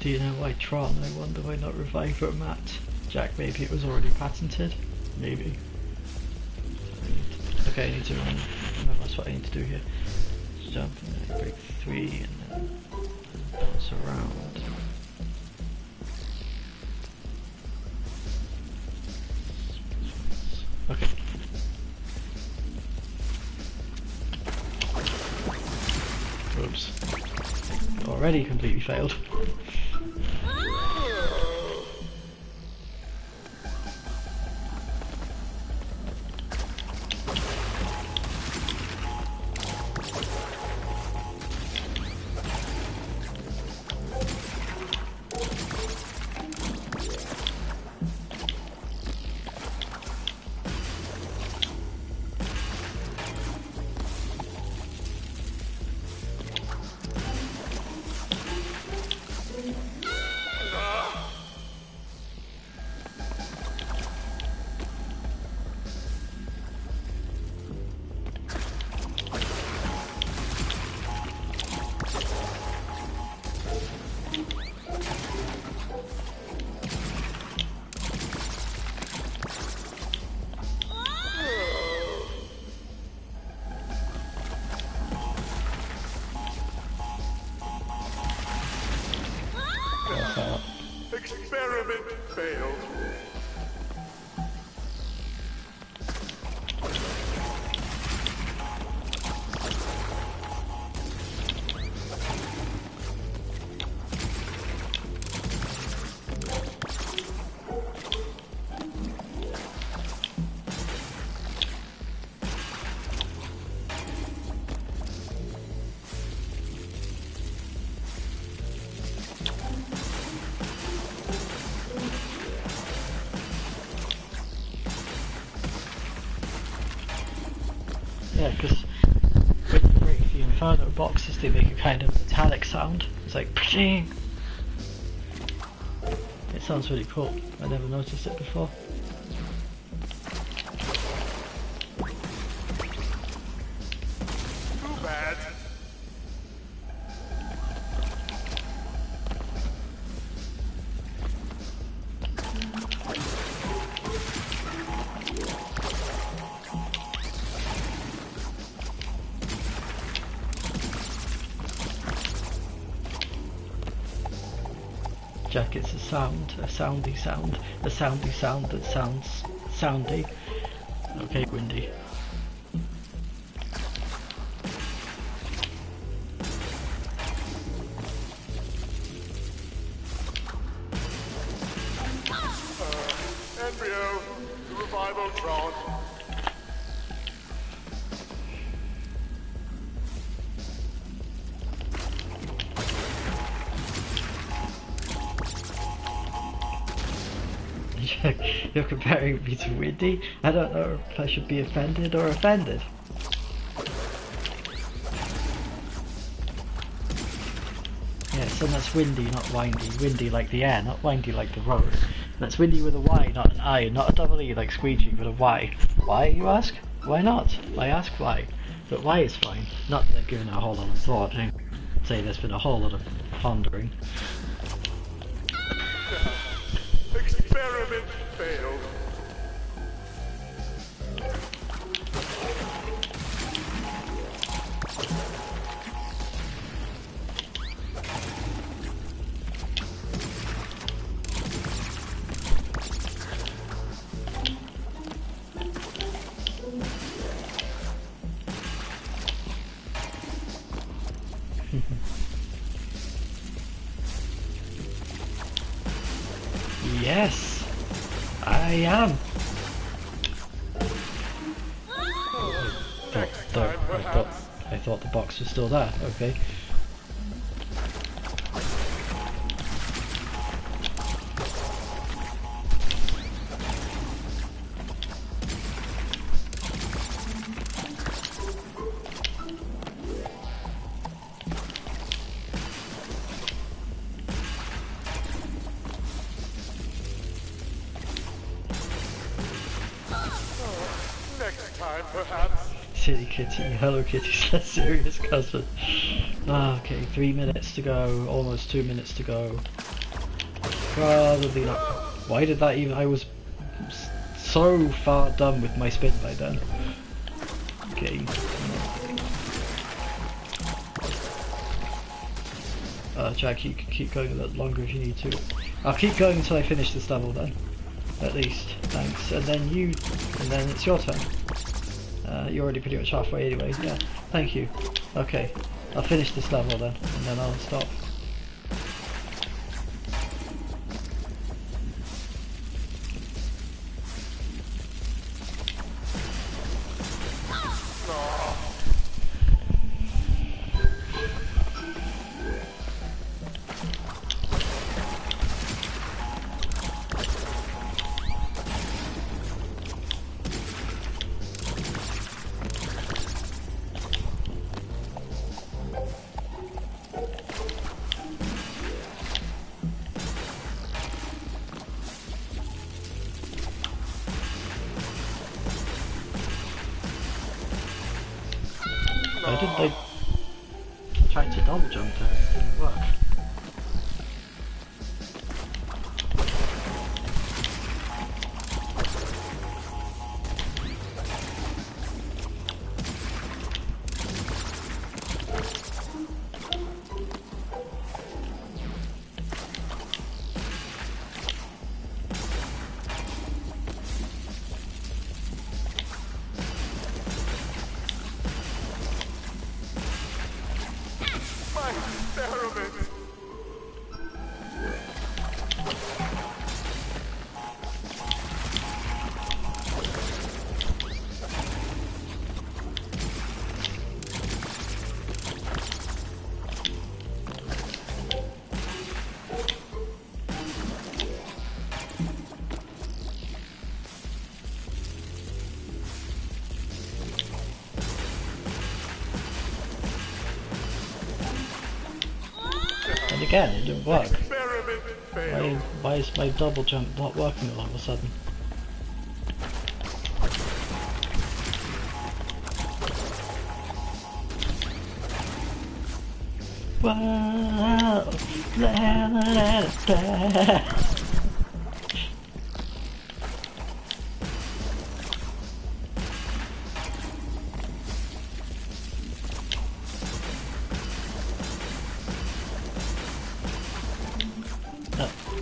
Do you know why Tron? I wonder why not Reviver Matt. Jack, maybe it was already patented? Maybe. Okay, I need to run. No, that's what I need to do here. Jump and then break 3 and then bounce around. Okay. Oops. Already completely failed. Experiment failed. Yeah, because when you break the Inferno boxes, they make a kind of metallic sound. It's like pshing. It sounds really cool. I never noticed it before. Too bad. Jack, it's a sound, a soundy sound, a soundy sound that sounds soundy. Okay, Windy. Embryo, the Revivotron. You're comparing me to Windy? I don't know if I should be offended or offended. Yes, and that's windy, not windy. Windy like the air, not windy like the road. That's windy with a Y, not an I, not a double E like squeegee, but a Y. Why, you ask? Why not? I ask why. But why is fine. Not that I've given it a whole lot of thought. I'd say there's been a whole lot of pondering. Experiment failed. Yes, I am. I thought the box was still there. Okay. Next time, perhaps. Silly Kitty, Hello Kitty's less serious cousin. Okay, 3 minutes to go, almost 2 minutes to go. Probably not. Why did that even? I was so far done with my spin by then. Okay. Jack, you can keep going a little longer if you need to. I'll keep going until I finish this level then. At least. Thanks. And then it's your turn. You're already pretty much halfway anyway. Yeah. Thank you. Okay. I'll finish this level then, and then I'll stop. Why didn't they try to double jump there? It didn't work. Experiment. And again, it didn't work. Experiment failed. Why is my double jump not working all of a sudden? Wow,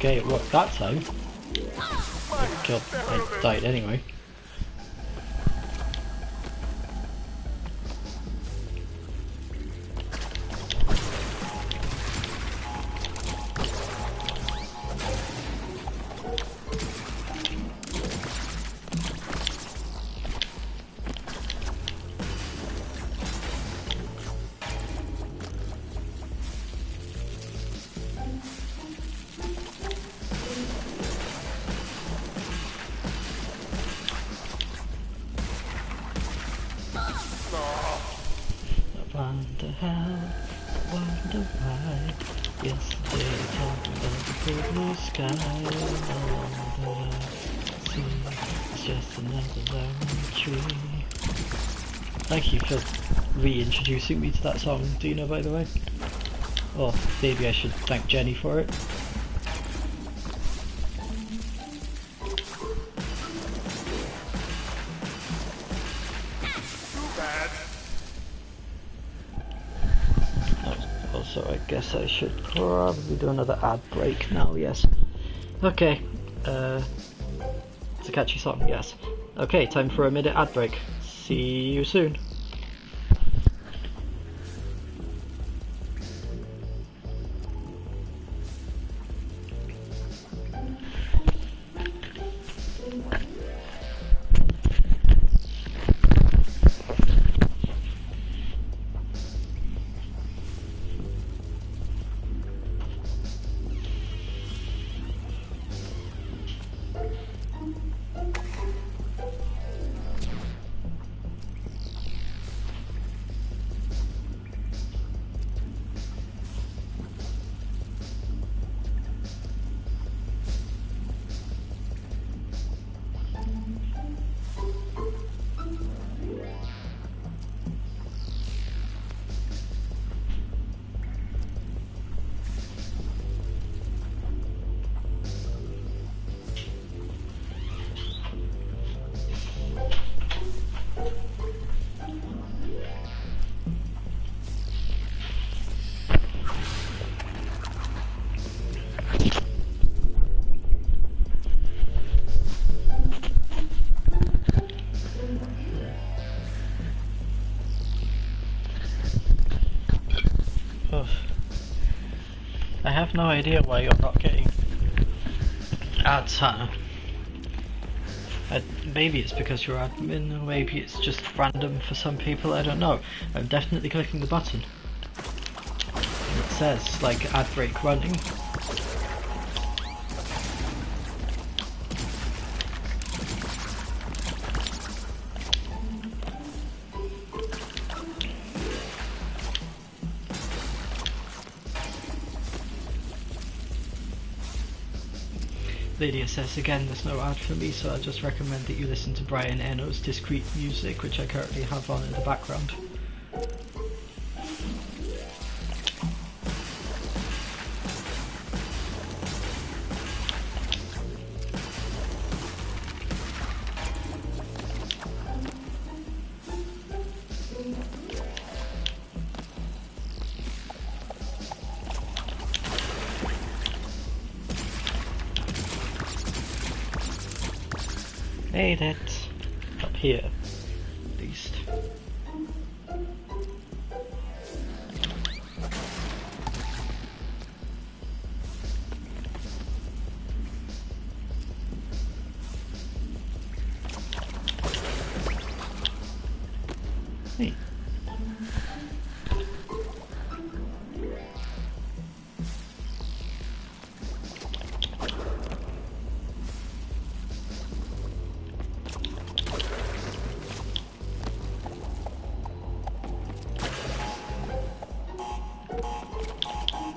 Okay, it worked that time. I died anyway. Wonder how, wonder why. Yesterday talked about the big blue sky. All that I see is just another lonely tree. Thank you for reintroducing me to that song, Dino, by the way. Or maybe I should thank Jenny for it. So I guess I should probably do another ad break now, yes. Okay, it's a catchy song, yes. Okay, time for a minute ad break. See you soon. I have no idea why you're not getting ads, Hannah. Maybe it's because you're admin, or maybe it's just random for some people, I don't know. I'm definitely clicking the button. And it says, like, ad break running. Lydia says again there's no ad for me, so I just recommend that you listen to Brian Eno's discreet music, which I currently have on in the background. Made it up here, at least. Hey.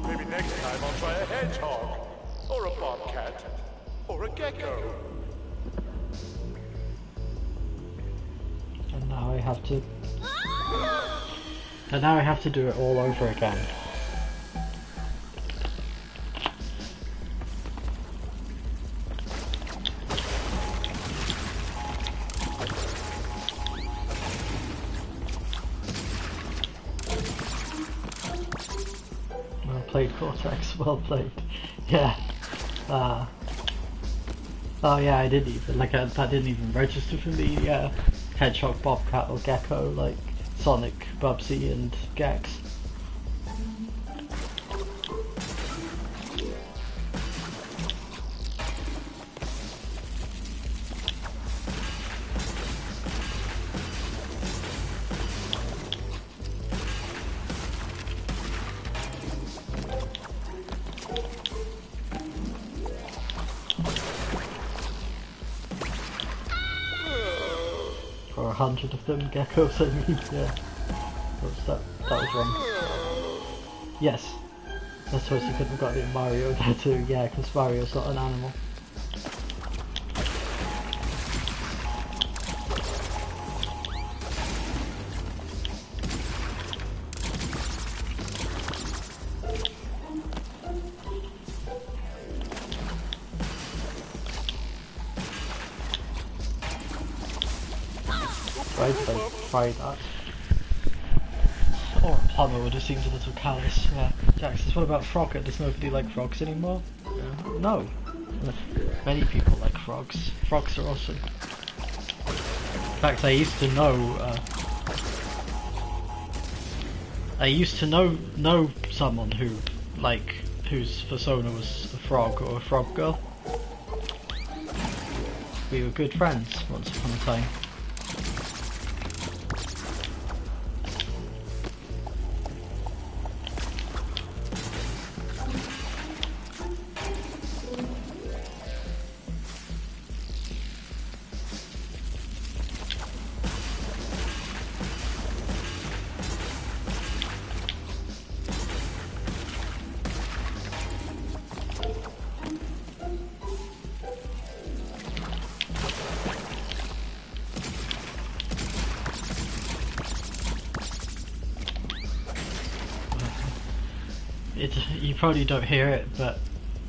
Maybe next time I'll try a hedgehog, or a bobcat, or a gecko. And now I have to... And now I have to do it all over again. Well played, Cortex, well played. Yeah, Uh, oh yeah, I didn't even, like, that didn't even register for me, Hedgehog, Bobcat, or Gecko, like Sonic, Bubsy, and Gex. Or 100 of them geckos, I mean, yeah. Oops, that was wrong. Yes. I suppose you couldn't have got it in Mario there too, yeah, because Mario's not an animal. Why did I try that? Or a plumber would have seemed a little callous. Yeah. Jax, what about Frogger? Does nobody like frogs anymore? No. Many people like frogs. Frogs are awesome. In fact, I used to know someone whose persona was a frog or a frog girl. We were good friends once upon a time. You probably don't hear it, but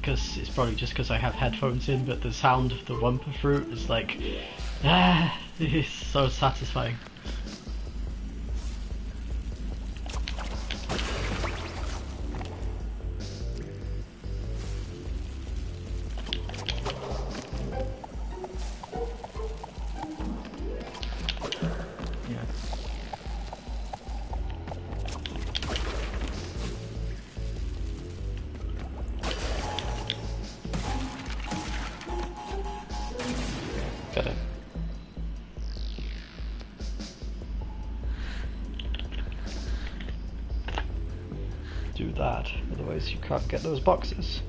because it's probably just because I have headphones in, but the sound of the Wumpa fruit is like, it's so satisfying. Got it. Do that, otherwise you can't get those boxes.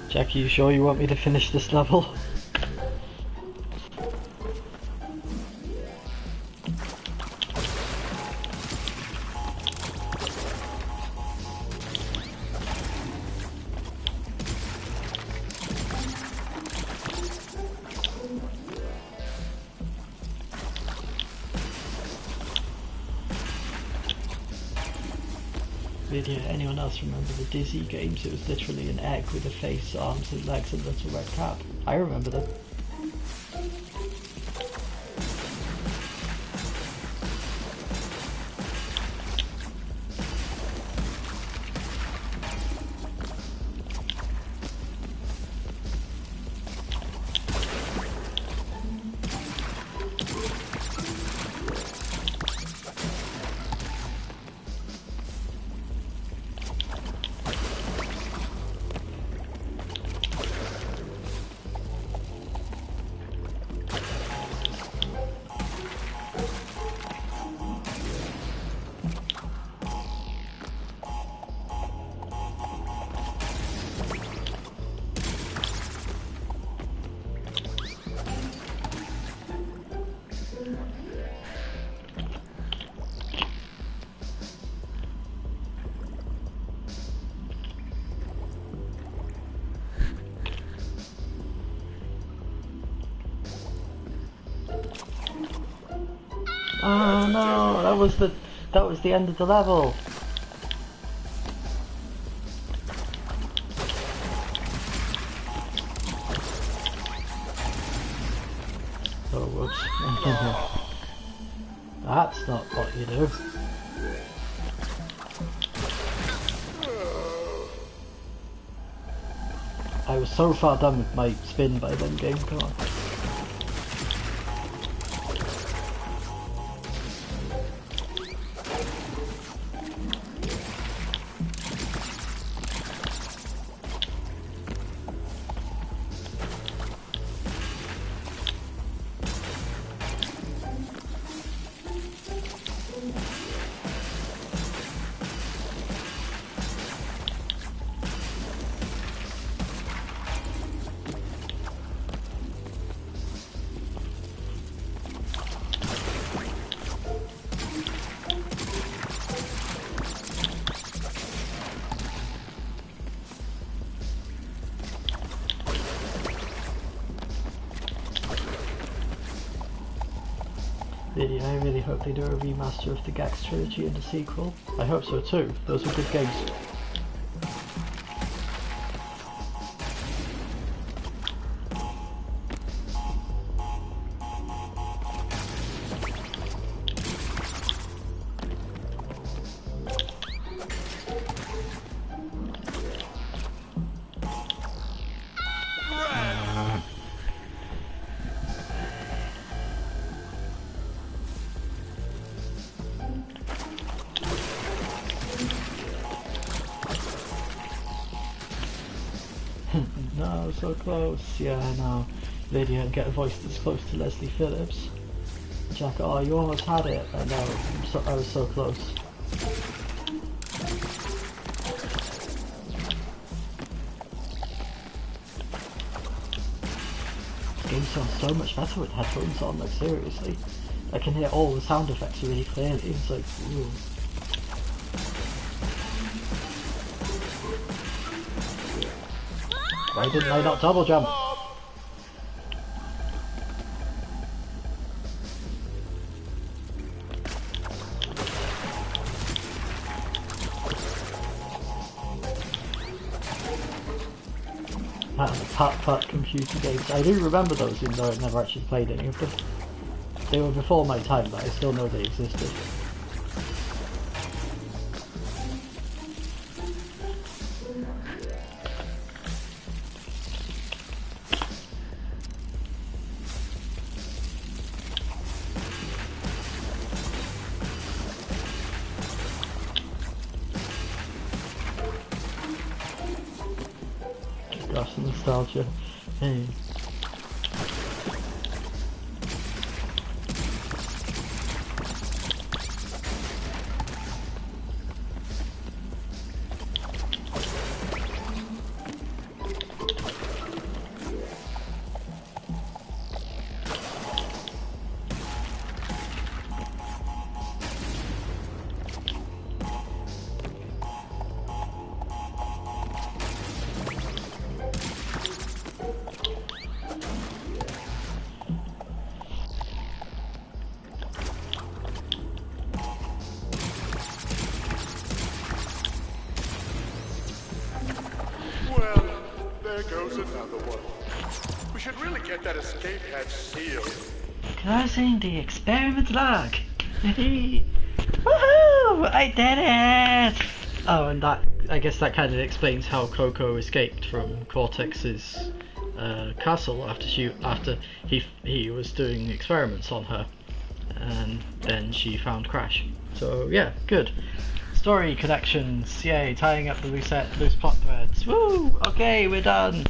Jack, you sure you want me to finish this level? Video. Anyone else remember the Dizzy games? It was literally an egg with a face, arms and legs and a little red cap. I remember them. Oh no, that was the end of the level. Oh whoops. That's not what you do. I was so far done with my spin by then game, come on. Really, I really hope they do a remaster of the Gex trilogy and a sequel. I hope so too, those were good games. No, so close. Yeah, no. Lydia, get a voice that's close to Leslie Phillips. Jack, oh, you almost had it. I know, I was so close. This game sounds so much better with headphones on, like seriously. I can hear all the sound effects really clearly. It's like, ooh. Why didn't I not double jump? Pat computer games. I do remember those even though I never actually played any of them. They were before my time, but I still know they existed. Gosh, nostalgia. Hey. Well, there goes another one. We should really get that escape hatch sealed. Closing the experiment log. Woohoo! I did it! Oh, and that, I guess that kind of explains how Coco escaped from Cortex's castle after he was doing experiments on her, and then she found Crash. So yeah, good. Story connections, yay! Tying up the loose plot threads. Woo! Okay, we're done.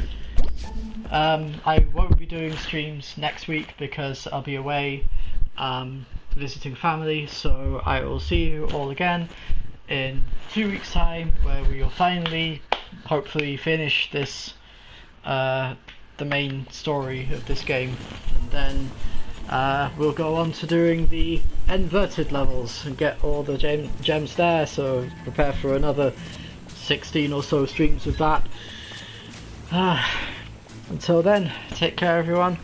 I won't be doing streams next week because I'll be away visiting family, so I will see you all again in 2 weeks' time, where we will finally, hopefully, finish this the main story of this game, and then we'll go on to doing the inverted levels and get all the gems there, so prepare for another 16 or so streams of that. Until then, take care everyone,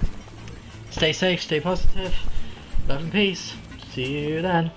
stay safe, stay positive, love and peace. See you then.